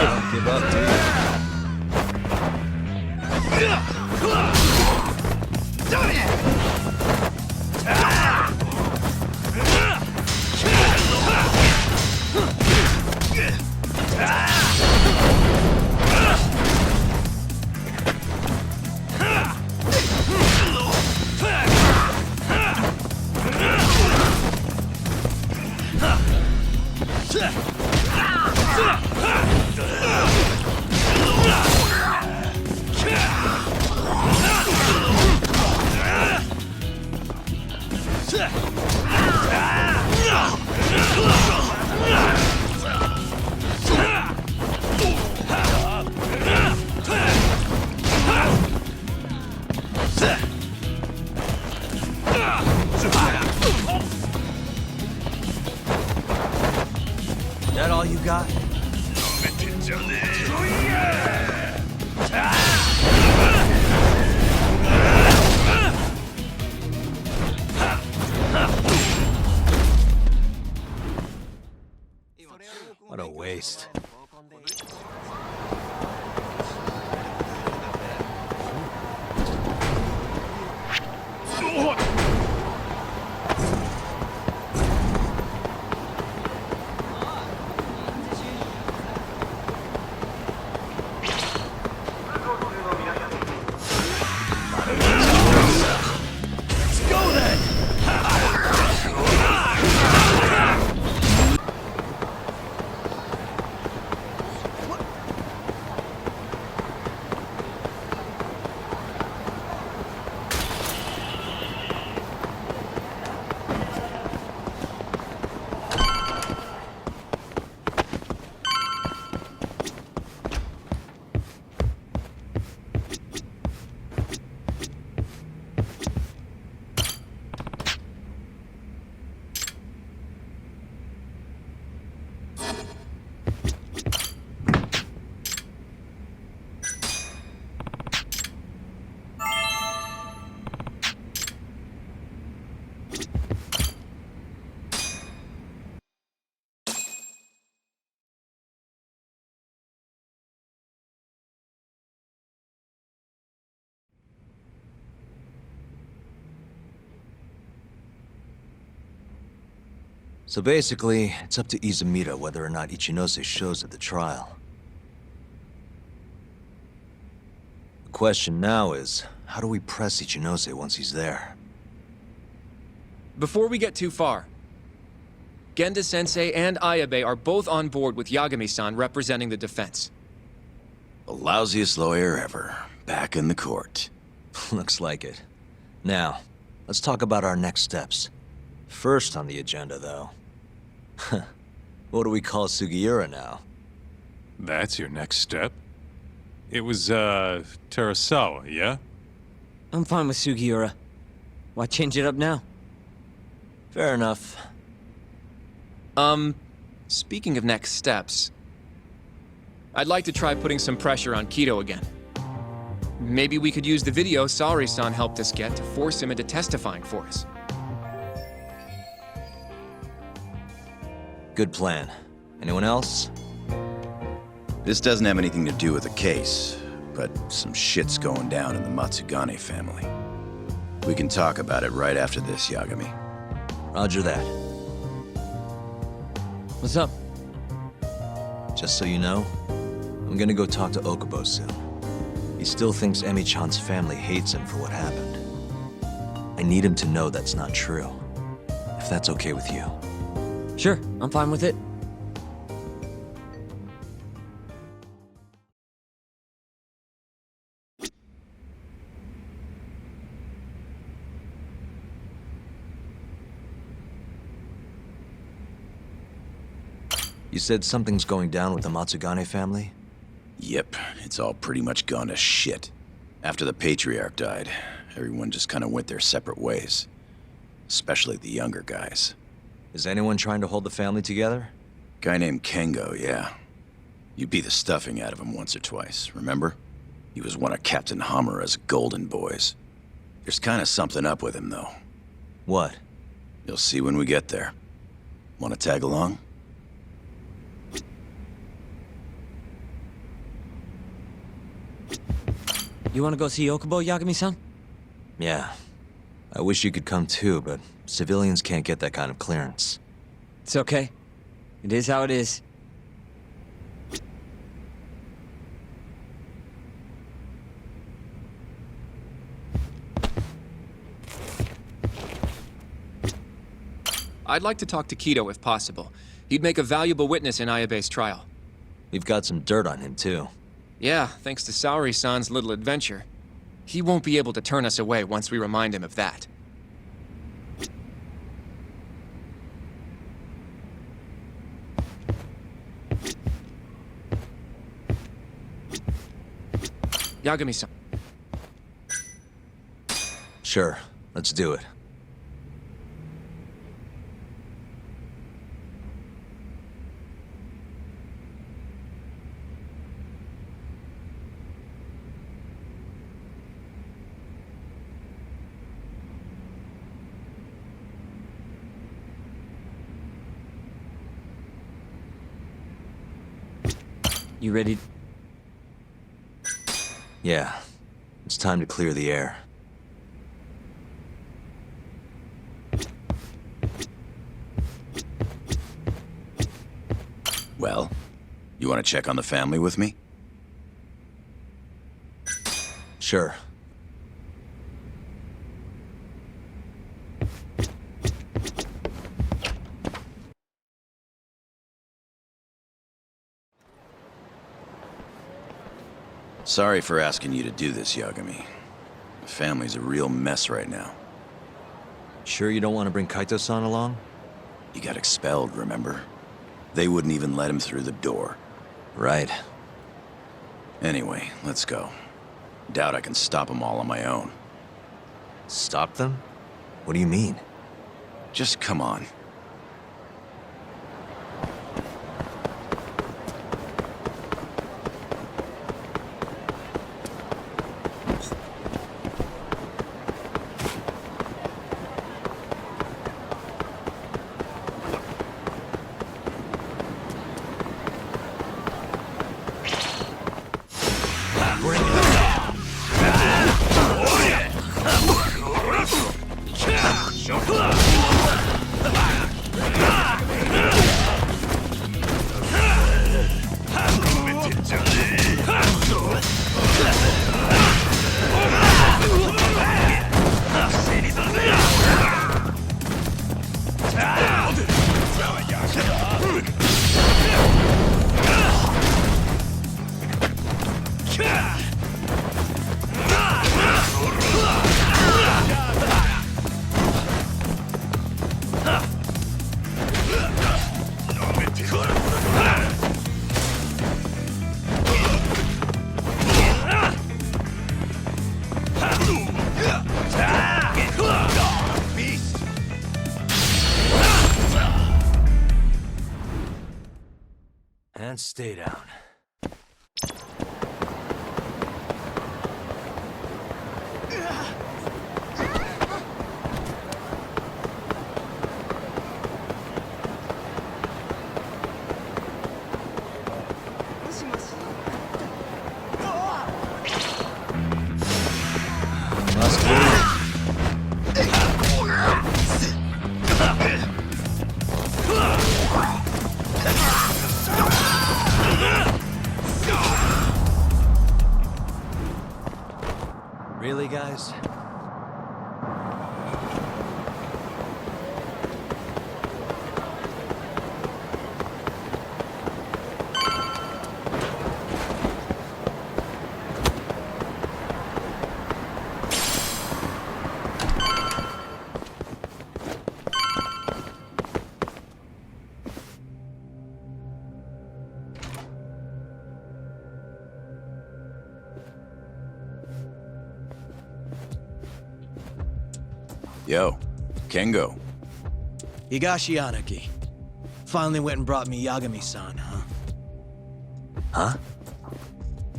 Don't give up, dude. What a waste. So basically, it's up to Izumida whether or not Ichinose shows at the trial. The question now is, how do we press Ichinose once he's there? Before we get too far, Genda-sensei and Ayabe are both on board with Yagami-san representing the defense. The lousiest lawyer ever, back in the court. Looks like it. Now, let's talk about our next steps. First on the agenda, though. What do we call Sugiura now? That's your next step? It was, Terasawa, yeah? I'm fine with Sugiura. Why change it up now? Fair enough. Speaking of next steps, I'd like to try putting some pressure on Kido again. Maybe we could use the video Saori-san helped us get to force him into testifying for us. Good plan. Anyone else? This doesn't have anything to do with the case, but some shit's going down in the Matsugane family. We can talk about it right after this, Yagami. Roger that. What's up? Just so you know, I'm gonna go talk to Okubo soon. He still thinks Emi-chan's family hates him for what happened. I need him to know that's not true. If that's okay with you. Sure, I'm fine with it. You said something's going down with the Matsugane family? Yep, it's all pretty much gone to shit. After the patriarch died, everyone just kind of went their separate ways. Especially the younger guys. Is anyone trying to hold the family together? Guy named Kengo, yeah. You beat the stuffing out of him once or twice, remember? He was one of Captain Hamura's golden boys. There's kind of something up with him, though. What? You'll see when we get there. Want to tag along? You want to go see Okubo, Yagami-san? Yeah. I wish you could come too, but civilians can't get that kind of clearance. It's okay. It is how it is. I'd like to talk to Kido if possible. He'd make a valuable witness in Ayabe's trial. We've got some dirt on him too. Yeah, thanks to Saori-san's little adventure. He won't be able to turn us away once we remind him of that. Yagami-san. Sure, let's do it. You ready? Yeah. It's time to clear the air. Well, you want to check on the family with me? Sure. Sorry for asking you to do this, Yagami. The family's a real mess right now. Sure you don't want to bring Kaito-san along? He got expelled, remember? They wouldn't even let him through the door. Right. Anyway, let's go. Doubt I can stop them all on my own. Stop them? What do you mean? Just come on. And stay down. Really, guys? Yo, Kengo. Higashi Anaki. Finally went and brought me Yagami-san, huh? Huh?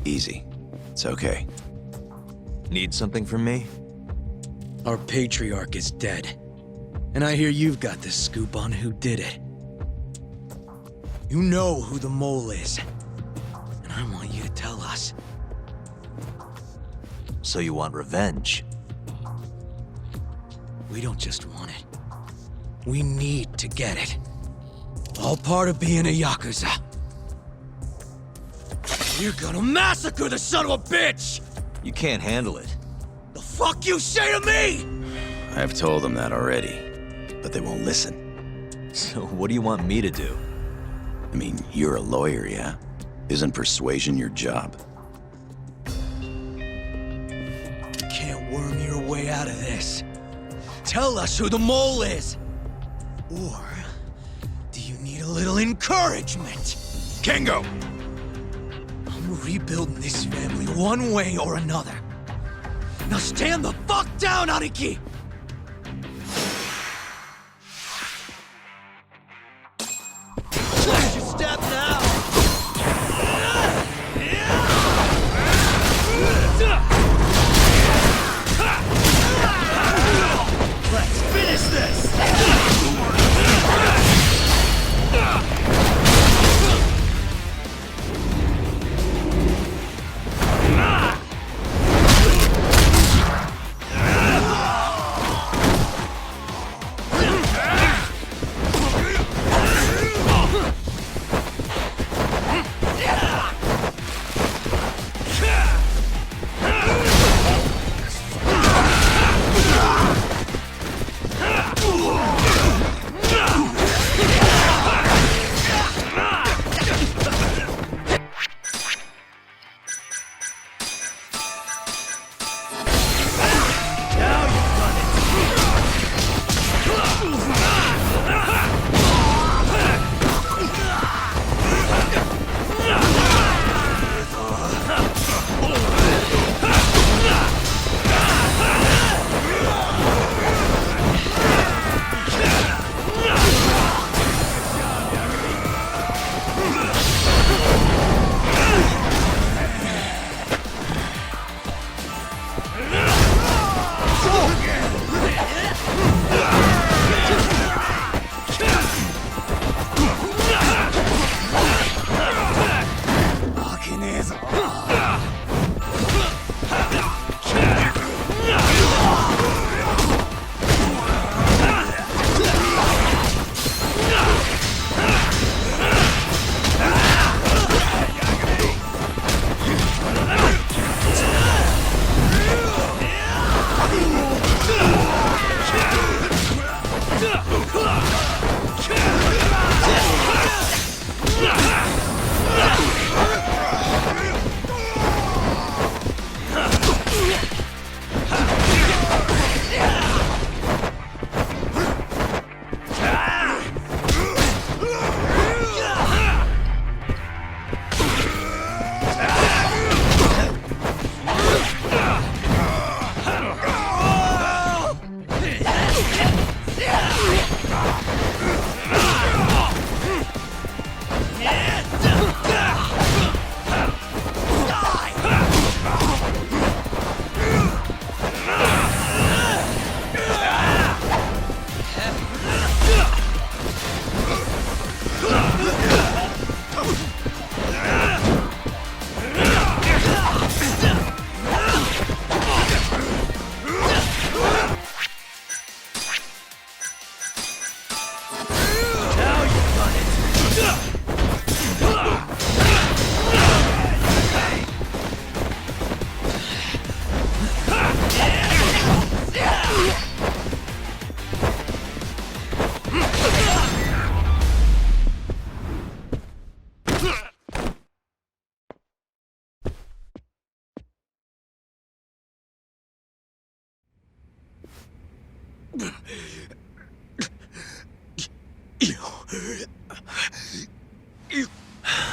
Easy. It's okay. Need something from me? Our patriarch is dead. And I hear you've got the scoop on who did it. You know who the mole is. And I want you to tell us. So you want revenge? We don't just want it. We need to get it. All part of being a yakuza. You're gonna massacre the son of a bitch! You can't handle it. The fuck you say to me?! I've told them that already, but they won't listen. So what do you want me to do? I mean, you're a lawyer, yeah? Isn't persuasion your job? You can't worm your way out of this. Tell us who the mole is! Or do you need a little encouragement? Kengo! I'm rebuilding this family one way or another. Now stand the fuck down, Aniki! Watch your step now! Let's finish this!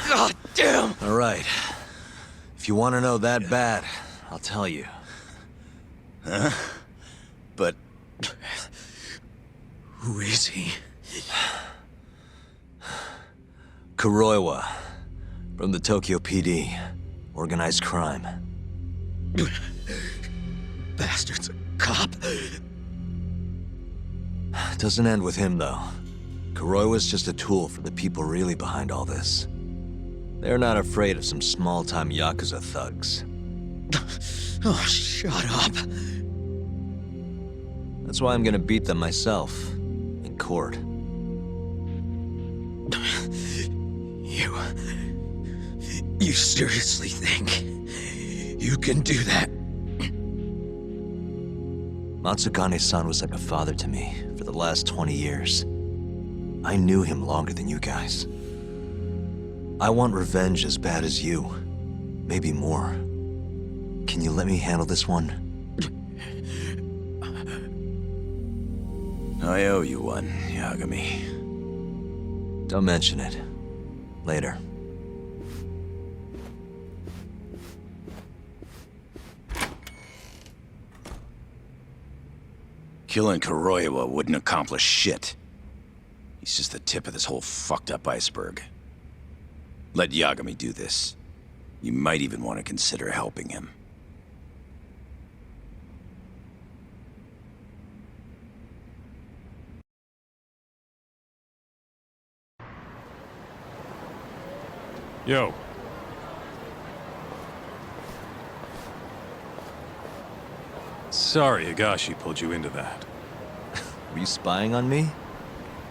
God damn! All right. If you want to know that bad, I'll tell you. Huh? But... Who is he? Kuroiwa, from the Tokyo PD. Organized crime. Bastard's a cop. Doesn't end with him, though. Kuroiwa's just a tool for the people really behind all this. They're not afraid of some small-time yakuza thugs. Oh, shut up. That's why I'm gonna beat them myself. In court. You seriously think you can do that? Matsugane-san was like a father to me for the last 20 years. I knew him longer than you guys. I want revenge as bad as you. Maybe more. Can you let me handle this one? I owe you one, Yagami. Don't mention it. Later. Killing Kuroiwa wouldn't accomplish shit. He's just the tip of this whole fucked up iceberg. Let Yagami do this. You might even want to consider helping him. Yo. Sorry Higashi pulled you into that. Were you spying on me?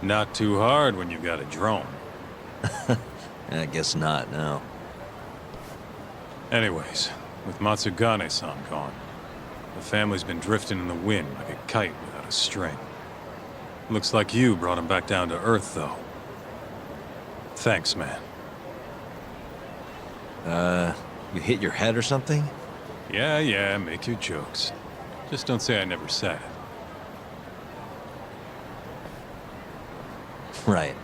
Not too hard when you've got a drone. I guess not, no. Anyways, with Matsugane-san gone, the family's been drifting in the wind like a kite without a string. Looks like you brought him back down to earth, though. Thanks, man. You hit your head or something? Yeah, make your jokes. Just don't say I never said it. Right.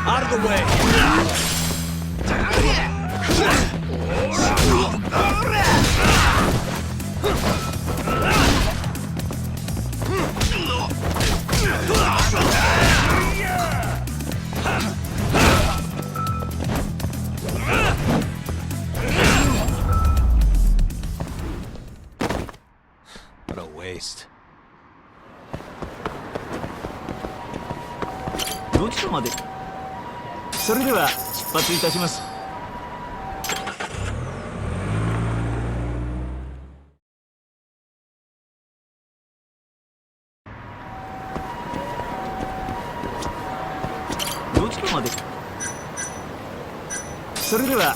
Out of the way! What a waste. どちらまで？それでは出発いたします。どちらまで？それでは。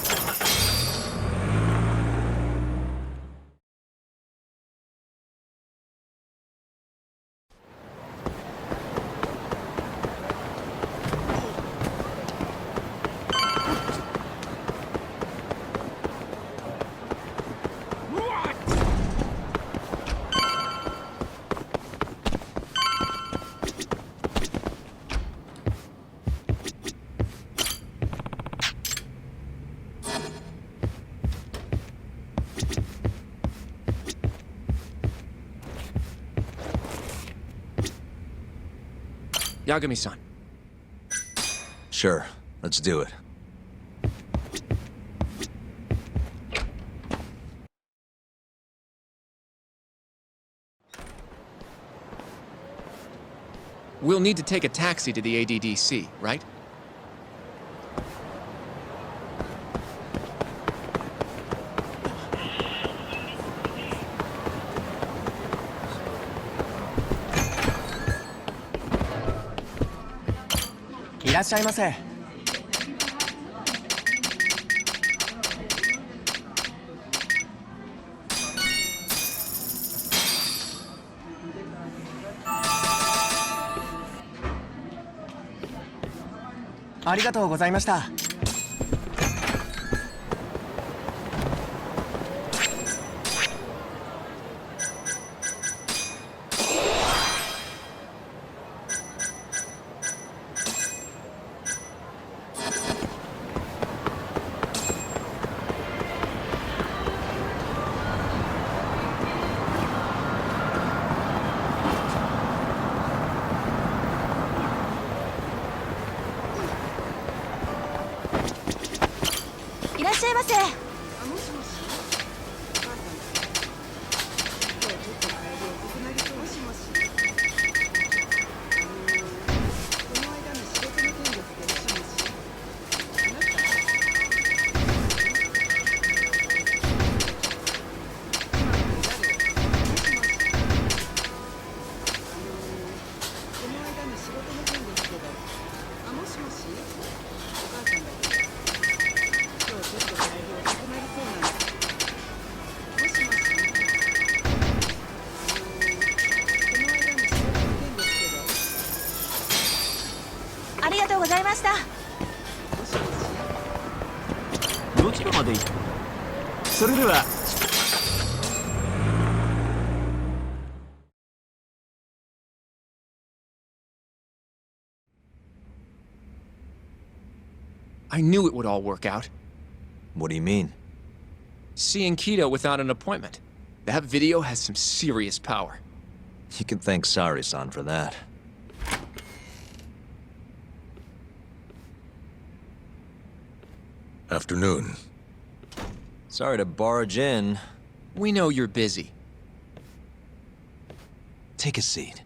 Yagami-san. Sure, let's do it. We'll need to take a taxi to the ADDC, right? I knew it would all work out. What do you mean? Seeing Kido without an appointment. That video has some serious power. You can thank Sari-san for that. Afternoon. Sorry to barge in. We know you're busy. Take a seat.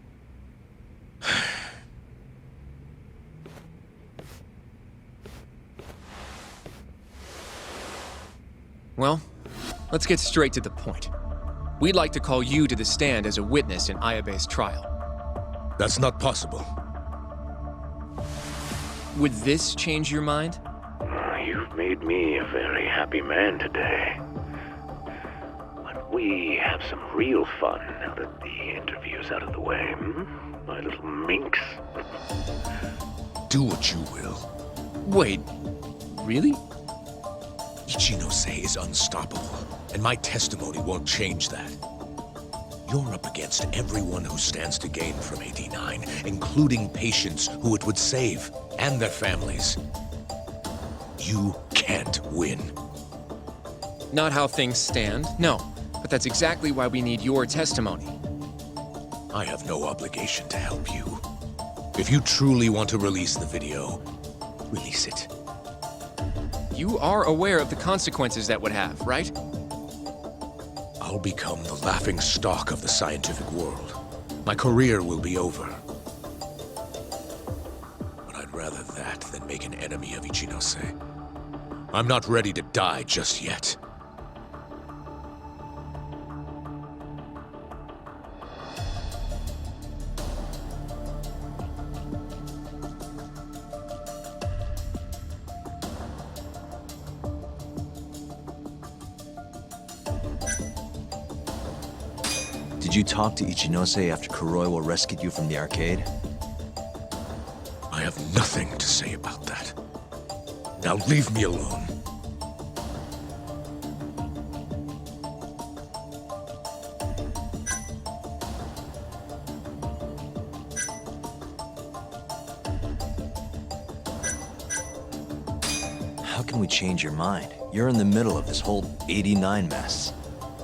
Well, let's get straight to the point. We'd like to call you to the stand as a witness in Ayabe's trial. That's not possible. Would this change your mind? You've made me a very happy man today. Why don't we have some real fun now that the interview's out of the way, my little minx? Do what you will. Wait, really? Ichinose is unstoppable, and my testimony won't change that. You're up against everyone who stands to gain from 89, including patients who it would save, and their families. You can't win. Not how things stand, no. But that's exactly why we need your testimony. I have no obligation to help you. If you truly want to release the video, release it. You are aware of the consequences that would have, right? I'll become the laughing stock of the scientific world. My career will be over. But I'd rather that than make an enemy of Ichinose. I'm not ready to die just yet. Did you talk to Ichinose after Kuroiwa rescued you from the arcade? I have nothing to say about that. Now leave me alone. How can we change your mind? You're in the middle of this whole 89 mess.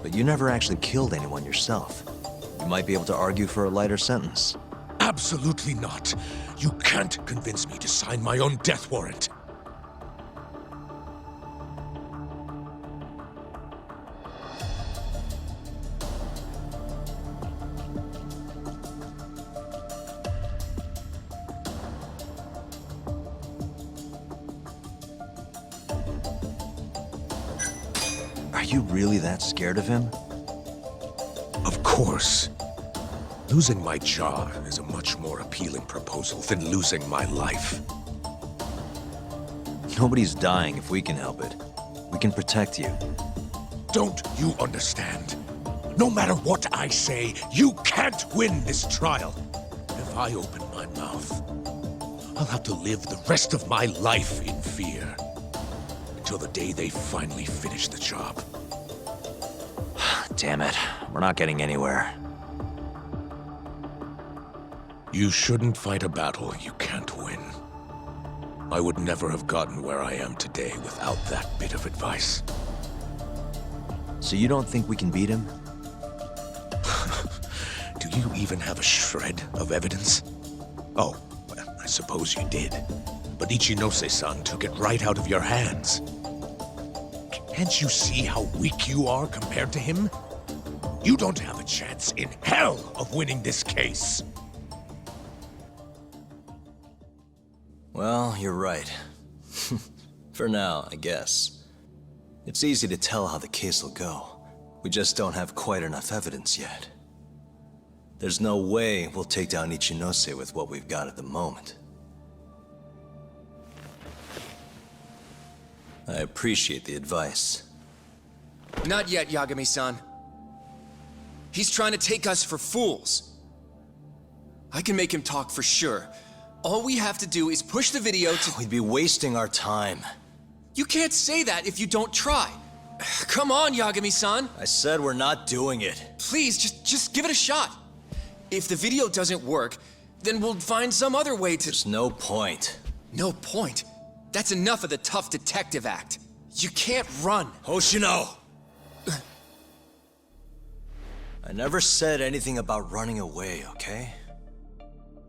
But you never actually killed anyone yourself. You might be able to argue for a lighter sentence. Absolutely not. You can't convince me to sign my own death warrant. Are you really that scared of him? Of course. Losing my jaw is a much more appealing proposal than losing my life. Nobody's dying if we can help it. We can protect you. Don't you understand? No matter what I say, you can't win this trial. If I open my mouth, I'll have to live the rest of my life in fear. Until the day they finally finish the job. Damn it. We're not getting anywhere. You shouldn't fight a battle you can't win. I would never have gotten where I am today without that bit of advice. So you don't think we can beat him? Do you even have a shred of evidence? Oh, well, I suppose you did. But Ichinose-san took it right out of your hands. Can't you see how weak you are compared to him? You don't have a chance in hell of winning this case. Well, you're right. For now, I guess. It's easy to tell how the case will go. We just don't have quite enough evidence yet. There's no way we'll take down Ichinose with what we've got at the moment. I appreciate the advice. Not yet, Yagami-san. He's trying to take us for fools. I can make him talk for sure. All we have to do is push the video to— We'd be wasting our time. You can't say that if you don't try. Come on, Yagami-san. I said we're not doing it. Please, just give it a shot. If the video doesn't work, then we'll find some other way to— There's no point. No point? That's enough of the tough detective act. You can't run. Hoshino! I never said anything about running away, okay?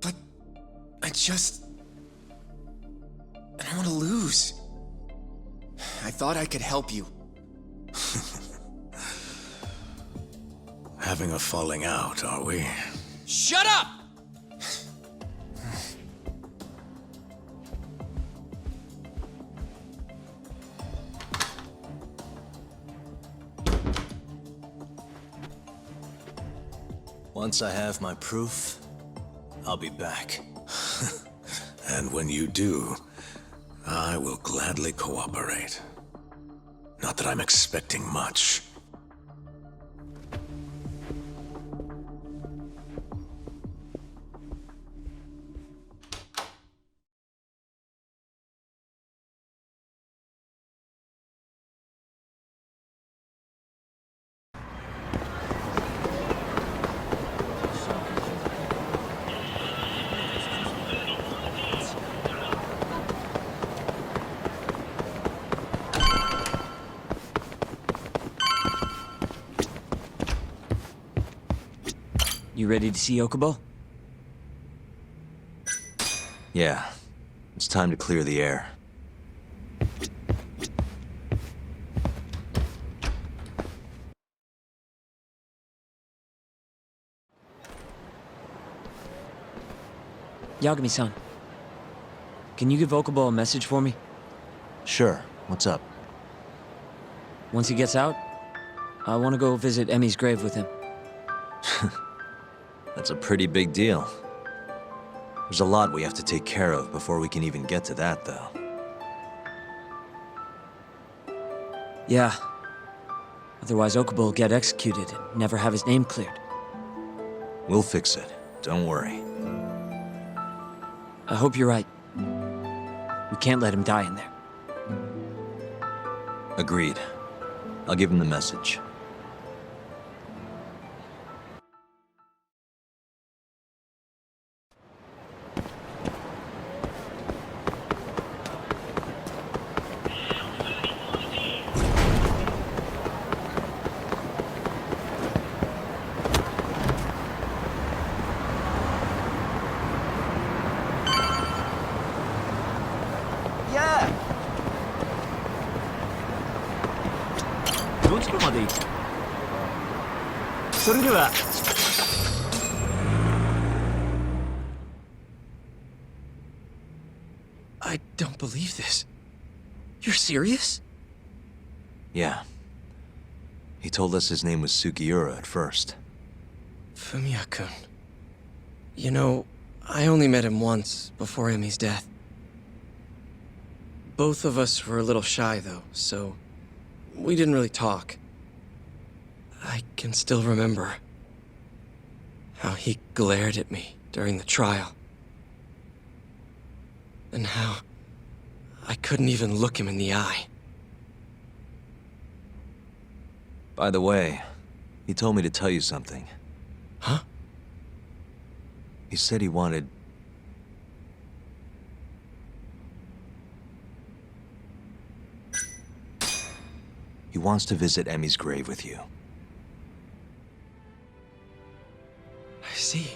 But I don't want to lose. I thought I could help you. Having a falling out, are we? Shut up! Once I have my proof, I'll be back. And when you do, I will gladly cooperate. Not that I'm expecting much. You ready to see Okubo? Yeah. It's time to clear the air. Yagami-san, can you give Okubo a message for me? Sure. What's up? Once he gets out, I want to go visit Emi's grave with him. That's a pretty big deal. There's a lot we have to take care of before we can even get to that, though. Yeah. Otherwise, Okubo will get executed and never have his name cleared. We'll fix it. Don't worry. I hope you're right. We can't let him die in there. Agreed. I'll give him the message. I don't believe this. You're serious? Yeah. He told us his name was Sugiura at first. Fumiya-kun. You know, I only met him once before Emi's death. Both of us were a little shy, though, so we didn't really talk. I can still remember how he glared at me during the trial. And how I couldn't even look him in the eye. By the way, he told me to tell you something. Huh? He said he wanted... He wants to visit Emi's grave with you. I see.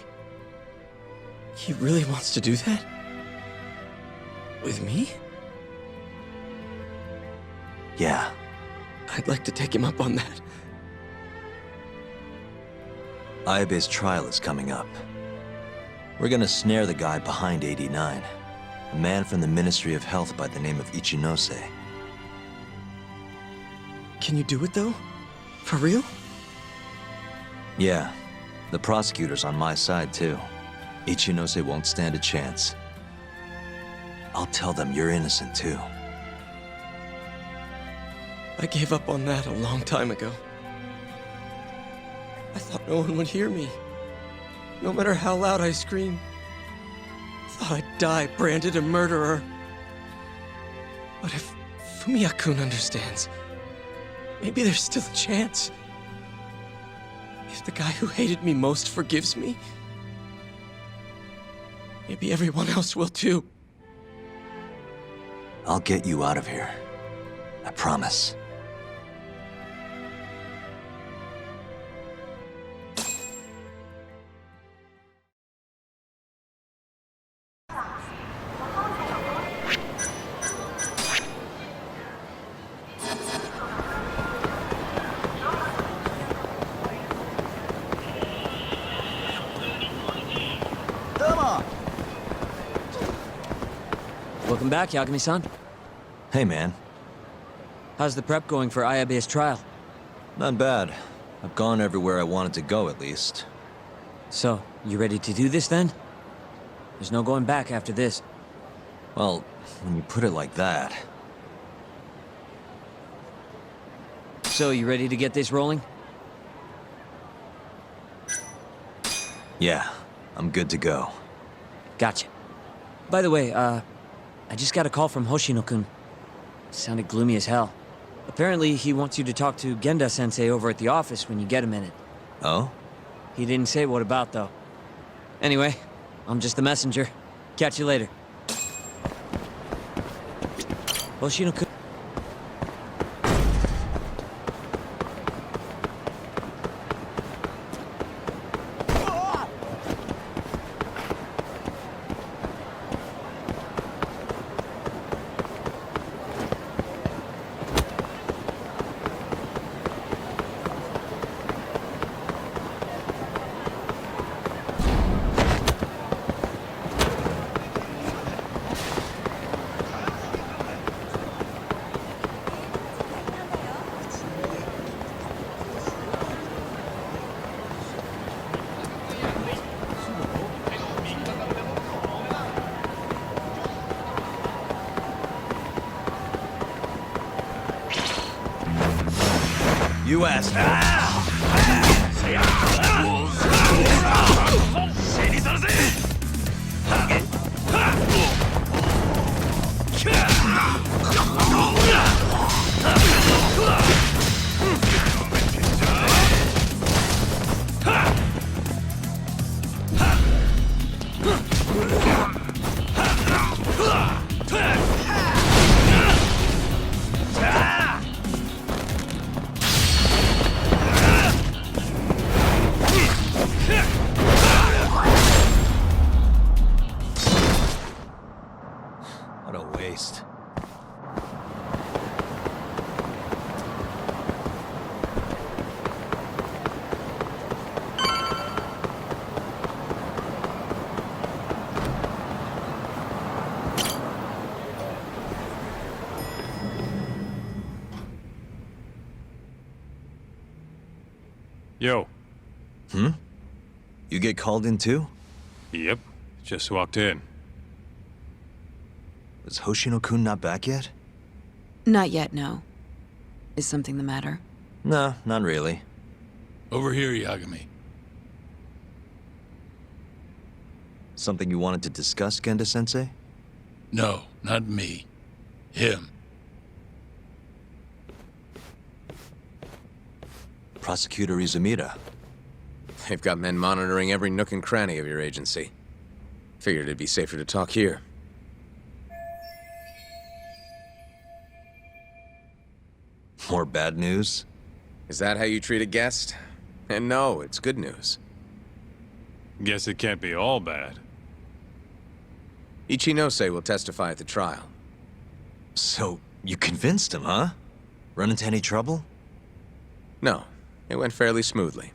He really wants to do that? With me? Yeah. I'd like to take him up on that. Ayabe's trial is coming up. We're gonna snare the guy behind 89, a man from the Ministry of Health by the name of Ichinose. Can you do it, though? For real? Yeah. The prosecutor's on my side, too. Ichinose won't stand a chance. I'll tell them you're innocent, too. I gave up on that a long time ago. I thought no one would hear me. No matter how loud I screamed. Thought I'd die branded a murderer. But if Fumiya-kun understands, maybe there's still a chance. If the guy who hated me most forgives me, maybe everyone else will too. I'll get you out of here. I promise. Welcome back, Yagami-san. Hey, man. How's the prep going for Ayabe's trial? Not bad. I've gone everywhere I wanted to go, at least. So, you ready to do this, then? There's no going back after this. Well, when you put it like that... So, you ready to get this rolling? Yeah, I'm good to go. Gotcha. By the way, I just got a call from Hoshino-kun. Sounded gloomy as hell. Apparently, he wants you to talk to Genda-sensei over at the office when you get a minute. Oh? He didn't say what about, though. Anyway, I'm just the messenger. Catch you later. Hoshino-kun... You asked. What a waste. Yo. You get called in too? Yep. Just walked in. Is Hoshino-kun not back yet? Not yet, no. Is something the matter? No, not really. Over here, Yagami. Something you wanted to discuss, Genda-sensei? No, not me. Him. Prosecutor Izumida. They've got men monitoring every nook and cranny of your agency. Figured it'd be safer to talk here. More bad news? Is that how you treat a guest? And no, it's good news. Guess it can't be all bad. Ichinose will testify at the trial. So, you convinced him, huh? Run into any trouble? No, it went fairly smoothly.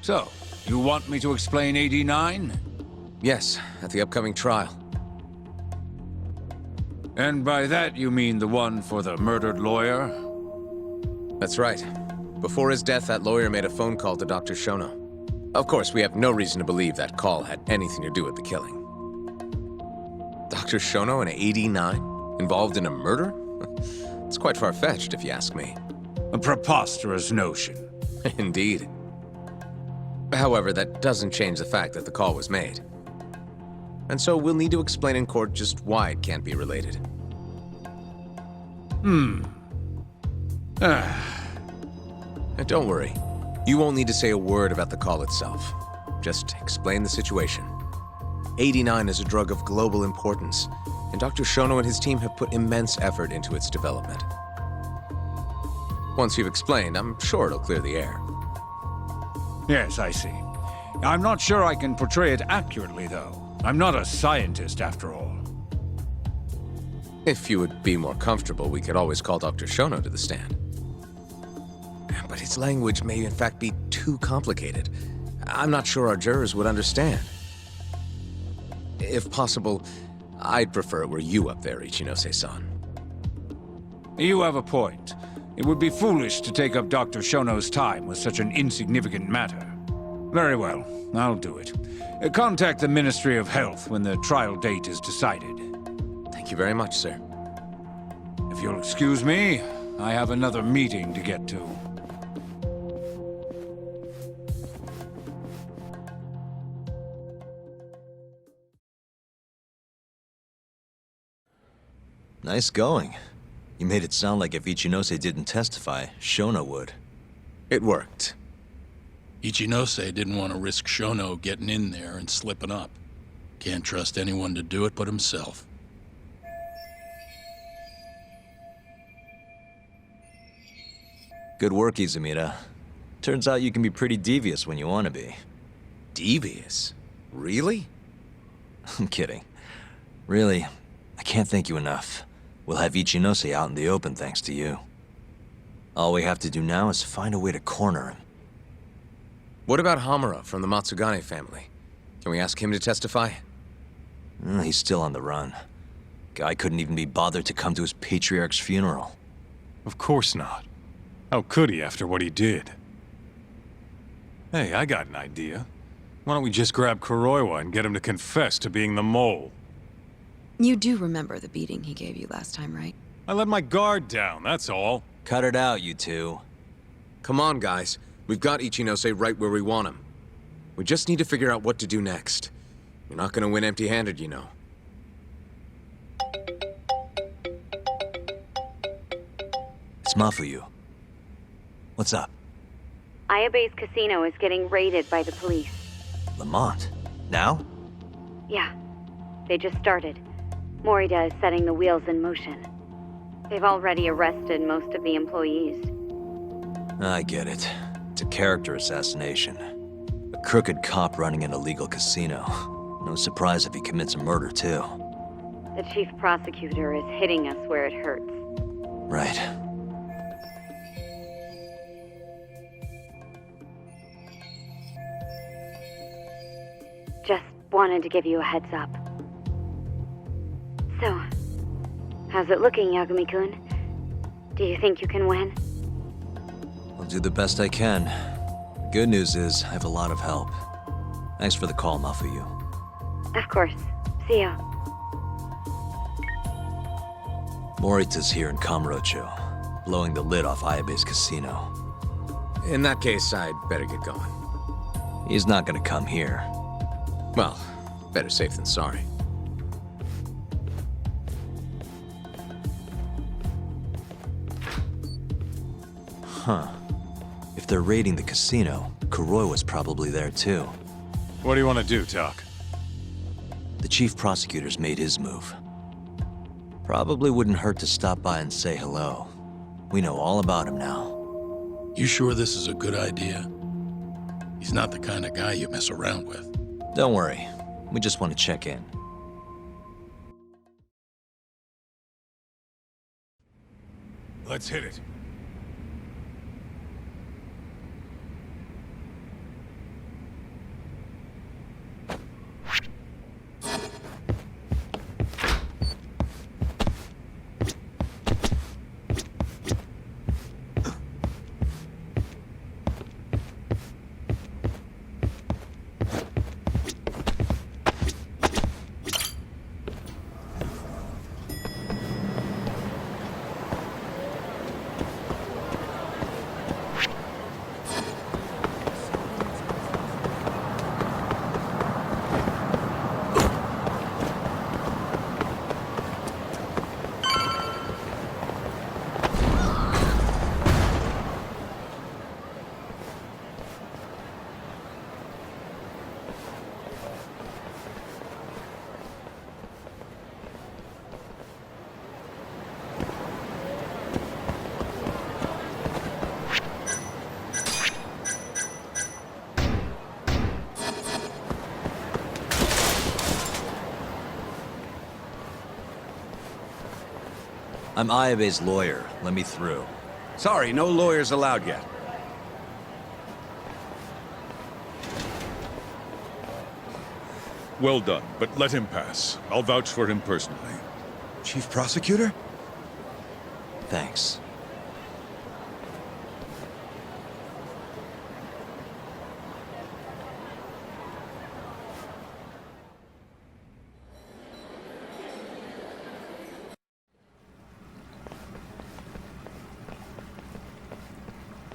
So, you want me to explain 89? Yes, at the upcoming trial. And by that you mean the one for the murdered lawyer? That's right. Before his death, that lawyer made a phone call to Dr. Shono. Of course, we have no reason to believe that call had anything to do with the killing. Dr. Shono and 89? Involved in a murder? It's quite far-fetched, if you ask me. A preposterous notion. Indeed. However, that doesn't change the fact that the call was made. And so we'll need to explain in court just why it can't be related. And don't worry. You won't need to say a word about the call itself. Just explain the situation. 89 is a drug of global importance, and Dr. Shono and his team have put immense effort into its development. Once you've explained, I'm sure it'll clear the air. Yes, I see. I'm not sure I can portray it accurately, though. I'm not a scientist, after all. If you would be more comfortable, we could always call Dr. Shono to the stand. But his language may in fact be too complicated. I'm not sure our jurors would understand. If possible, I'd prefer it were you up there, Ichinose-san. You have a point. It would be foolish to take up Dr. Shono's time with such an insignificant matter. Very well, I'll do it. Contact the Ministry of Health when the trial date is decided. Thank you very much, sir. If you'll excuse me, I have another meeting to get to. Nice going. You made it sound like if Ichinose didn't testify, Shono would. It worked. Ichinose didn't want to risk Shono getting in there and slipping up. Can't trust anyone to do it but himself. Good work, Izumida. Turns out you can be pretty devious when you want to be. Devious? Really? I'm kidding. Really, I can't thank you enough. We'll have Ichinose out in the open thanks to you. All we have to do now is find a way to corner him. What about Hamura from the Matsugane family? Can we ask him to testify? He's still on the run. Guy couldn't even be bothered to come to his patriarch's funeral. Of course not. How could he after what he did? Hey, I got an idea. Why don't we just grab Kuroiwa and get him to confess to being the mole? You do remember the beating he gave you last time, right? I let my guard down, that's all. Cut it out, you two. Come on, guys. We've got Ichinose right where we want him. We just need to figure out what to do next. You're not gonna win empty-handed, you know. It's Mafuyu. What's up? Ayabe's casino is getting raided by the police. Lamont? Now? Yeah, they just started. Morita is setting the wheels in motion. They've already arrested most of the employees. I get it. It's a character assassination. A crooked cop running an illegal casino. No surprise if he commits a murder, too. The chief prosecutor is hitting us where it hurts. Right. Just wanted to give you a heads up. So, how's it looking, Yagami-kun? Do you think you can win? I'll do the best I can. The good news is, I have a lot of help. Thanks for the call, Mafuyu. Of course. See ya. Morita's here in Kamurocho, blowing the lid off Ayabe's casino. In that case, I'd better get going. He's not gonna come here. Well, better safe than sorry. Huh. If they're raiding the casino, Kuroi was probably there too. What do you want to do, Doc? The chief prosecutor's made his move. Probably wouldn't hurt to stop by and say hello. We know all about him now. You sure this is a good idea? He's not the kind of guy you mess around with. Don't worry. We just want to check in. Let's hit it. I'm Ayabe's lawyer. Let me through. Sorry, no lawyers allowed yet. Well done, but let him pass. I'll vouch for him personally. Chief Prosecutor? Thanks.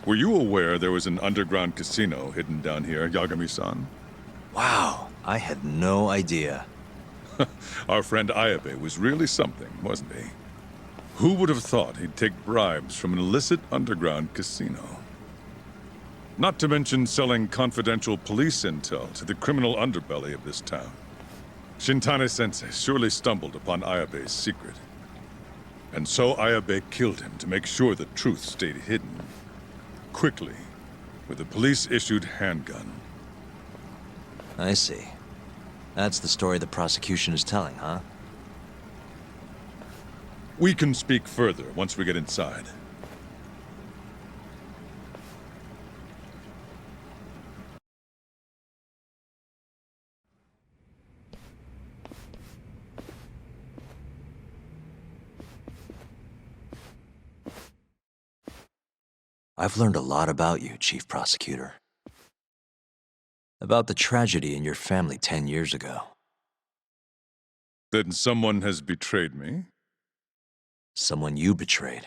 Were you aware there was an underground casino hidden down here, Yagami-san? Wow, I had no idea. Our friend Ayabe was really something, wasn't he? Who would have thought he'd take bribes from an illicit underground casino? Not to mention selling confidential police intel to the criminal underbelly of this town. Shintane-sensei surely stumbled upon Ayabe's secret. And so Ayabe killed him to make sure the truth stayed hidden. Quickly, with a police-issued handgun. I see. That's the story the prosecution is telling, huh? We can speak further once we get inside. I've learned a lot about you, Chief Prosecutor. About the tragedy in your family 10 years ago. Then someone has betrayed me? Someone you betrayed.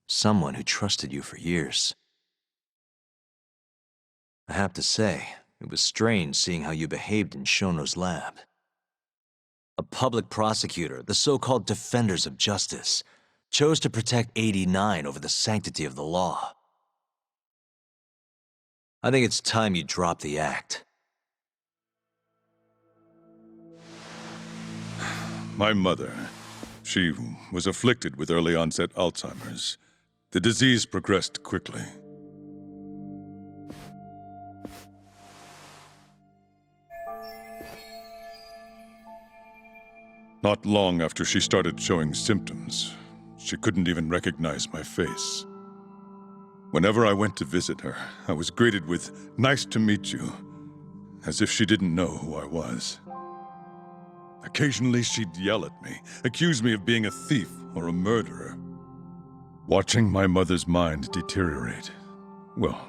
Someone who trusted you for years. I have to say, it was strange seeing how you behaved in Shono's lab. A public prosecutor, the so-called defenders of justice, chose to protect 89 over the sanctity of the law. I think it's time you drop the act. My mother, she was afflicted with early onset Alzheimer's. The disease progressed quickly. Not long after she started showing symptoms, she couldn't even recognize my face. Whenever I went to visit her, I was greeted with, "Nice to meet you," as if she didn't know who I was. Occasionally she'd yell at me, accuse me of being a thief or a murderer. Watching my mother's mind deteriorate, well,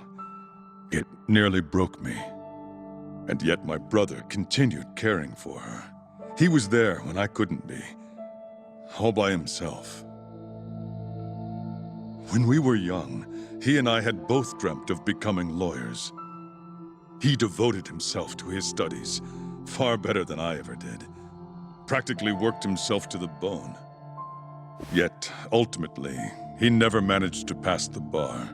it nearly broke me. And yet my brother continued caring for her. He was there when I couldn't be, all by himself. When we were young, he and I had both dreamt of becoming lawyers. He devoted himself to his studies, far better than I ever did. Practically worked himself to the bone. Yet, ultimately, he never managed to pass the bar.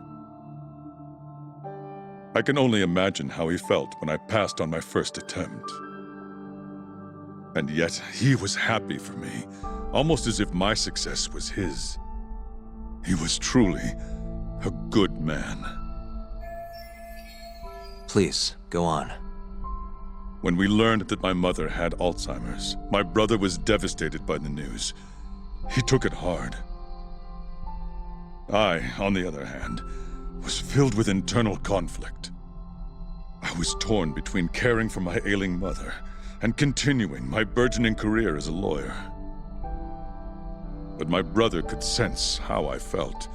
I can only imagine how he felt when I passed on my first attempt. And yet, he was happy for me, almost as if my success was his. He was truly a good man. Please, go on. When we learned that my mother had Alzheimer's, my brother was devastated by the news. He took it hard. I, on the other hand, was filled with internal conflict. I was torn between caring for my ailing mother and continuing my burgeoning career as a lawyer. But my brother could sense how I felt,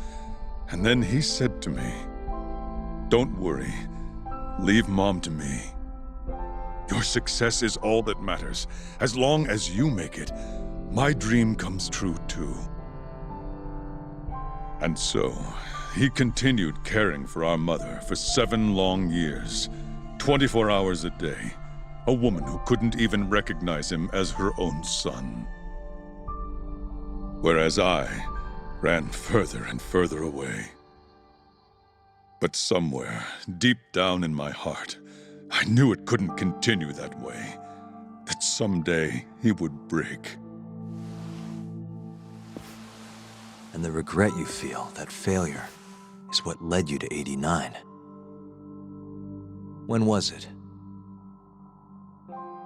and then he said to me, "Don't worry, leave Mom to me. Your success is all that matters. As long as you make it, my dream comes true too." And so, he continued caring for our mother for 7 long years, 24 hours a day, a woman who couldn't even recognize him as her own son. Whereas I ran further and further away. But somewhere, deep down in my heart, I knew it couldn't continue that way, that someday he would break. And the regret you feel, that failure, is what led you to 89. When was it?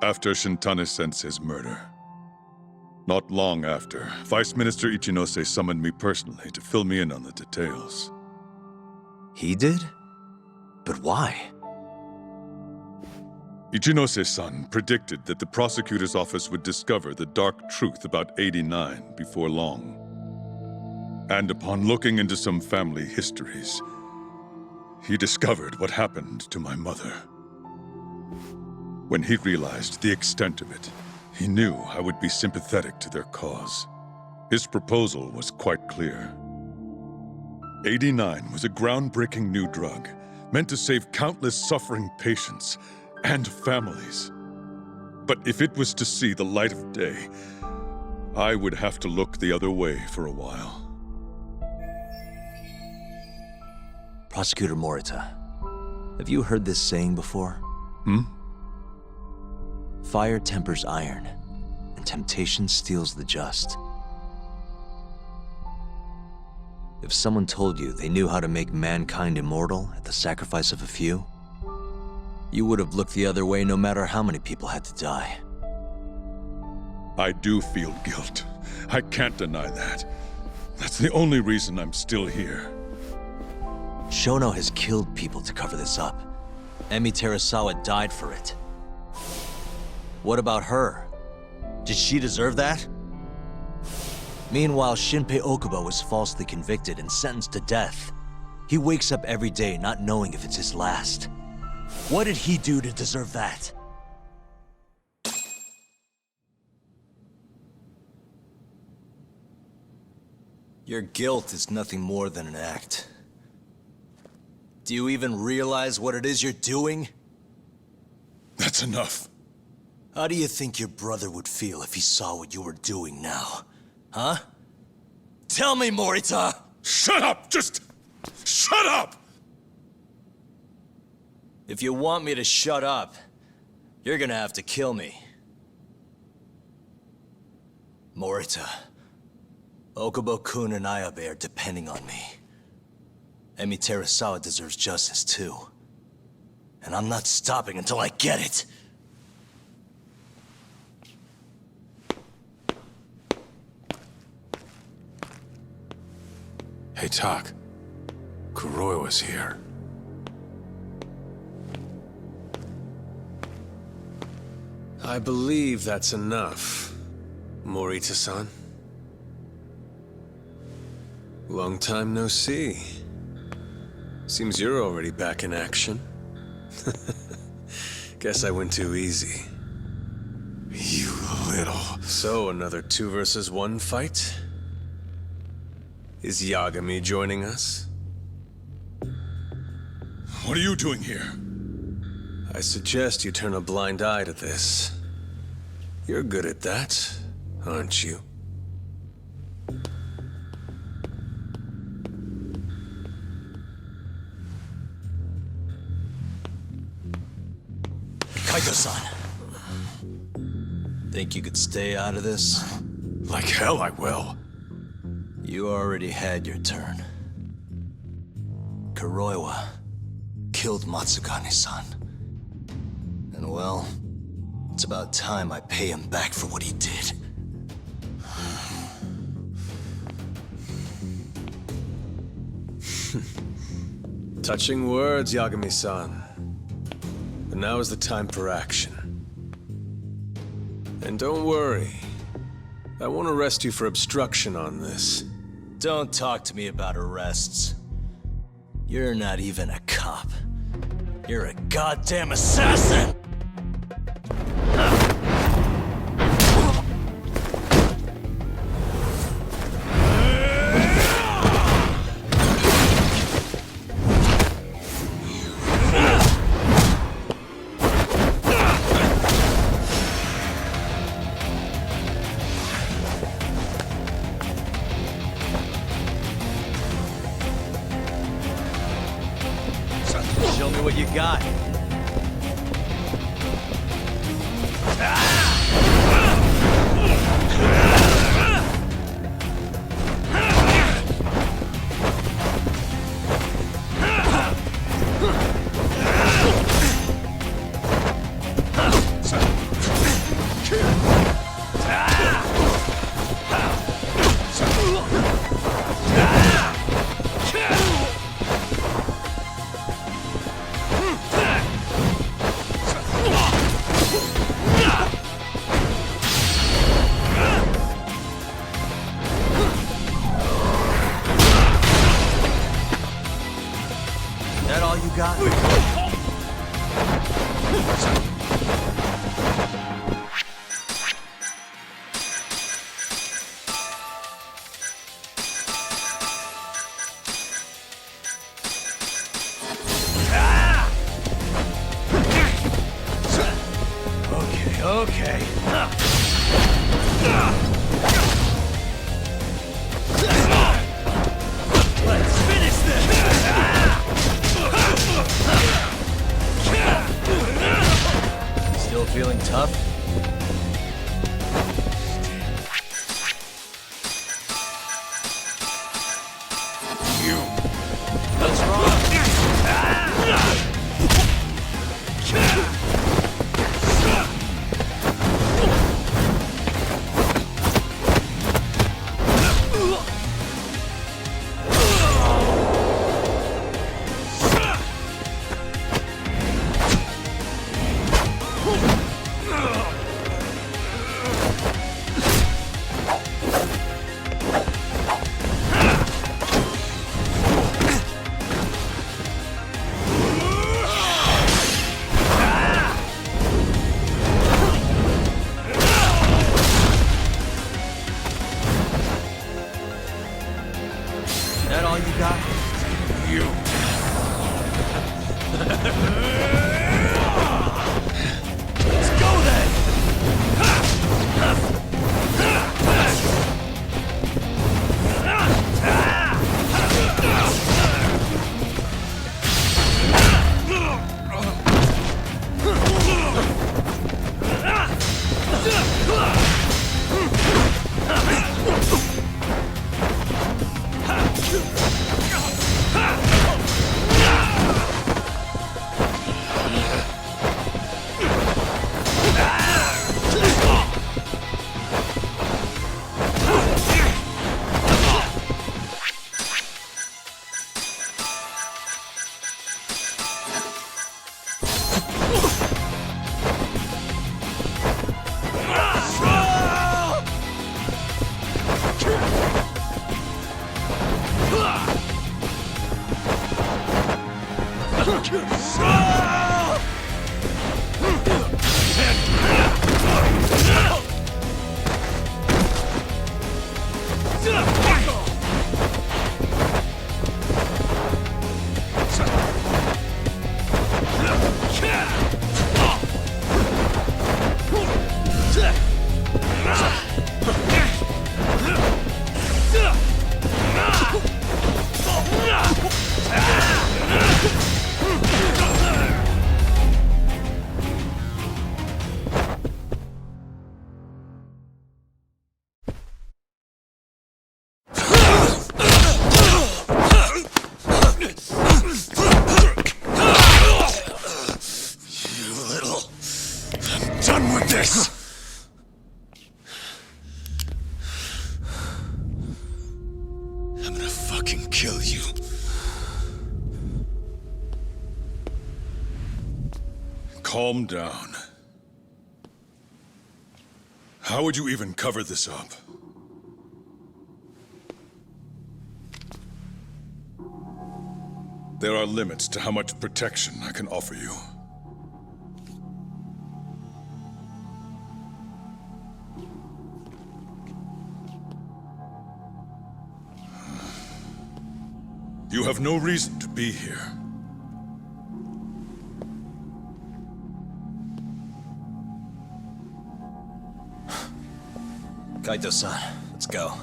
After Shintane-sensei's murder. Not long after, Vice Minister Ichinose summoned me personally to fill me in on the details. He did? But why? Ichinose-san predicted that the prosecutor's office would discover the dark truth about 89 before long. And upon looking into some family histories, he discovered what happened to my mother. When he realized the extent of it, he knew I would be sympathetic to their cause. His proposal was quite clear. 89 was a groundbreaking new drug, meant to save countless suffering patients and families. But if it was to see the light of day, I would have to look the other way for a while. Prosecutor Morita, have you heard this saying before? Fire tempers iron, and temptation steals the just. If someone told you they knew how to make mankind immortal at the sacrifice of a few, you would have looked the other way no matter how many people had to die. I do feel guilt. I can't deny that. That's the only reason I'm still here. Shono has killed people to cover this up. Emi Terasawa died for it. What about her? Did she deserve that? Meanwhile, Shinpei Okuba was falsely convicted and sentenced to death. He wakes up every day not knowing if it's his last. What did he do to deserve that? Your guilt is nothing more than an act. Do you even realize what it is you're doing? That's enough. How do you think your brother would feel if he saw what you were doing now? Huh? Tell me, Morita! Shut up! Just shut up! If you want me to shut up, you're gonna have to kill me. Morita, Okubo-kun and Ayabe are depending on me. Emi Terasawa deserves justice too. And I'm not stopping until I get it. Hey, Tak. Kuroiwa's here. I believe that's enough, Morita-san. Long time no see. Seems you're already back in action. Guess I went too easy. You little... So, another 2 versus 1 fight? Is Yagami joining us? What are you doing here? I suggest you turn a blind eye to this. You're good at that, aren't you? Kaito-san. Think you could stay out of this? Like hell I will. You already had your turn. Kuroiwa killed Matsugane-san. And well, it's about time I pay him back for what he did. Touching words, Yagami-san. But now is the time for action. And don't worry. I won't arrest you for obstruction on this. Don't talk to me about arrests. You're not even a cop. You're a goddamn assassin! Show me what you got. That all you got? Okay. Let's finish this! fucking kill you. Calm down. How would you even cover this up? There are limits to how much protection I can offer you. You have no reason to be here. Kaito-san, let's go.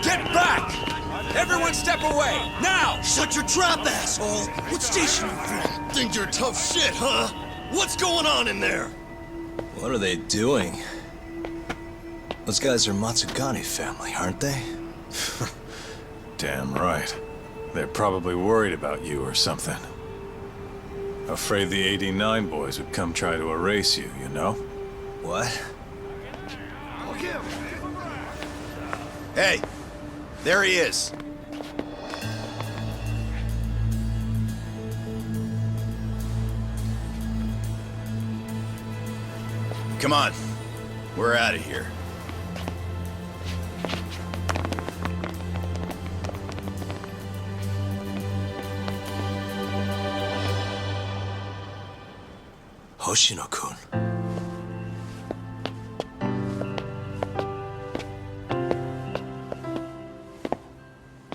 Get back! Everyone step away, now! Shut your trap, asshole! What station you from? Think you're tough shit, huh? What's going on in there? What are they doing? Those guys are Matsugane family, aren't they? Damn right. They're probably worried about you or something. Afraid the 89 boys would come try to erase you, you know? What? Hey! There he is! Come on. We're out of here. Hoshino-kun.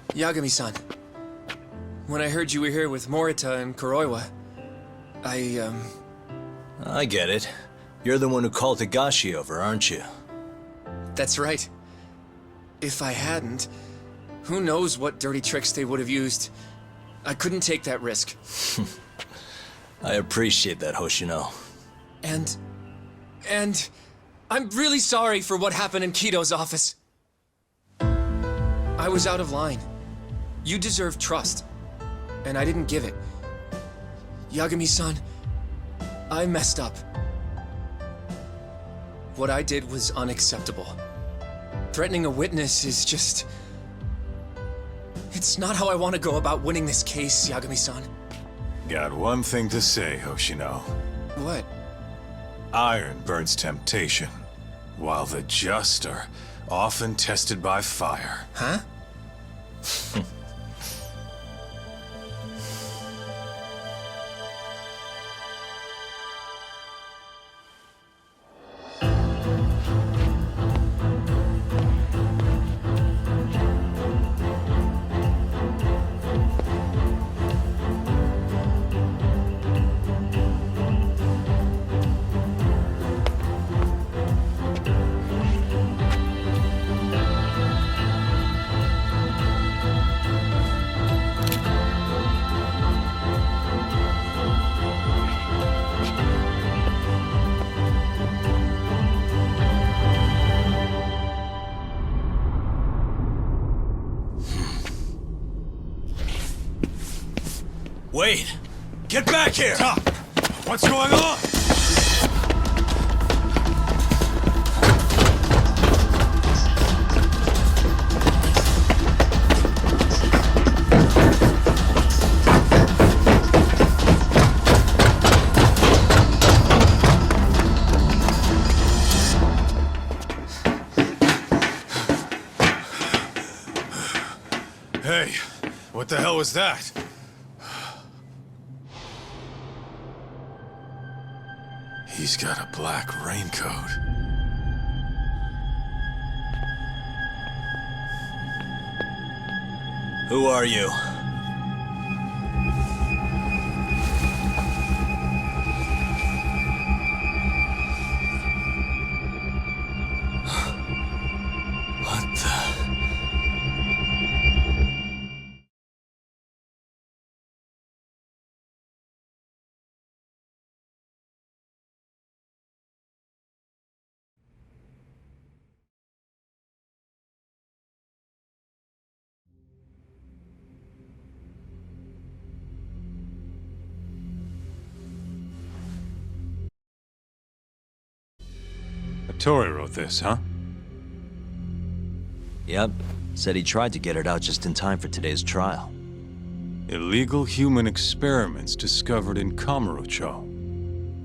Yagami-san, when I heard you were here with Morita and Kuroiwa, I get it. You're the one who called Higashi over, aren't you? That's right. If I hadn't, who knows what dirty tricks they would have used. I couldn't take that risk. I appreciate that, Hoshino. And I'm really sorry for what happened in Kido's office. I was out of line. You deserve trust, and I didn't give it. Yagami-san, I messed up. What I did was unacceptable. Threatening a witness is just... It's not how I want to go about winning this case, Yagami-san. Got one thing to say, Hoshino. What? Iron burns temptation, while the just are often tested by fire. Huh? Wait! Get back here! Stop! What's going on? Hey, what the hell was that? He's got a black raincoat. Who are you? Tori wrote this, huh? Yep. Said he tried to get it out just in time for today's trial. Illegal human experiments discovered in Kamurocho.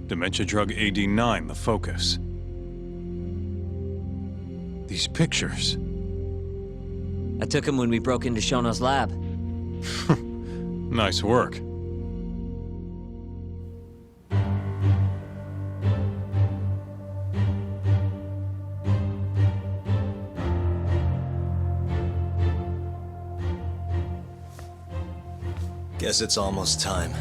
Dementia drug AD9, the focus. These pictures. I took him when we broke into Shono's lab. Nice work. Guess it's almost time.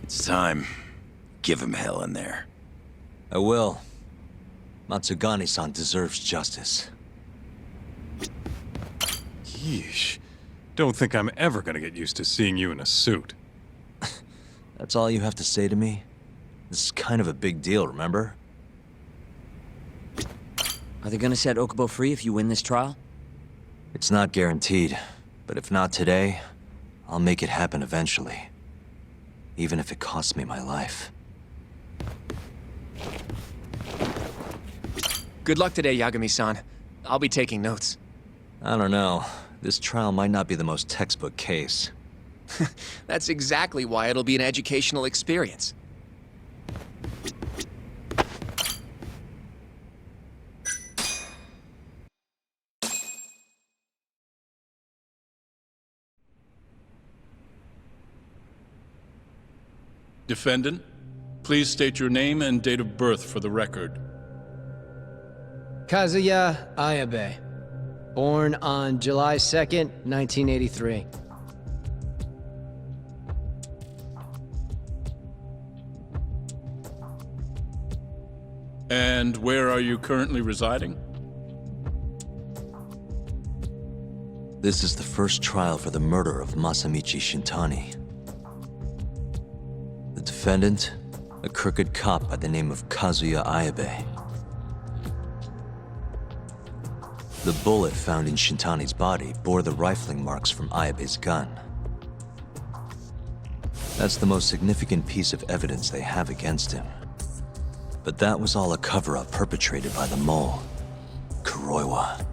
It's time. Give him hell in there. I will. Matsugane-san deserves justice. Yeesh. Don't think I'm ever gonna get used to seeing you in a suit. That's all you have to say to me? This is kind of a big deal, remember? Are they gonna set Okubo free if you win this trial? It's not guaranteed, but if not today, I'll make it happen eventually. Even if it costs me my life. Good luck today, Yagami-san. I'll be taking notes. I don't know. This trial might not be the most textbook case. That's exactly why it'll be an educational experience. Defendant, please state your name and date of birth for the record. Kazuya Ayabe. Born on July 2nd, 1983. And where are you currently residing? This is the first trial for the murder of Masamichi Shintani. The defendant, a crooked cop by the name of Kazuya Ayabe. The bullet found in Shintani's body bore the rifling marks from Ayabe's gun. That's the most significant piece of evidence they have against him. But that was all a cover-up perpetrated by the mole, Kuroiwa.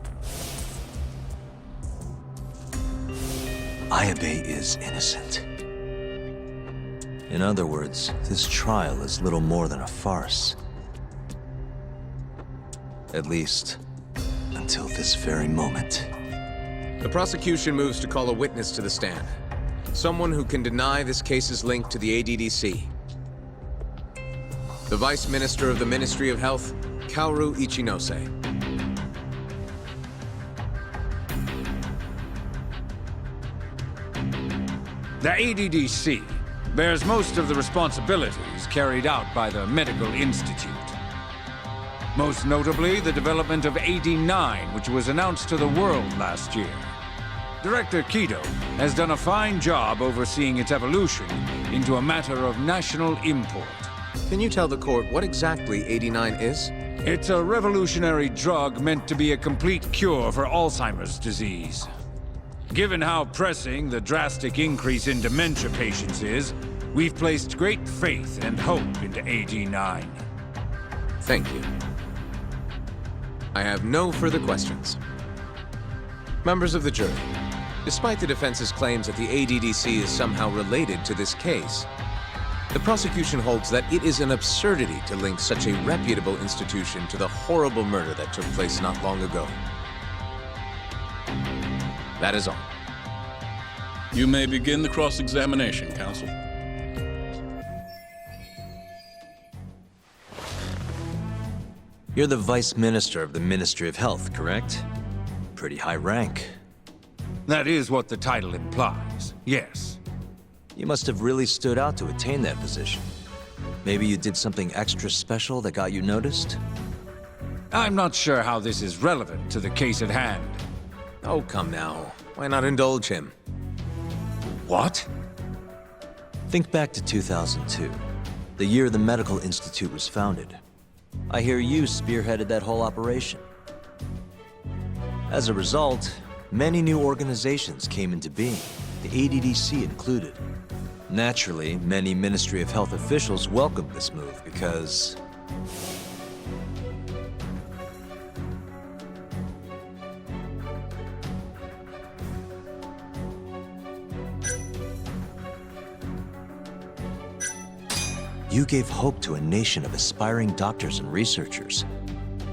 Ayabe is innocent. In other words, this trial is little more than a farce. At least, until this very moment. The prosecution moves to call a witness to the stand. Someone who can deny this case's link to the ADDC. The Vice Minister of the Ministry of Health, Kaoru Ichinose. The ADDC bears most of the responsibilities carried out by the Medical Institute. Most notably, the development of AD9, which was announced to the world last year. Director Kido has done a fine job overseeing its evolution into a matter of national import. Can you tell the court what exactly AD9 is? It's a revolutionary drug meant to be a complete cure for Alzheimer's disease. Given how pressing the drastic increase in dementia patients is, we've placed great faith and hope into AD9. Thank you. I have no further questions. Members of the jury, despite the defense's claims that the ADDC is somehow related to this case, the prosecution holds that it is an absurdity to link such a reputable institution to the horrible murder that took place not long ago. That is all. You may begin the cross-examination, counsel. You're the Vice Minister of the Ministry of Health, correct? Pretty high rank. That is what the title implies, yes. You must have really stood out to attain that position. Maybe you did something extra special that got you noticed? I'm not sure how this is relevant to the case at hand. Oh, come now. Why not indulge him? What? Think back to 2002, the year the Medical Institute was founded. I hear you spearheaded that whole operation. As a result, many new organizations came into being, the ADDC included. Naturally, many Ministry of Health officials welcomed this move because... you gave hope to a nation of aspiring doctors and researchers.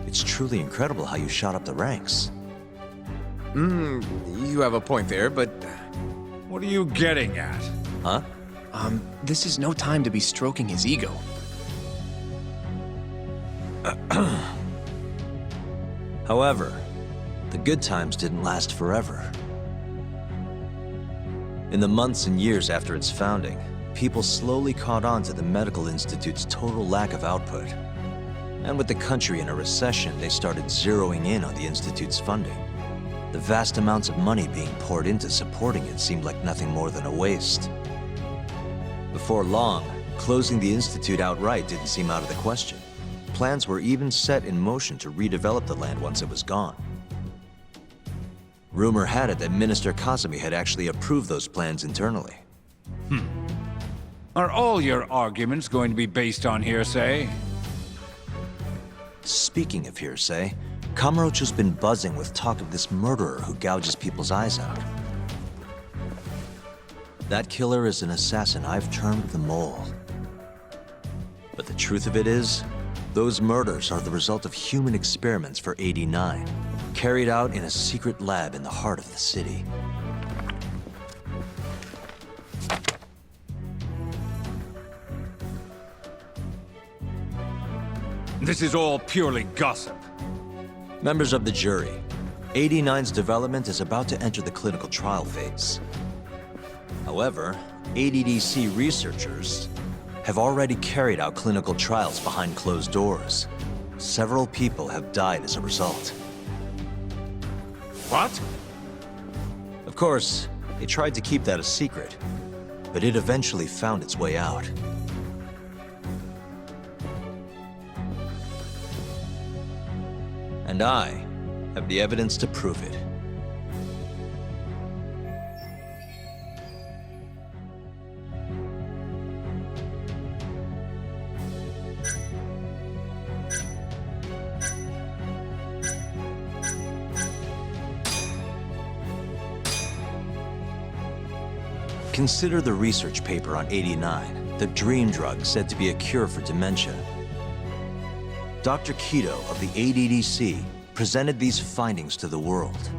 It's truly incredible how you shot up the ranks. You have a point there, but... What are you getting at? Huh? This is no time to be stroking his ego. However, the good times didn't last forever. In the months and years after its founding, people slowly caught on to the Medical Institute's total lack of output. And with the country in a recession, they started zeroing in on the Institute's funding. The vast amounts of money being poured into supporting it seemed like nothing more than a waste. Before long, closing the Institute outright didn't seem out of the question. Plans were even set in motion to redevelop the land once it was gone. Rumor had it that Minister Kazumi had actually approved those plans internally. Are all your arguments going to be based on hearsay? Speaking of hearsay, Kamurocho's been buzzing with talk of this murderer who gouges people's eyes out. That killer is an assassin I've termed the Mole. But the truth of it is, those murders are the result of human experiments for 89, carried out in a secret lab in the heart of the city. This is all purely gossip. Members of the jury, 89's development is about to enter the clinical trial phase. However, ADDC researchers have already carried out clinical trials behind closed doors. Several people have died as a result. What? Of course, they tried to keep that a secret, but it eventually found its way out. And I have the evidence to prove it. Consider the research paper on 89, the dream drug said to be a cure for dementia. Dr. Kido of the ADDC presented these findings to the world.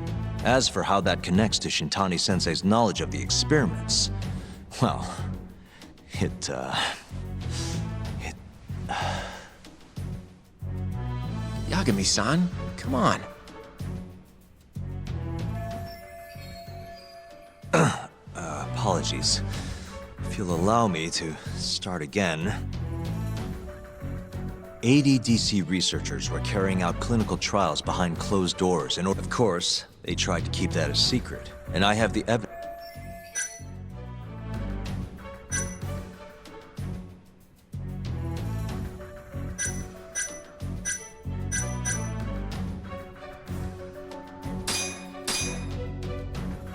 As for how that connects to Shintani-sensei's knowledge of the experiments, well, Yagami-san, come on. Apologies. If you'll allow me to start again. ADDC researchers were carrying out clinical trials behind closed doors, and of course, they tried to keep that a secret. And I have the evidence.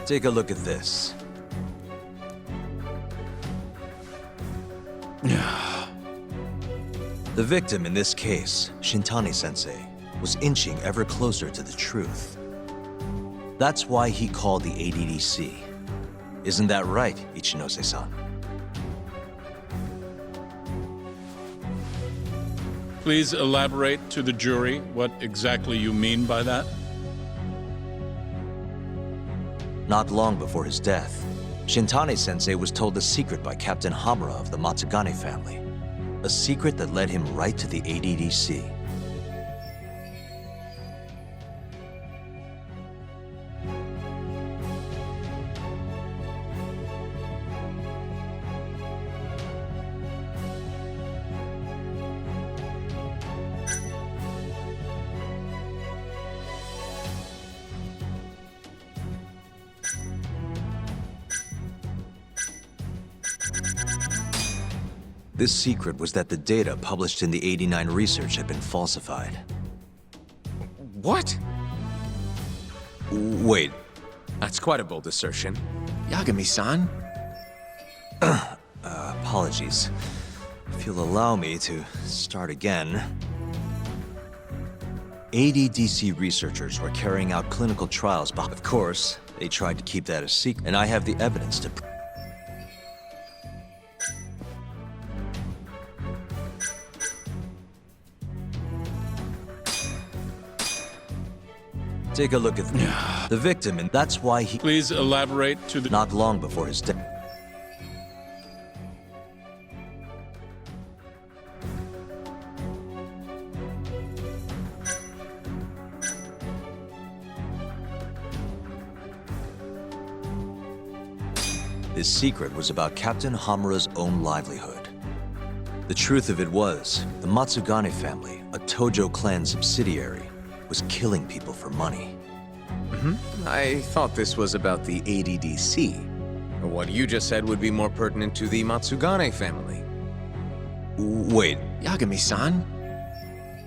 Take a look at this. The victim in this case, Shintani-sensei, was inching ever closer to the truth. That's why he called the ADDC. Isn't that right, Ichinose-san? Please elaborate to the jury what exactly you mean by that. Not long before his death, Shintani-sensei was told a secret by Captain Hamura of the Matsugane family. A secret that led him right to the ADDC. This secret was that the data published in the '89 research had been falsified. What? Wait. That's quite a bold assertion. Yagami-san? Apologies. If you'll allow me to start again. ADDC researchers were carrying out clinical trials, but of course, they tried to keep that a secret, and I have the evidence to take a look at the victim, and that's why he... Please elaborate to the... Not long before his death. This secret was about Captain Hamura's own livelihood. The truth of it was, the Matsugane family, a Tojo clan subsidiary, was killing people for money. I thought this was about the ADDC. What you just said would be more pertinent to the Matsugane family. Wait. Yagami-san?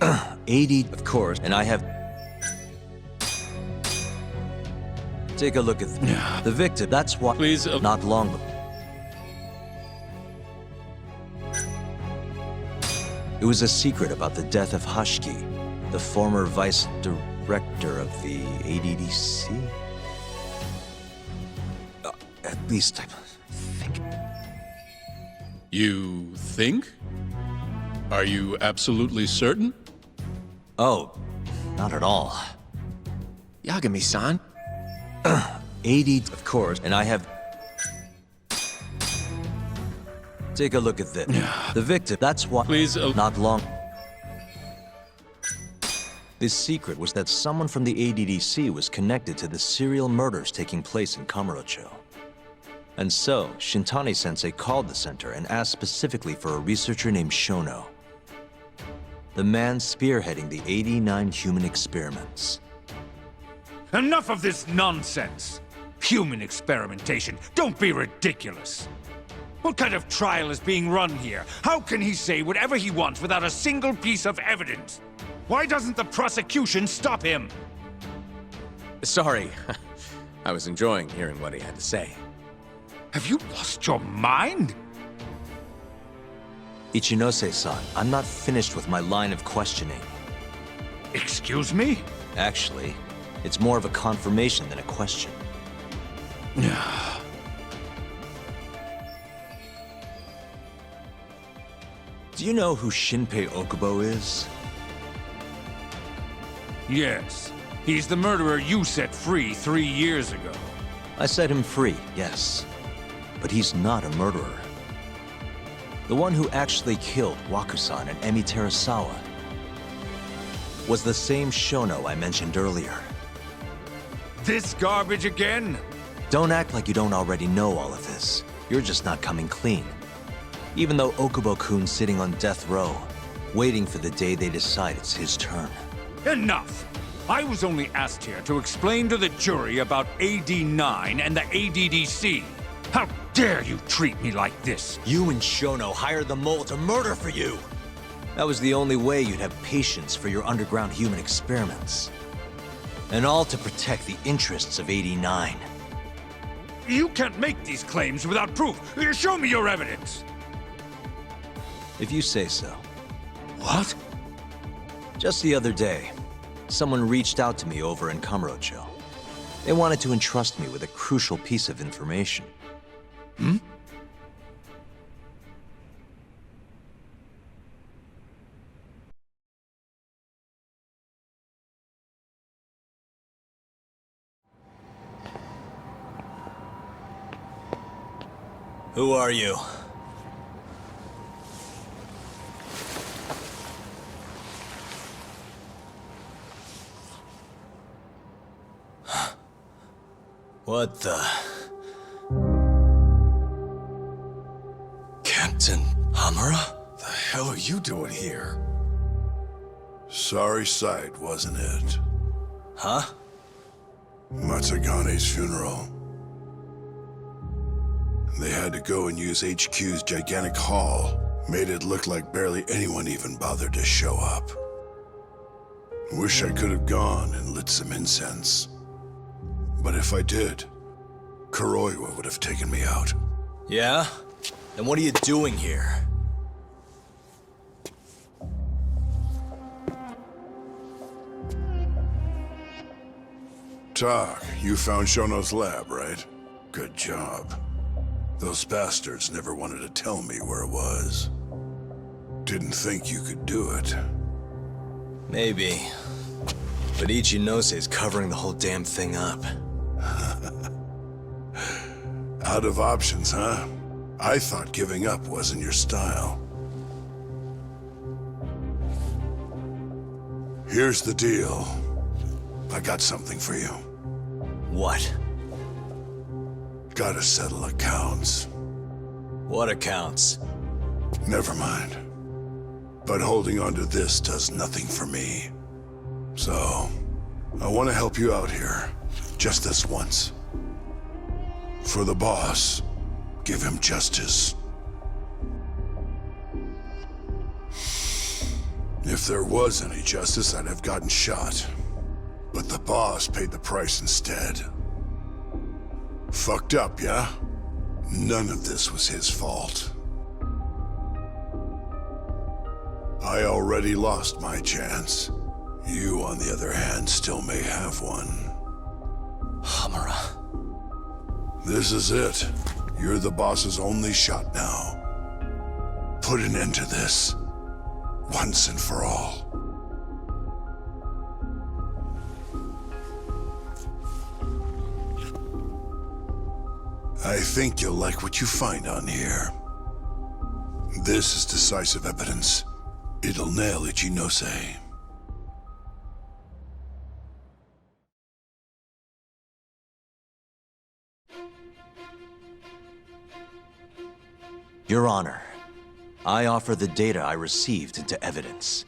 AD, of course, and I have... Take a look at the victim. That's why... Please... Not long before. It was a secret about the death of Hashiki, the former vice director of the ADDC. At least I think... You think? Are you absolutely certain? Oh, not at all. Yagami-san? AD, of course, and I have... Take a look at this. The victim, that's why... Please... Not long... This secret was that someone from the ADDC was connected to the serial murders taking place in Kamurocho. And so, Shintani-sensei called the center and asked specifically for a researcher named Shono. The man spearheading the '89 human experiments. Enough of this nonsense! Human experimentation. Don't be ridiculous. What kind of trial is being run here? How can he say whatever he wants without a single piece of evidence? Why doesn't the prosecution stop him? Sorry. I was enjoying hearing what he had to say. Have you lost your mind? Ichinose-san, I'm not finished with my line of questioning. Excuse me? Actually, it's more of a confirmation than a question. Do you know who Shinpei Okubo is? Yes. He's the murderer you set free 3 years ago. I set him free, yes. But he's not a murderer. The one who actually killed Wakusan and Emi Terasawa was the same Shono I mentioned earlier. This garbage again? Don't act like you don't already know all of this. You're just not coming clean. Even though Okubo-kun's sitting on death row, waiting for the day they decide it's his turn. Enough! I was only asked here to explain to the jury about AD9 and the ADDC. How dare you treat me like this? You and Shono hired the mole to murder for you! That was the only way you'd have patience for your underground human experiments. And all to protect the interests of AD9. You can't make these claims without proof. Show me your evidence. If you say so. What? Just the other day, someone reached out to me over in Kamurocho. They wanted to entrust me with a crucial piece of information. Who are you? What the... Captain Hamura? The hell are you doing here? Sorry sight, wasn't it? Huh? Matsugane's funeral. They had to go and use HQ's gigantic hall, Made it look like barely anyone even bothered to show up. Wish I could have gone and lit some incense. But if I did, Kuroiwa would have taken me out. Yeah? Then what are you doing here? Tak, you found Shono's lab, right? Good job. Those bastards never wanted to tell me where it was. Didn't think you could do it. Maybe. But Ichinose is covering the whole damn thing up. Out of options, huh? I thought giving up wasn't your style. Here's the deal. I got something for you. What? Gotta settle accounts. What accounts? Never mind. But holding on to this does nothing for me. So, I want to help you out here. Just this once. For the boss, give him justice. If there was any justice, I'd have gotten shot. But the boss paid the price instead. Fucked up, yeah? None of this was his fault. I already lost my chance. You, on the other hand, still may have one. Hamura. This is it. You're the boss's only shot now. Put an end to this. Once and for all. I think you'll like what you find on here. This is decisive evidence. It'll nail Ichinose. Your Honor, I offer the data I received into evidence.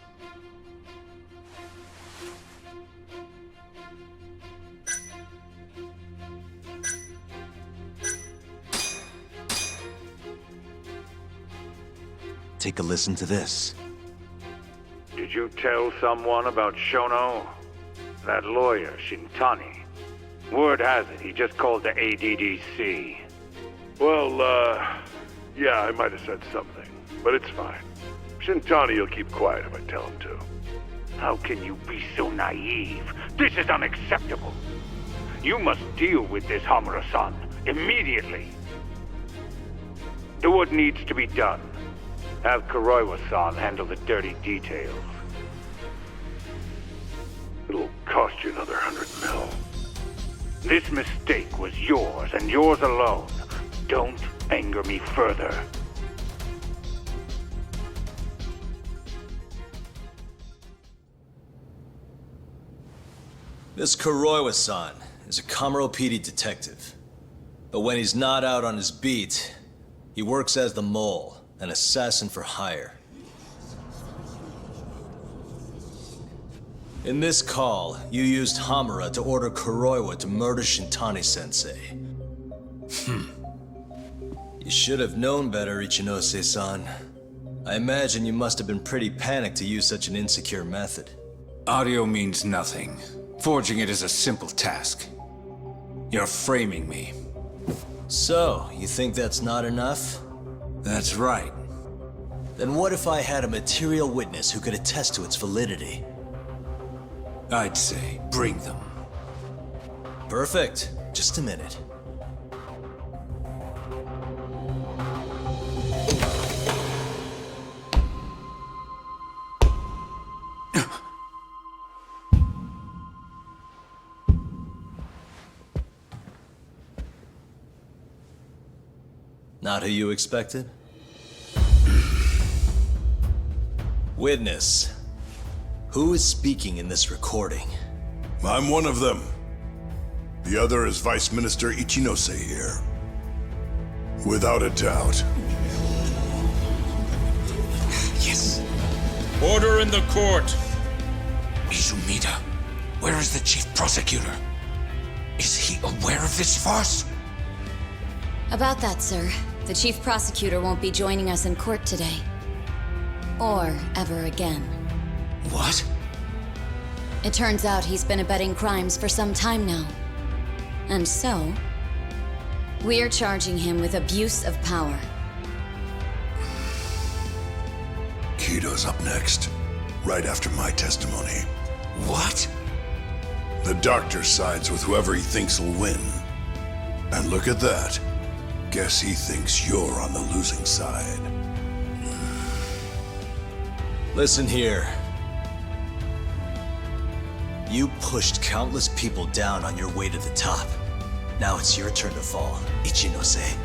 Take a listen to this. Did you tell someone about Shono? That lawyer, Shintani. Word has it, he just called the ADDC. Well, yeah, I might have said something, but it's fine. Shintani will keep quiet if I tell him to. How can you be so naive? This is unacceptable. You must deal with this, Hamura-san, immediately. Do what needs to be done. Have Kuroiwa-san handle the dirty details. It'll cost you another 100 mil. This mistake was yours, and yours alone. Don't anger me further. This Kuroiwa-san is a Kamuro PD detective. But when he's not out on his beat, he works as the mole, an assassin for hire. In this call, you used Hamura to order Kuroiwa to murder Shintani-sensei. You should have known better, Ichinose-san. I imagine you must have been pretty panicked to use such an insecure method. Audio means nothing. Forging it is a simple task. You're framing me. So, you think that's not enough? That's right. Then what if I had a material witness who could attest to its validity? I'd say, bring them. Perfect. Just a minute. Not who you expected? Witness, who is speaking in this recording? I'm one of them. The other is Vice Minister Ichinose here. Without a doubt. Yes. Order in the court. Izumida, where is the chief prosecutor? Is he aware of this farce? About that, sir. The chief prosecutor won't be joining us in court today. or ever again. What? It turns out he's been abetting crimes for some time now. And so, we're charging him with abuse of power. Kito's up next, right after my testimony. What? The doctor sides with whoever he thinks will win. And look at that. Guess he thinks you're on the losing side. Listen here. You pushed countless people down on your way to the top. Now it's your turn to fall, Ichinose.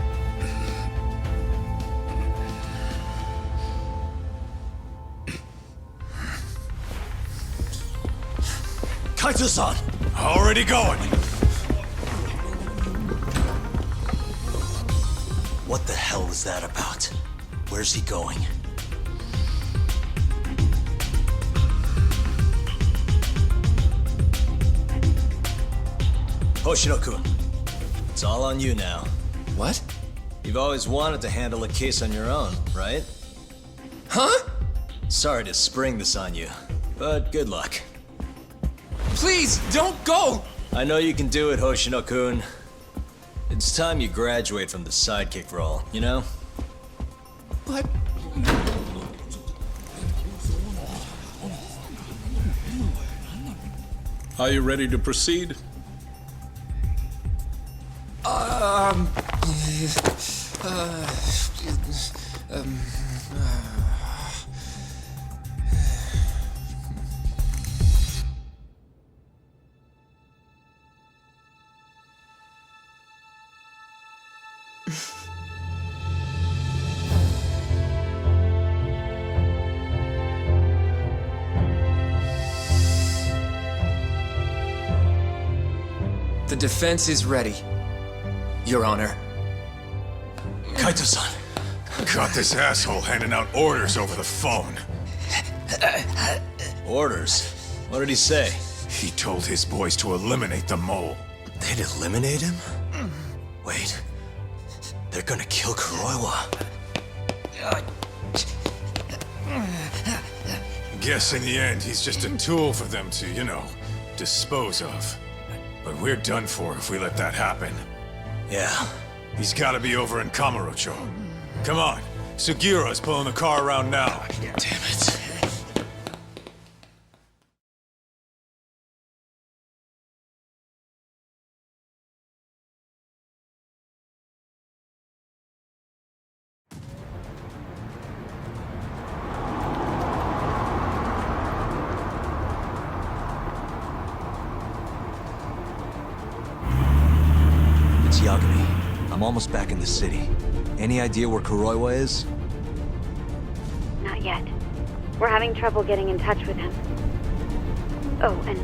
Kaito-san! Already going. What the hell is that about? Where's he going? Hoshino-kun, it's all on you now. What? You've always wanted to handle a case on your own, right? Huh? Sorry to spring this on you, but good luck. Please, don't go! I know you can do it, Hoshino-kun. It's time you graduate from the sidekick role, you know? But... Are you ready to proceed? The defense is ready, Your Honor. Kaito-san. Got this asshole handing out orders over the phone. Orders? What did he say? He told his boys to eliminate the mole. They'd eliminate him? Wait. They're gonna kill Kuroiwa. Guess in the end, he's just a tool for them to, you know, dispose of. But we're done for if we let that happen. Yeah. He's gotta be over in Kamurocho. Come on. Sugira's pulling the car around now. Damn it. It's Yagami. I'm almost back in the city. Any idea where Kuroiwa is? Not yet. We're having trouble getting in touch with him. Oh, and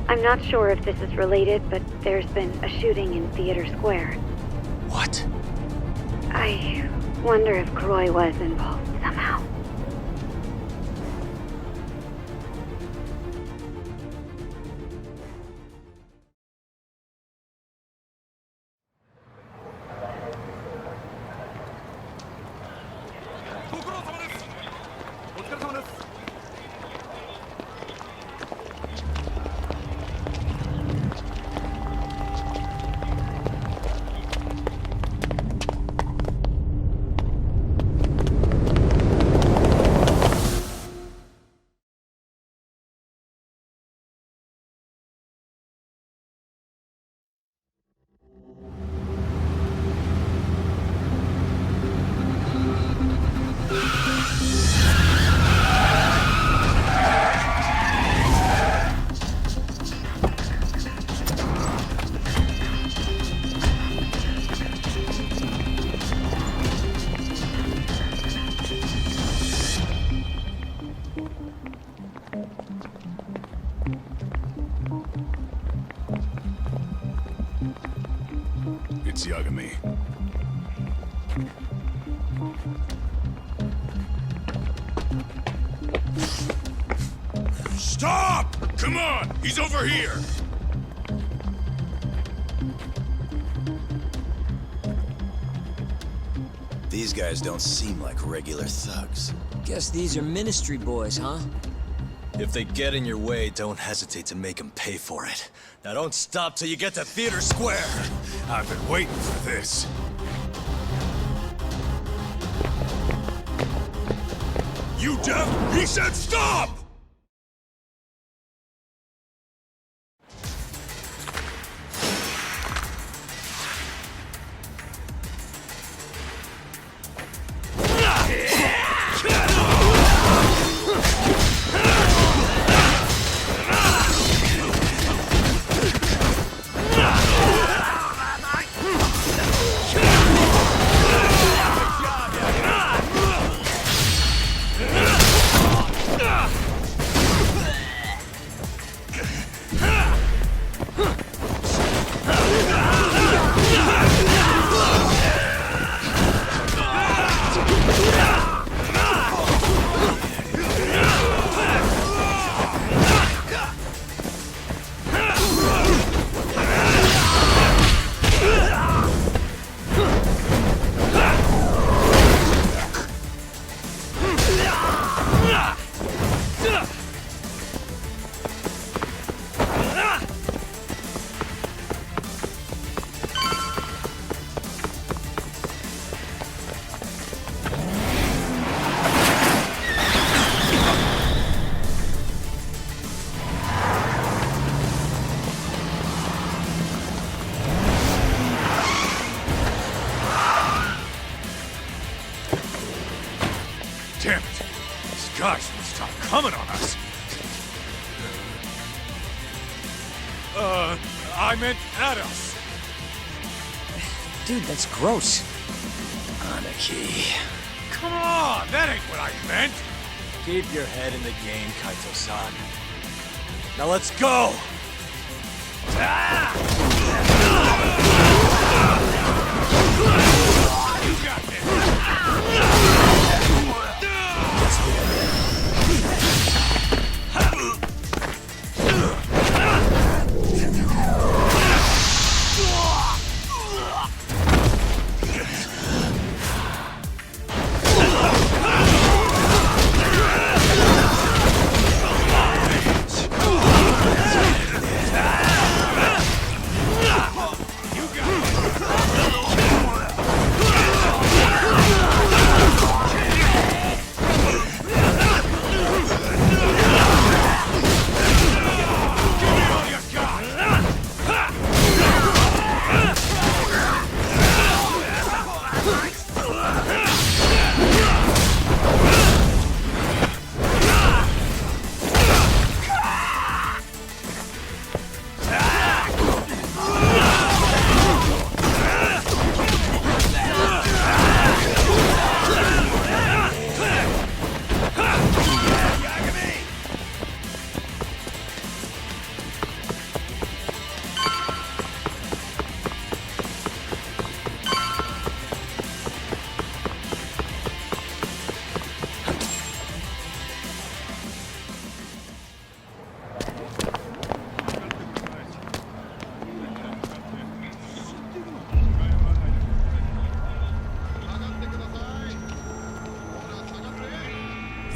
I'm not sure if this is related, but there's been a shooting in Theater Square. What? I wonder if Kuroiwa is involved somehow. It's Yagami. Stop! Come on! He's over here! These guys don't seem like regular thugs. Guess these are ministry boys, huh? If they get in your way, don't hesitate to make them pay for it. Now don't stop till you get to Theater Square. I've been waiting for this. You deaf? He said stop! Damn it! These guys will stop coming on us. I meant at us. Dude, that's gross. Anarchy. Come on, that ain't what I meant. Keep your head in the game, Kaito-san. Now let's go! You got this.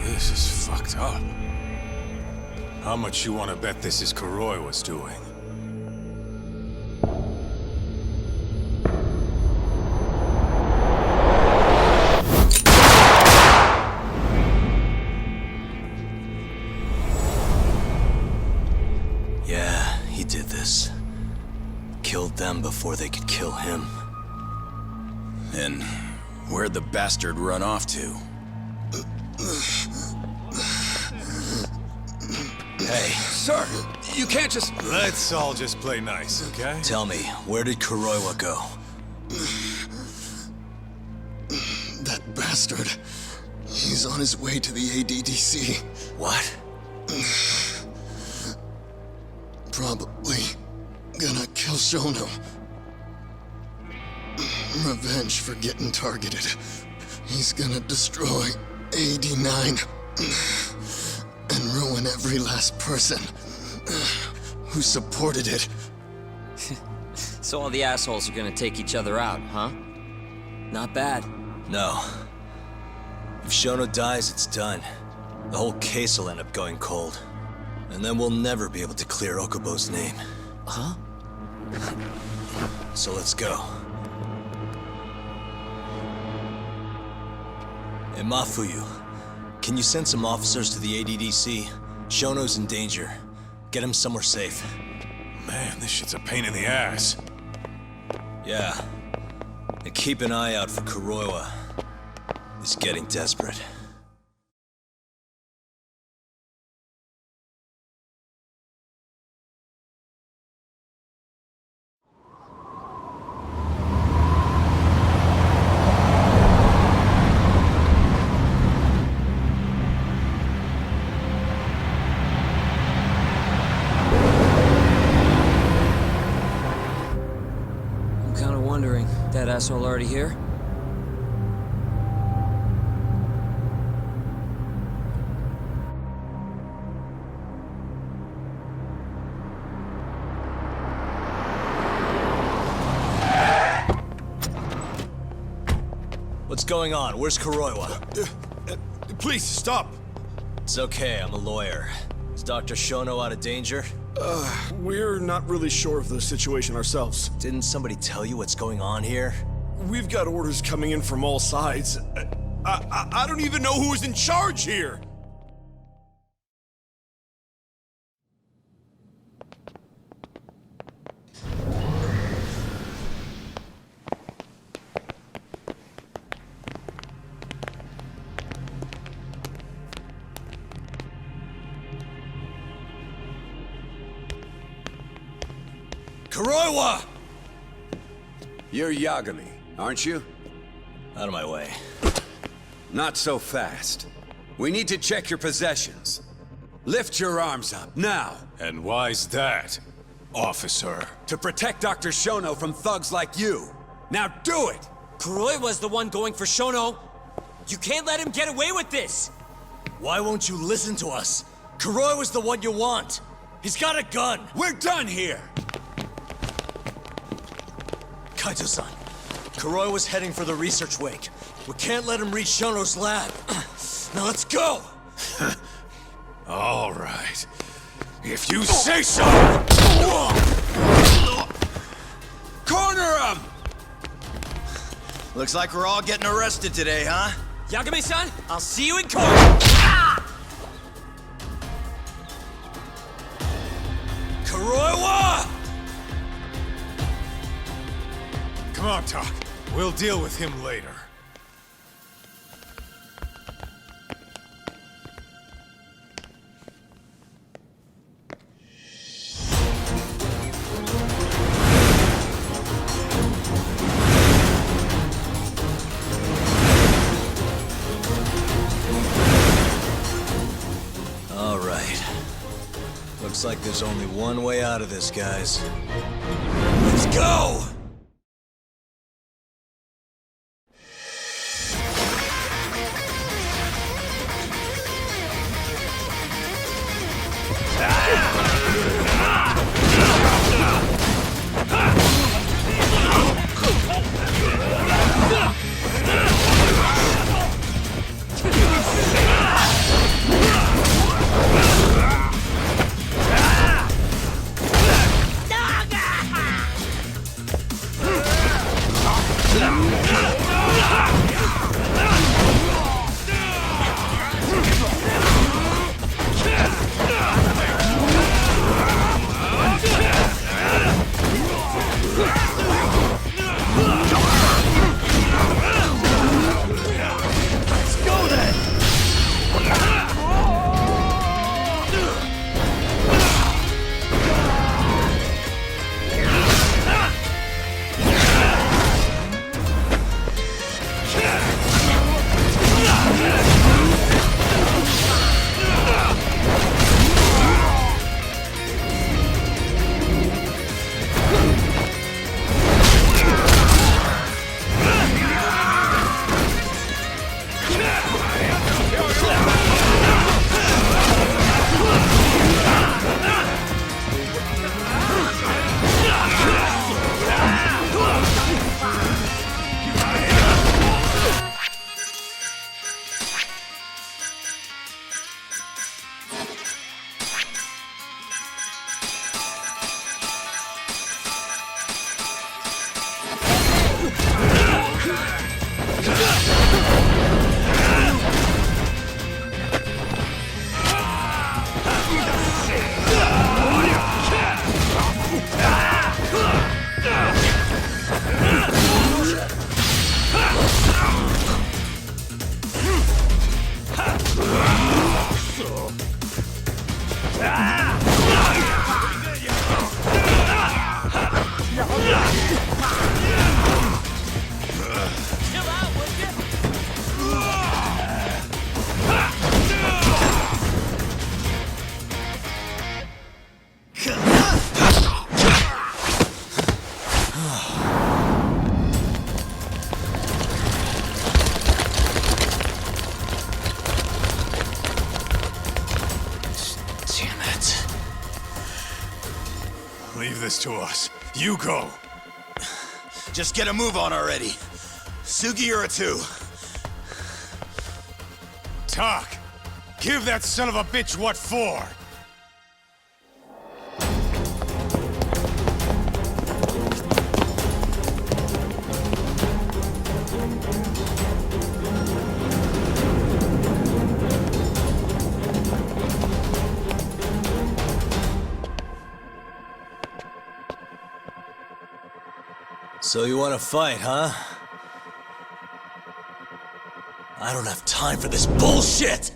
This is fucked up. How much you want to bet this is Kuroi was doing? Yeah, he did this. Killed them before they could kill him. And where'd the bastard run off to? Hey, Sir, you can't just... Let's all just play nice, okay? tell me, where did Kuroiwa go? That bastard. He's on his way to the ADDC. What? Probably gonna kill Shono. Revenge for getting targeted. He's gonna destroy AD9 and ruin every last person who supported it. So all the assholes are gonna take each other out, huh? Not bad. No. If Shono dies, it's done. The whole case will end up going cold. And then we'll never be able to clear Okubo's name. Huh? So let's go. Hey, Mafuyu, can you send some officers to the ADDC? Shono's in danger. Get him somewhere safe. Man, this shit's a pain in the ass. Yeah. And keep an eye out for Kuroiwa. He's getting desperate. I'm kind of wondering, that asshole already here? What's going on? Where's Kuroiwa? Please, stop! It's okay, I'm a lawyer. Is Dr. Shono out of danger? We're not really sure of the situation ourselves. Didn't somebody tell you what's going on here? We've got orders coming in from all sides. I don't even know who is in charge here! Kuroiwa! You're Yagami, aren't you? Out of my way. Not so fast. We need to check your possessions. Lift your arms up, now! And why's that, officer? To protect Dr. Shono from thugs like you. Now do it! Kuroiwa's the one going for Shono! You can't let him get away with this! Why won't you listen to us? Kuroiwa's the one you want! He's got a gun! We're done here! Kaito-san, Kuroiwa's heading for the research wake. We can't let him reach Shono's lab. Now let's go! All right. If you say so! Corner him! Looks like we're all getting arrested today, huh? Yagami-san, I'll see you in court! Kuroiwa! Come on, Tak. We'll deal with him later. All right. Looks like there's only one way out of this, guys. Let's go! give this to us. You go. Just get a move on already. Sugiura-2. Talk. Give that son of a bitch what for. So you want to fight, huh? I don't have time for this bullshit!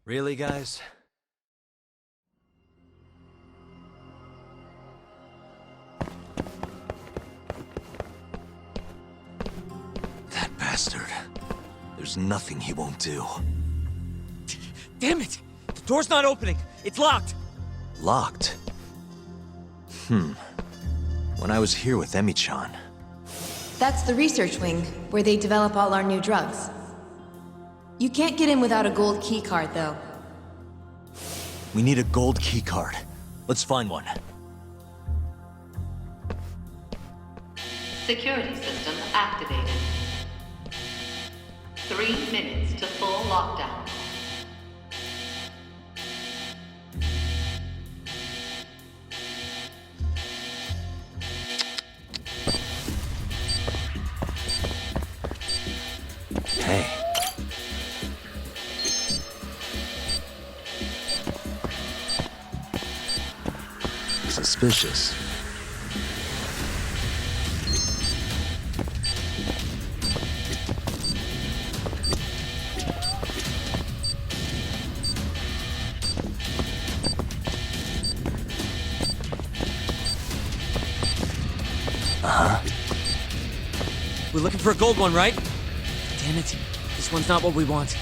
Really, guys? That bastard. There's nothing he won't do. Damn it! The door's not opening. It's locked. Locked? When I was here with Emi-chan. That's the research wing, where they develop all our new drugs. You can't get in without a gold keycard, though. We need a gold keycard. Let's find one. Security system activated. 3 minutes to full lockdown. Hey. Suspicious. We're looking for a gold one, right? Damn it. This one's not what we want.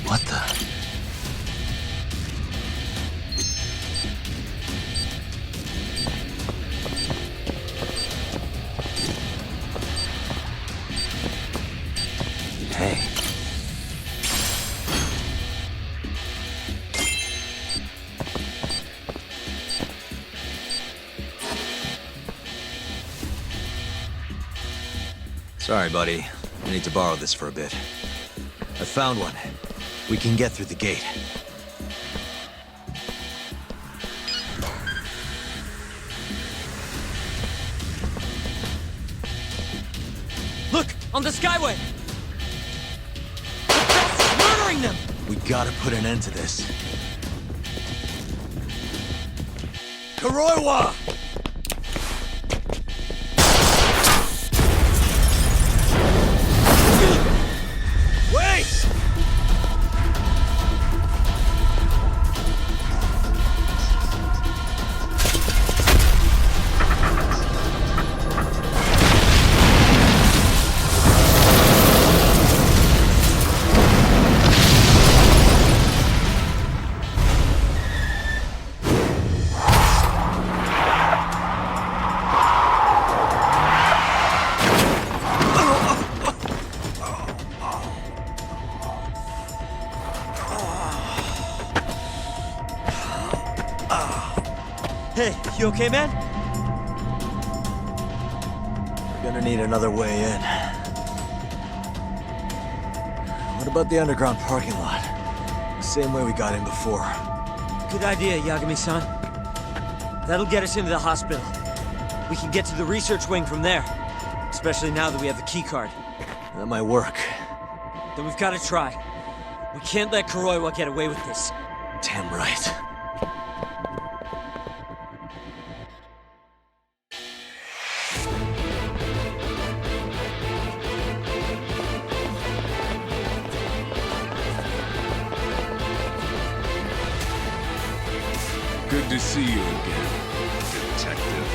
What the? Hey. Sorry, buddy. I need to borrow this for a bit. I found one. We can get through the gate. Look! On the skyway! The press is murdering them! We gotta put an end to this. Kuroiwa! Wait! Hey, you okay, man? We're gonna need another way in. What about the underground parking lot? Same way we got in before. Good idea, Yagami-san. That'll get us into the hospital. We can get to the research wing from there. Especially now that we have the keycard. That might work. Then we've got to try. We can't let Kuroiwa get away with this. Damn right. Good to see you again, detective.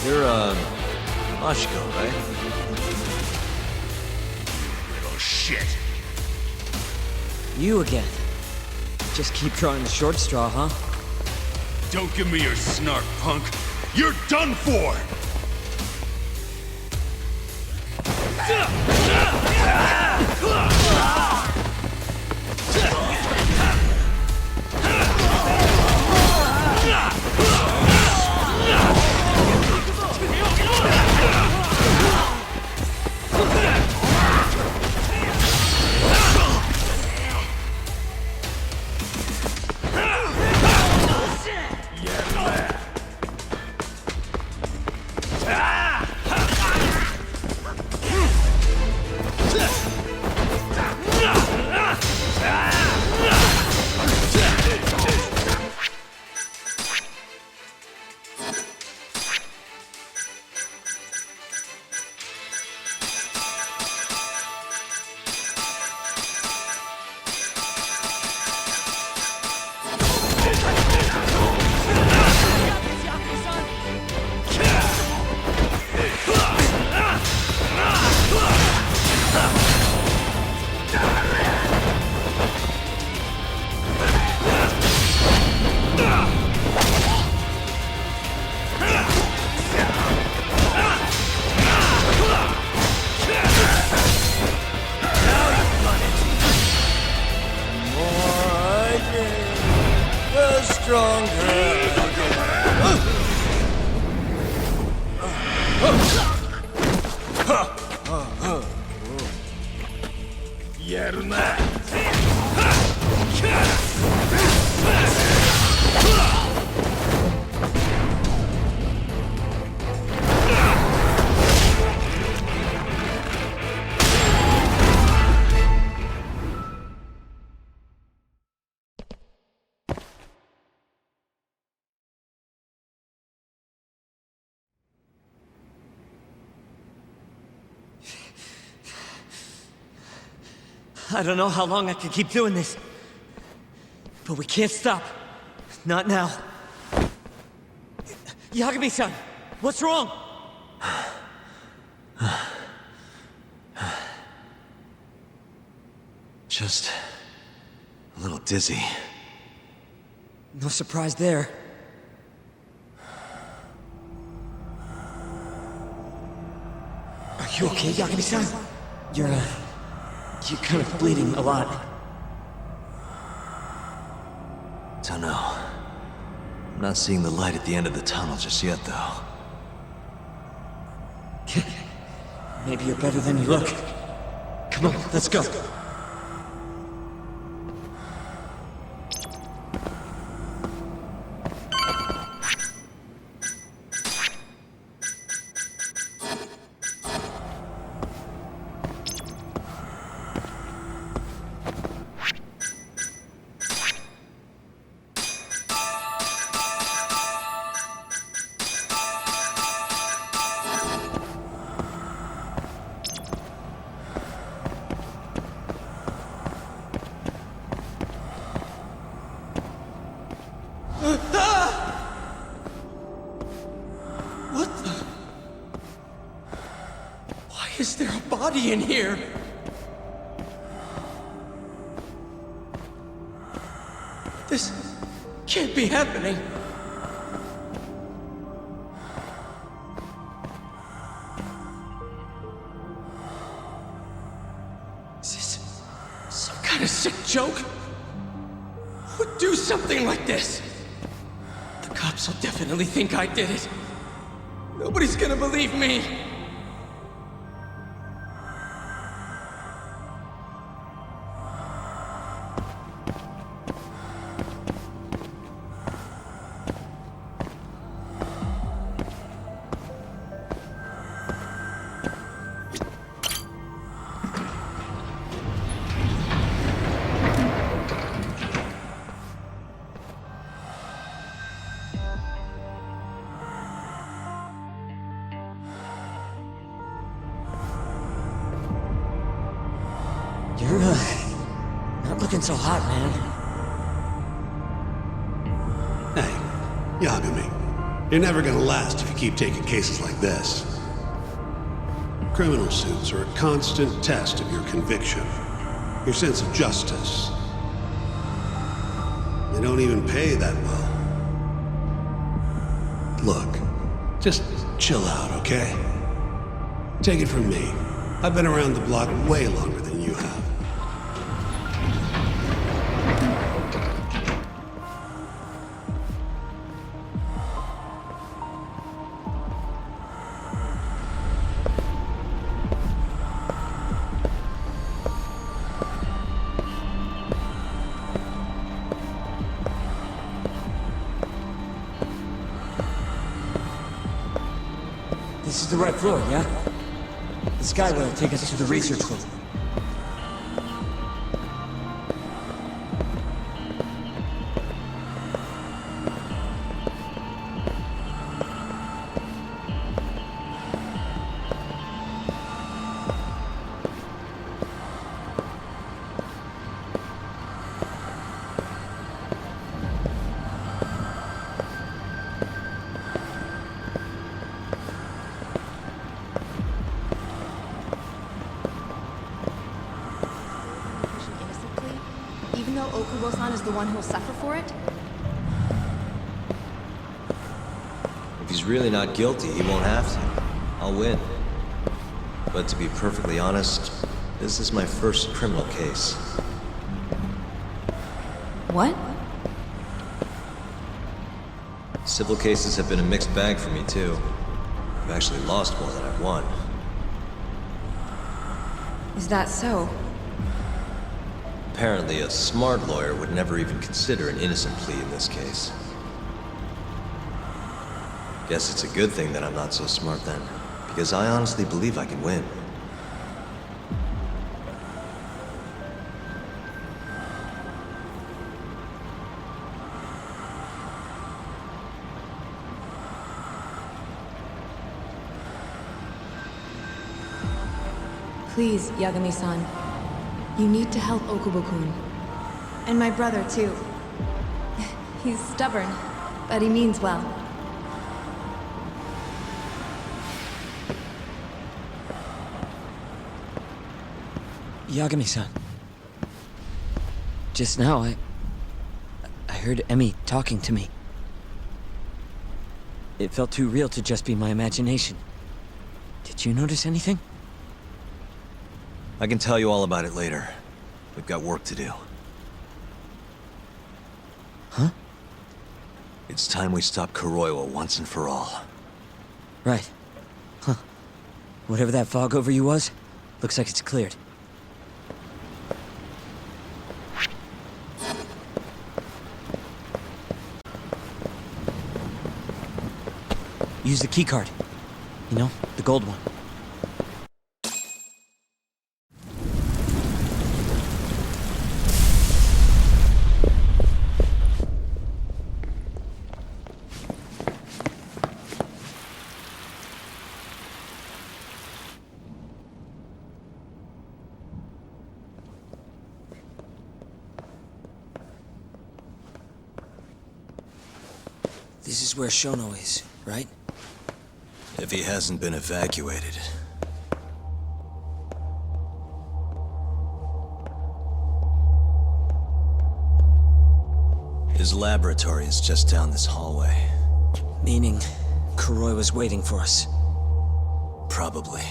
You're, Mashiko, right? Little shit. You again. Just keep drawing the short straw, huh? Don't give me your snark, punk. You're done for! I don't know how long I can keep doing this. But we can't stop. Not now. Yagami-san, what's wrong? Just a little dizzy. No surprise there. Are you okay, Yagami-san? You're kind of bleeding a lot. Don't know. I'm not seeing the light at the end of the tunnel just yet, though. Maybe you're better than you look. Come on, let's go. Is there a body in here? This can't be happening. Is this some kind of sick joke? Who would do something like this? The cops will definitely think I did it. Nobody's gonna believe me. You're, not looking so hot, man. Hey, Yagami, you're never gonna last if you keep taking cases like this. Criminal suits are a constant test of your conviction, your sense of justice. They don't even pay that well. Look, just chill out, okay? Take it from me. I've been around the block way longer than you have. This is the right floor, yeah? The skyway will take us to the research room. Even though Okubo-san is the one who'll suffer for it? If he's really not guilty, he won't have to. I'll win. But to be perfectly honest, this is my first criminal case. What? Civil cases have been a mixed bag for me, too. I've actually lost more than I've won. Is that so? Apparently, a smart lawyer would never even consider an innocent plea in this case. Guess it's a good thing that I'm not so smart then, because I honestly believe I can win. Please, Yagami-san. You need to help Okubo-kun. And my brother, too. He's stubborn, but he means well. Yagami-san. Just now, I heard Emi talking to me. It felt too real to just be my imagination. Did you notice anything? I can tell you all about it later. We've got work to do. Huh? It's time we stop Kuroiwa once and for all. Right. Huh. Whatever that fog over you was, looks like it's cleared. Use the keycard. You know, the gold one. This is where Shono is, right? If he hasn't been evacuated. His laboratory is just down this hallway. Meaning, Kuroi was waiting for us. Probably.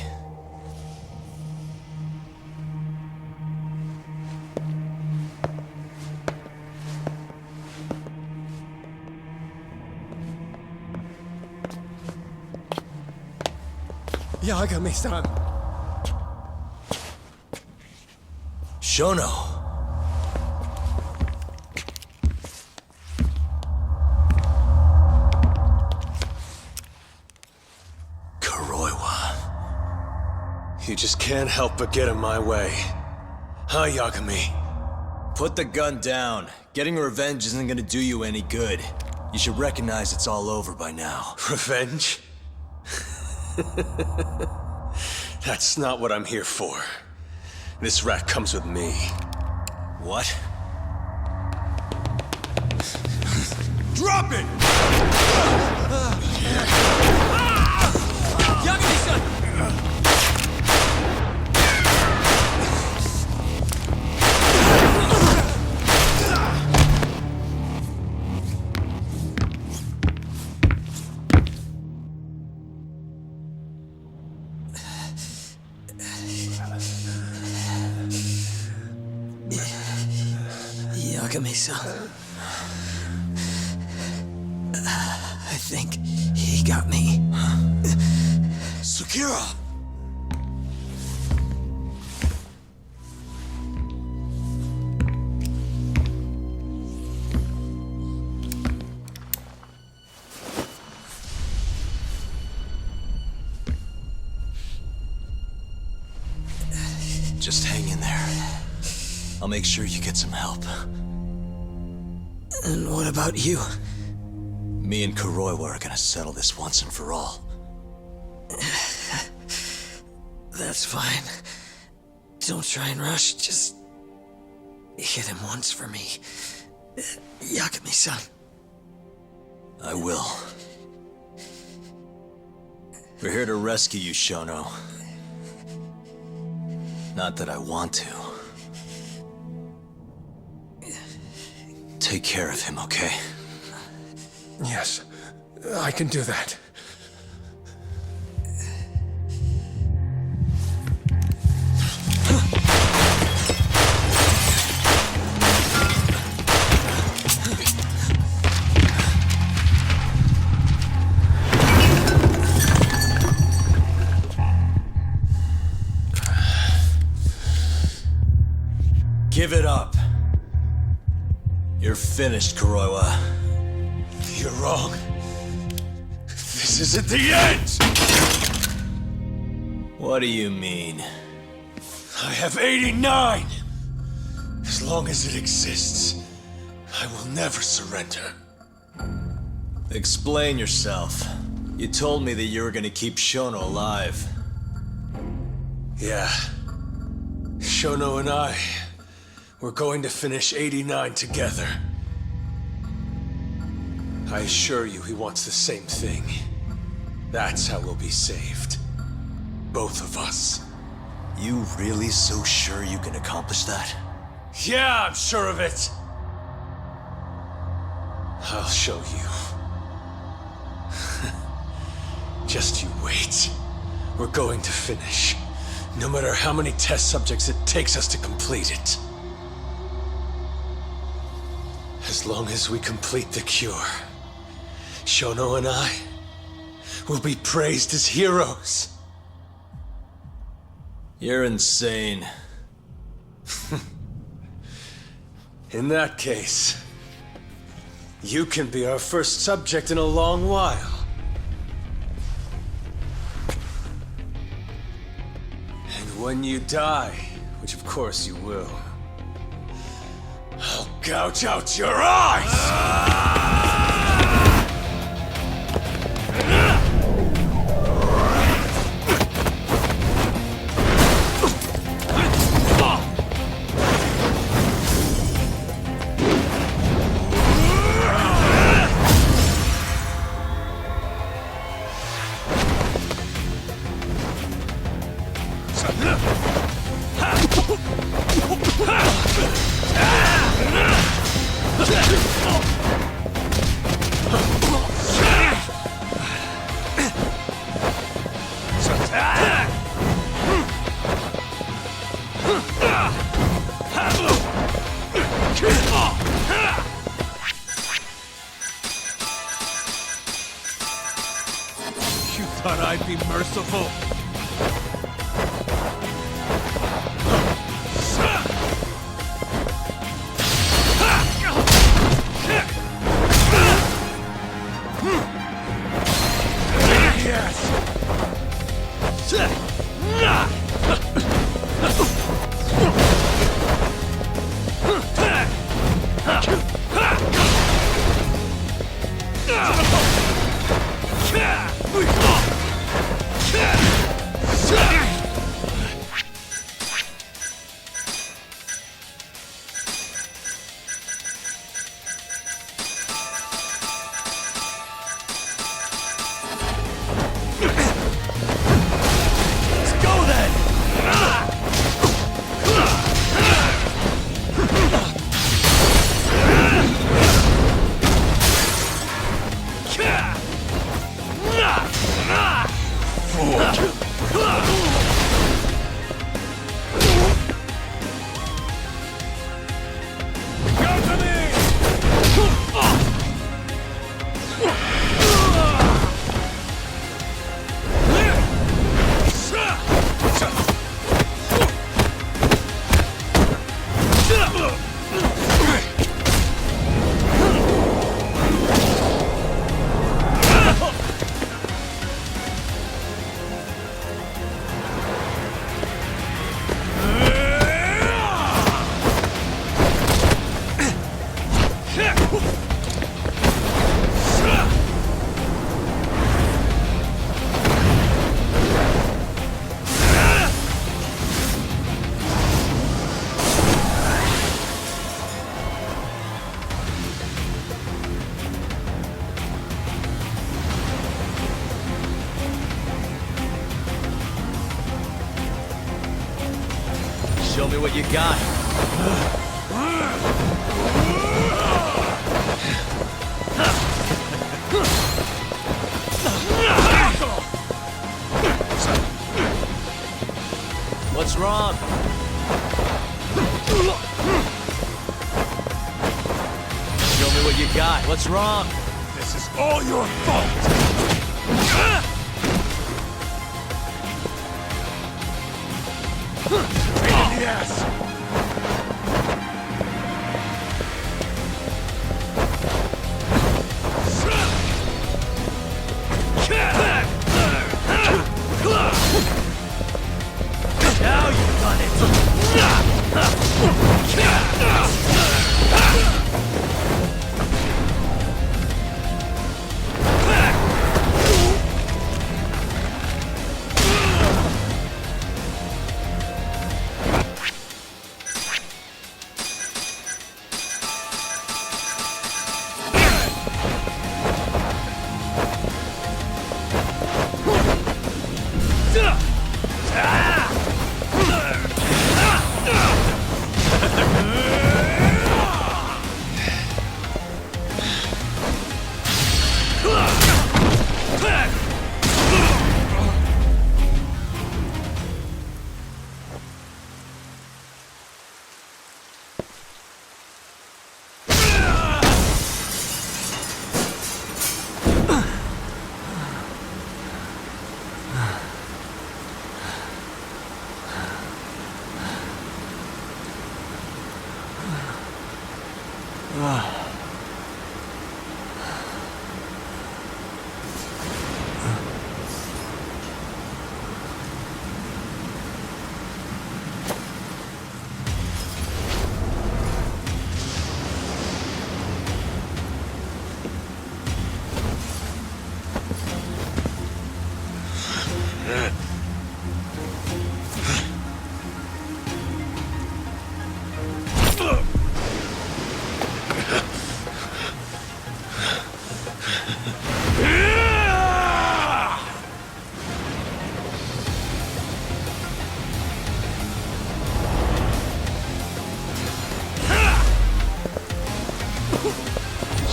Yagami-san. Shono. Kuroiwa. You just can't help but get in my way. Huh, Yagami? Put the gun down. Getting revenge isn't gonna do you any good. You should recognize it's all over by now. Revenge? That's not what I'm here for. This rat comes with me. What? Drop it! Yagami-san! Yagami-san. I think he got me. Sakura! Just hang in there. I'll make sure you get some help. And what about you? Me and Kuroiwa are gonna settle this once and for all. That's fine. Don't try and rush, just hit him once for me. Yagami-san. I will. We're here to rescue you, Shono. Not that I want to. Take care of him, okay? Yes, I can do that. Give it up. You're finished, Kuroiwa. You're wrong. This isn't the end! What do you mean? I have 89! As long as it exists, I will never surrender. Explain yourself. You told me that you were gonna keep Shono alive. Yeah. Shono and I, we're going to finish 89 together. I assure you he wants the same thing. That's how we'll be saved. Both of us. You really so sure you can accomplish that? Yeah, I'm sure of it. I'll show you. Just you wait. We're going to finish. No matter how many test subjects it takes us to complete it. As long as we complete the cure, Shono and I will be praised as heroes. You're insane. In that case, you can be our first subject in a long while. And when you die, which of course you will, I'll gouge out your eyes! Thought I'd be merciful. what you got. What's wrong? Show me what you got. What's wrong? This is all your fault! Yes! Now you've done it!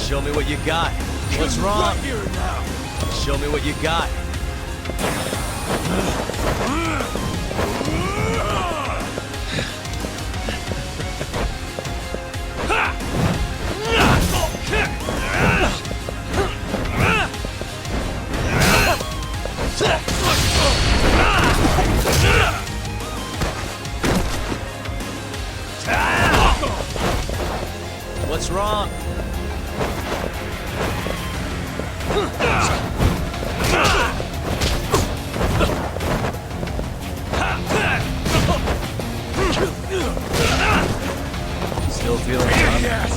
Show me what you got. What's wrong? Right here now. Show me what you got. What's wrong? Still feeling tough? Yes!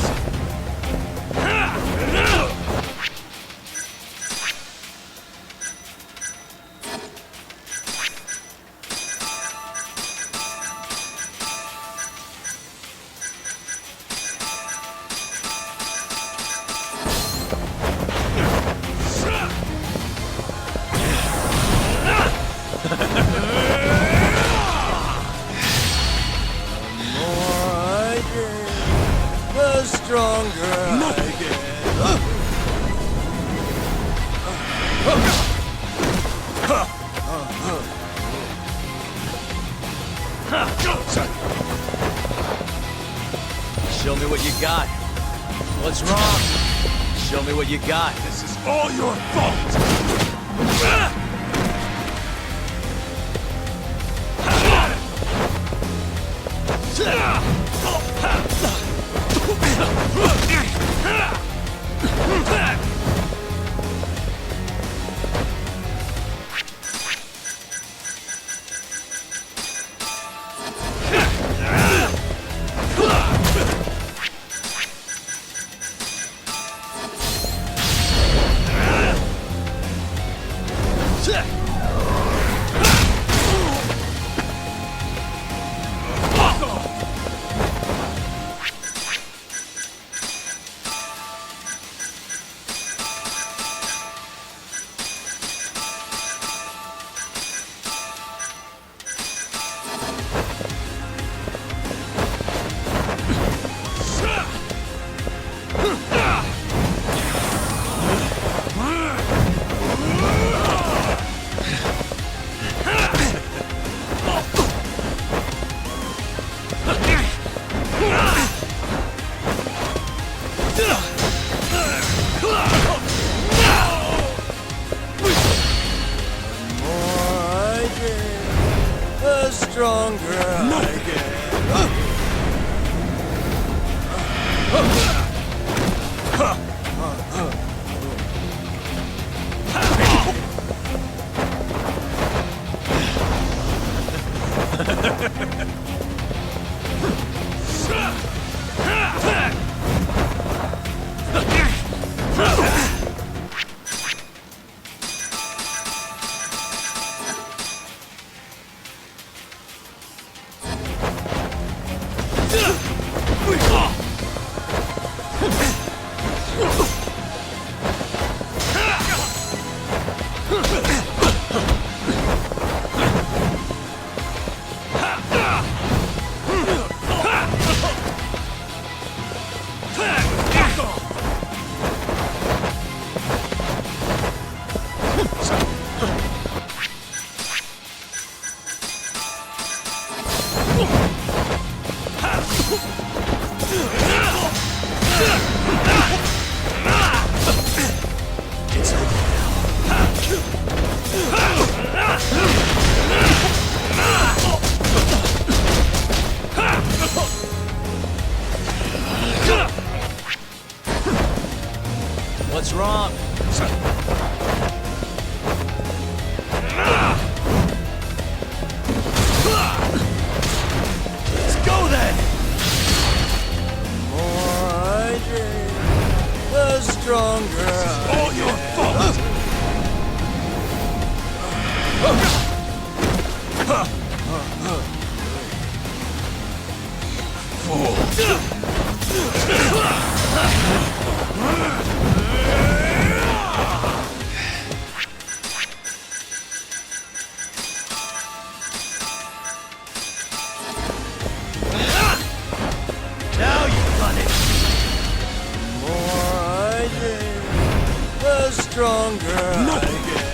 The stronger I get. Show me what you got. What's wrong? Show me what you got. This is all your fault! What's wrong? Let's go then! More I drink, the stronger I All your fault! Now you've done it! More I drink, the stronger I get.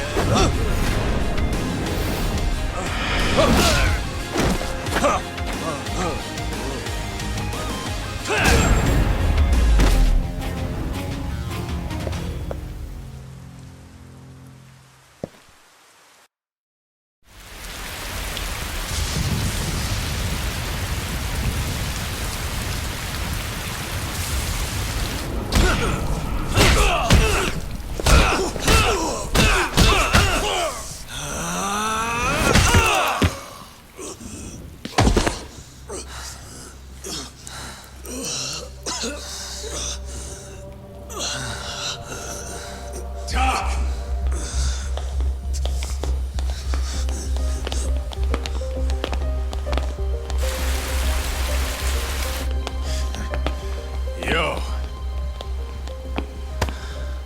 Yo.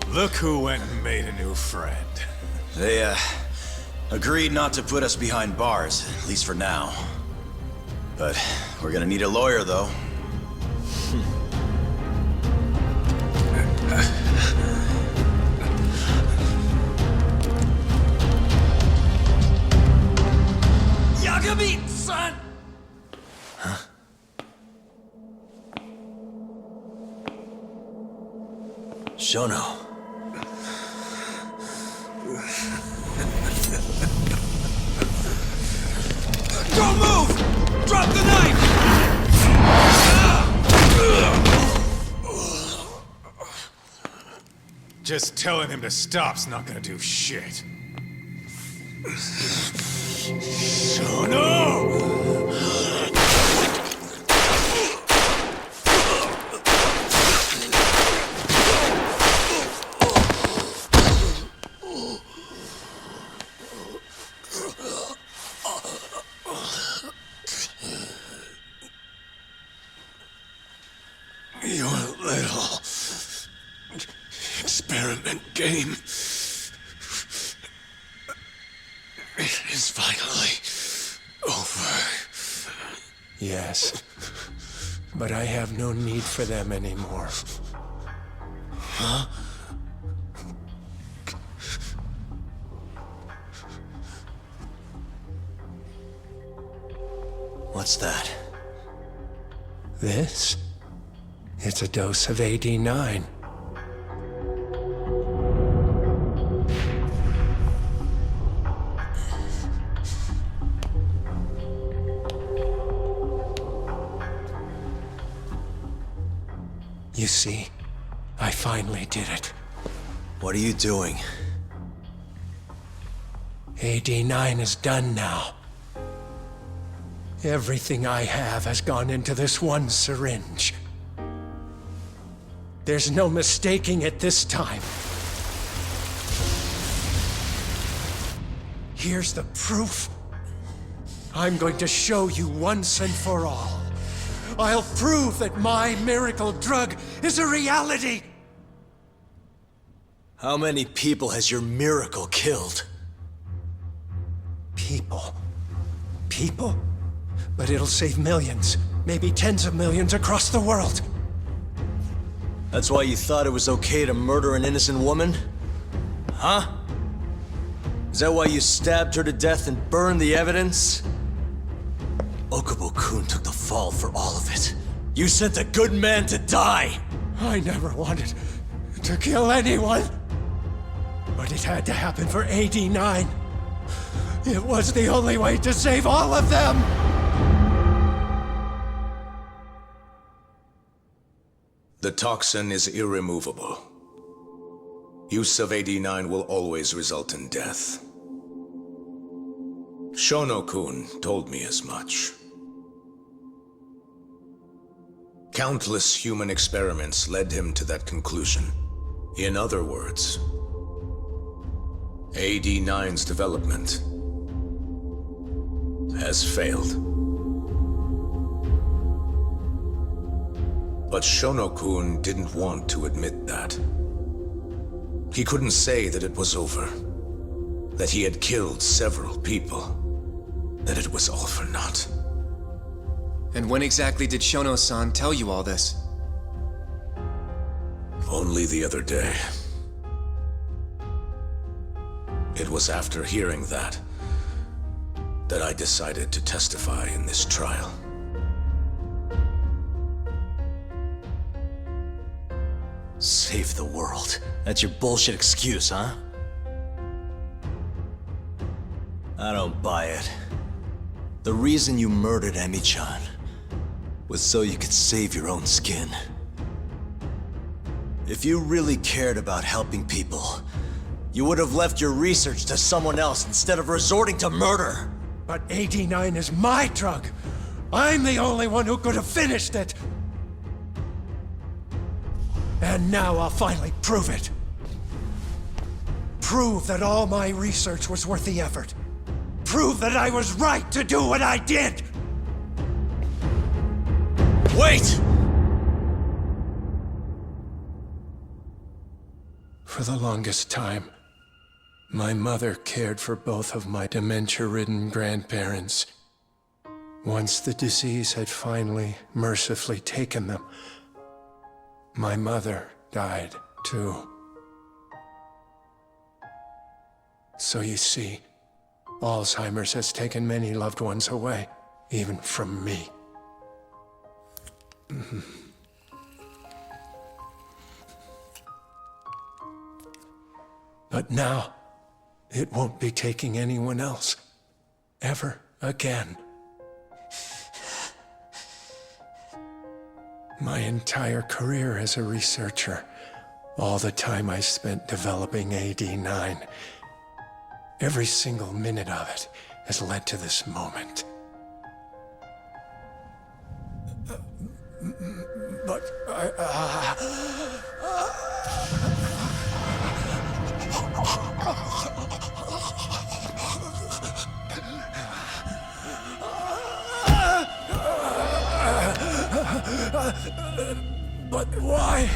Look who went and made a new friend. They, agreed not to put us behind bars, at least for now. But we're gonna need a lawyer, though. Yagami, son! Shono. Don't move! Drop the knife! Just telling him to stop's not gonna do shit. Your little experiment game is finally over. Yes, but I have no need for them anymore. Huh? What's that? This? It's a dose of AD9. You see, I finally did it. What are you doing? AD9 is done now. Everything I have has gone into this one syringe. There's no mistaking it this time. Here's the proof. I'm going to show you once and for all. I'll prove that my miracle drug is a reality! How many people has your miracle killed? People. People? But it'll save millions, maybe tens of millions across the world. That's why you thought it was okay to murder an innocent woman? Huh? Is that why you stabbed her to death and burned the evidence? Okubo-kun took the fall for all of it. You sent a good man to die! I never wanted to kill anyone. But it had to happen for AD9. It was the only way to save all of them! The toxin is irremovable. Use of AD9 will always result in death. Shono-kun told me as much. Countless human experiments led him to that conclusion. In other words, AD9's development has failed. But Shono-kun didn't want to admit that. He couldn't say that it was over, that he had killed several people, that it was all for naught. And when exactly did Shono-san tell you all this? Only the other day. It was after hearing that I decided to testify in this trial. Save the world. That's your bullshit excuse, huh? I don't buy it. The reason you murdered Emi-chan was so you could save your own skin. If you really cared about helping people, you would have left your research to someone else instead of resorting to murder. But AD9 is my drug. I'm the only one who could have finished it. And now I'll finally prove it. Prove that all my research was worth the effort. Prove that I was right to do what I did! Wait! For the longest time, my mother cared for both of my dementia-ridden grandparents. Once the disease had finally, mercifully taken them, my mother died too. So you see, Alzheimer's has taken many loved ones away, even from me. But now, it won't be taking anyone else, ever again. My entire career as a researcher, all the time I spent developing AD9, every single minute of it has led to this moment. But but why?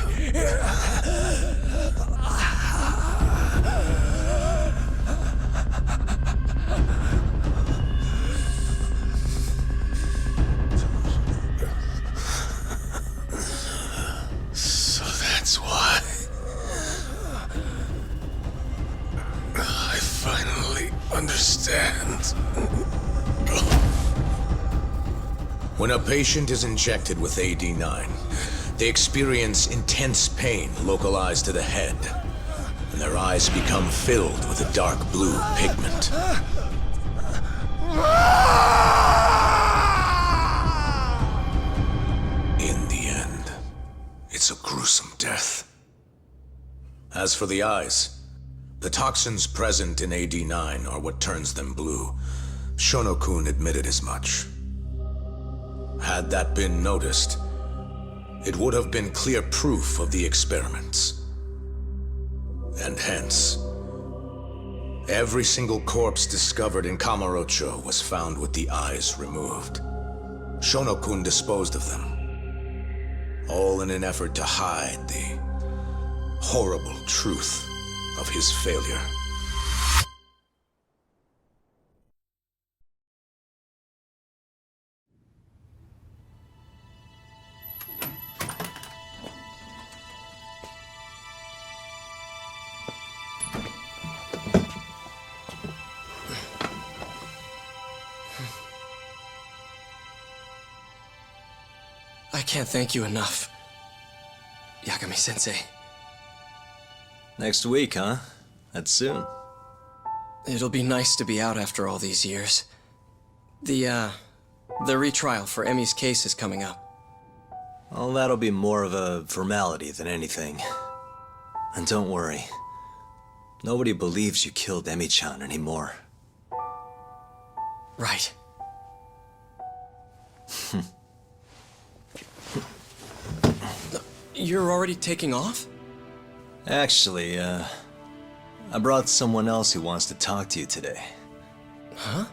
So that's why. When a patient is injected with AD9, they experience intense pain localized to the head, and their eyes become filled with a dark blue pigment. In the end, it's a gruesome death. As for the eyes, the toxins present in AD9 are what turns them blue. Shono-kun admitted as much. Had that been noticed, it would have been clear proof of the experiments. And hence, every single corpse discovered in Kamurocho was found with the eyes removed. Shono-kun disposed of them, all in an effort to hide the horrible truth of his failure. I can't thank you enough, Yagami-sensei. Next week, huh? That's soon. It'll be nice to be out after all these years. The retrial for Emmy's case is coming up. Well, that'll be more of a formality than anything. And don't worry. Nobody believes you killed Emmy-chan anymore. Right. You're already taking off? Actually, I brought someone else who wants to talk to you today. Huh?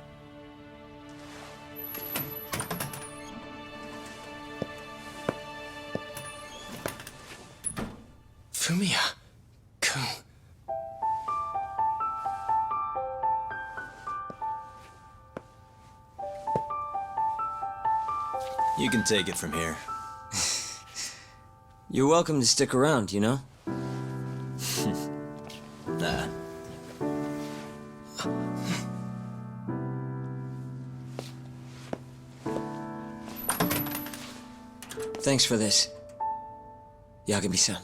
Fumiya-kun. You can take it from here. You're welcome to stick around, you know? Nah. Thanks for this, Yagami-san.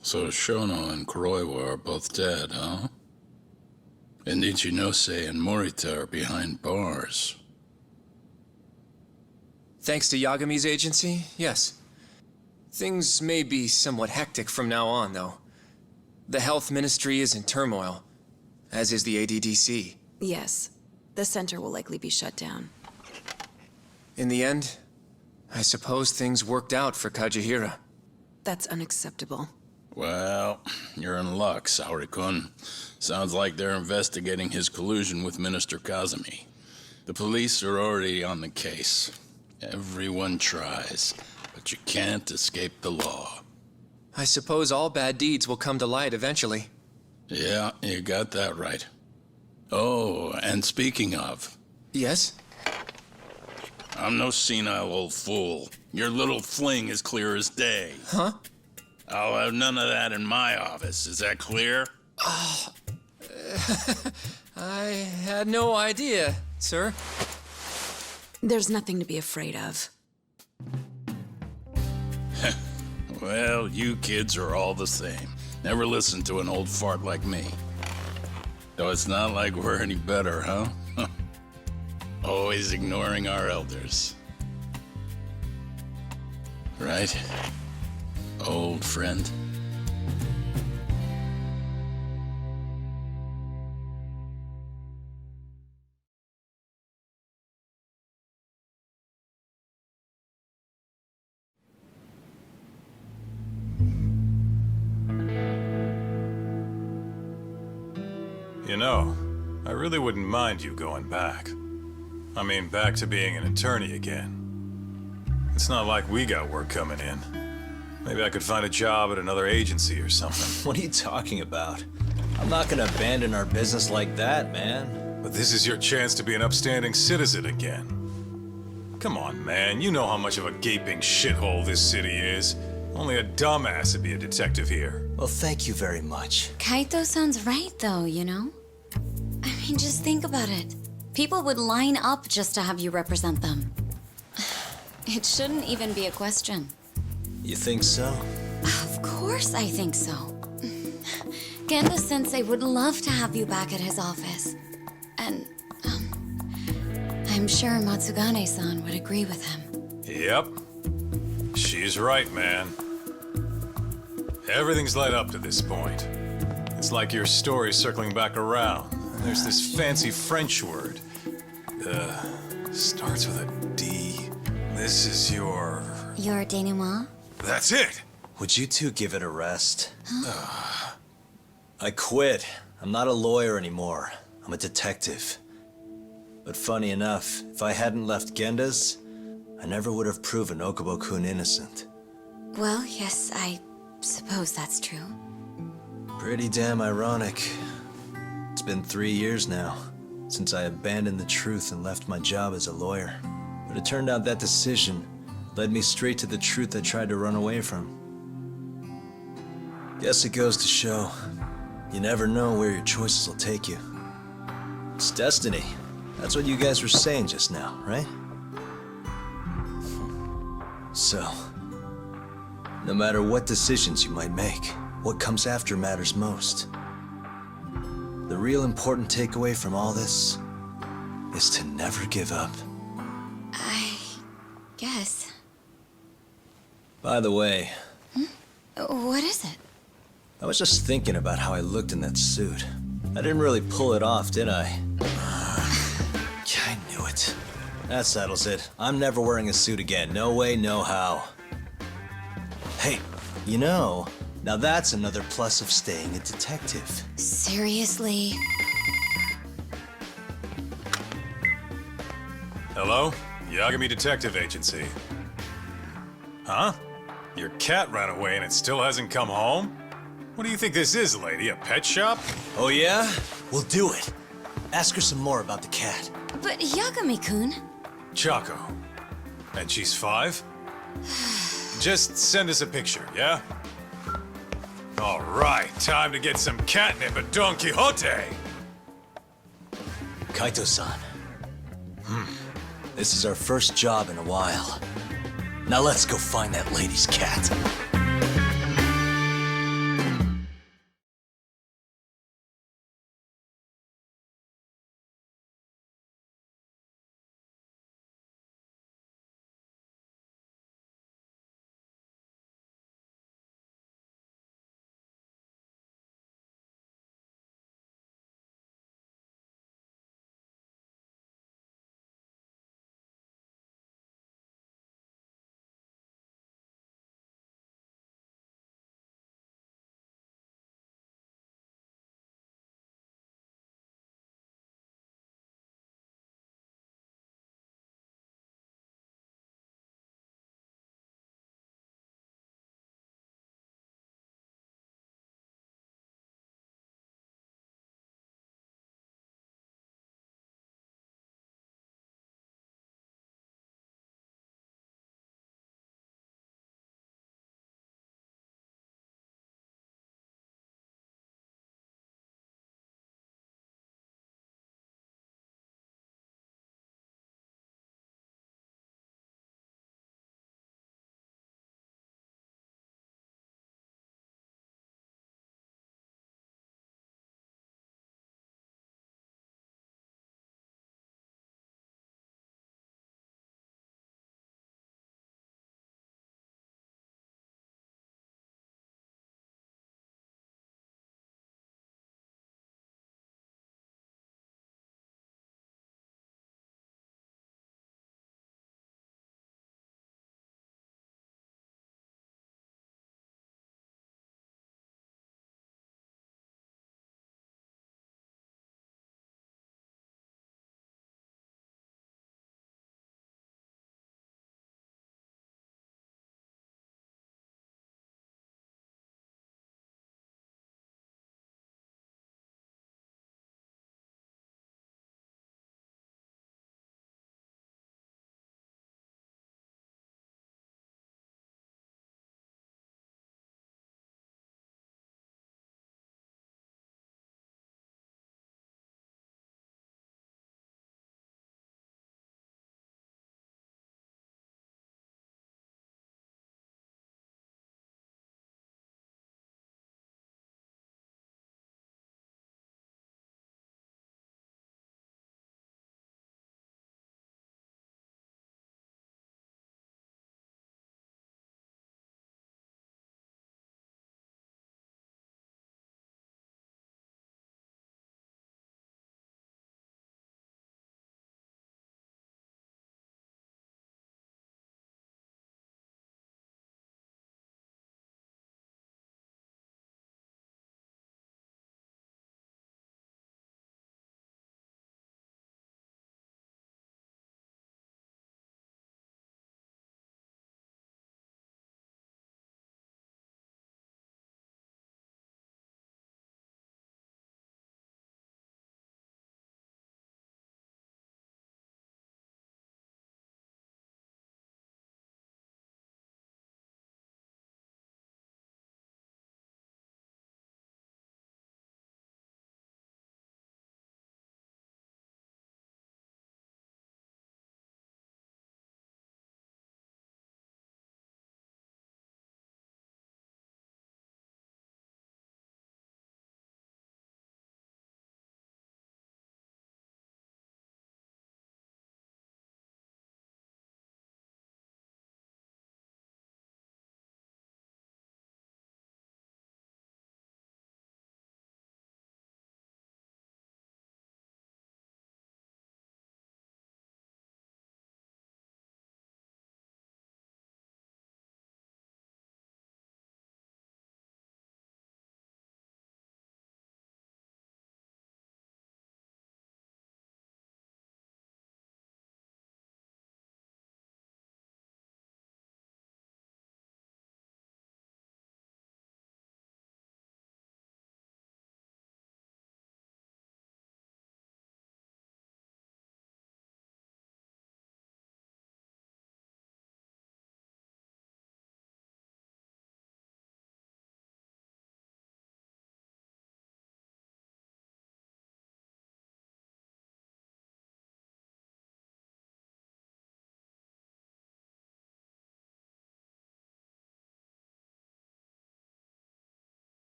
So Shono and Kuroiwa are both dead, huh? And Ichinose and Morita are behind bars. Thanks to Yagami's agency, yes. Things may be somewhat hectic from now on, though. The health ministry is in turmoil, as is the ADDC. Yes. The center will likely be shut down. In the end, I suppose things worked out for Kajihira. That's unacceptable. Well, you're in luck, Saori-kun. Sounds like they're investigating his collusion with Minister Kazumi. The police are already on the case. Everyone tries, but you can't escape the law. I suppose all bad deeds will come to light eventually. Yeah, you got that right. Oh, and speaking of... Yes? I'm no senile old fool. Your little fling is clear as day. Huh? I'll have none of that in my office. Is that clear? I had no idea, sir. There's nothing to be afraid of. Well, you kids are all the same. Never listen to an old fart like me. Though it's not like we're any better, huh? Always ignoring our elders. Right? Old friend. You know, I really wouldn't mind you going back. I mean, back to being an attorney again. It's not like we got work coming in. Maybe I could find a job at another agency or something. What are you talking about? I'm not gonna abandon our business like that, man. But this is your chance to be an upstanding citizen again. Come on, man. You know how much of a gaping shithole this city is. Only a dumbass would be a detective here. Well, thank you very much. Kaito sounds right, though, you know? I mean, just think about it. People would line up just to have you represent them. It shouldn't even be a question. You think so? Of course I think so. Gendo-sensei would love to have you back at his office. And, I'm sure Matsugane-san would agree with him. Yep. She's right, man. Everything's led up to this point. It's like your story's circling back around. And there's this fancy French word. Starts with a D. This is your... Your denouement? That's it! Would you two give it a rest? Huh? I quit. I'm not a lawyer anymore. I'm a detective. But funny enough, if I hadn't left Genda's, I never would have proven Okubo-kun innocent. Well, yes, I suppose that's true. Pretty damn ironic. It's been 3 years now, since I abandoned the truth and left my job as a lawyer. But it turned out that decision led me straight to the truth I tried to run away from. Guess it goes to show, you never know where your choices will take you. It's destiny. That's what you guys were saying just now, right? So, no matter what decisions you might make, what comes after matters most. The real important takeaway from all this is to never give up. I guess. By the way... What is it? I was just thinking about how I looked in that suit. I didn't really pull it off, did I? I knew it. That settles it. I'm never wearing a suit again. No way, no how. Hey, you know, now that's another plus of staying a detective. Seriously? Hello? Yagami Detective Agency. Huh? Your cat ran away and it still hasn't come home? What do you think this is, lady? A pet shop? Oh yeah? We'll do it. Ask her some more about the cat. But Yagami-kun... Chaco. And she's 5? Just send us a picture, yeah? All right, time to get some catnip at Don Quixote! Kaito-san. This is our first job in a while. Now let's go find that lady's cat.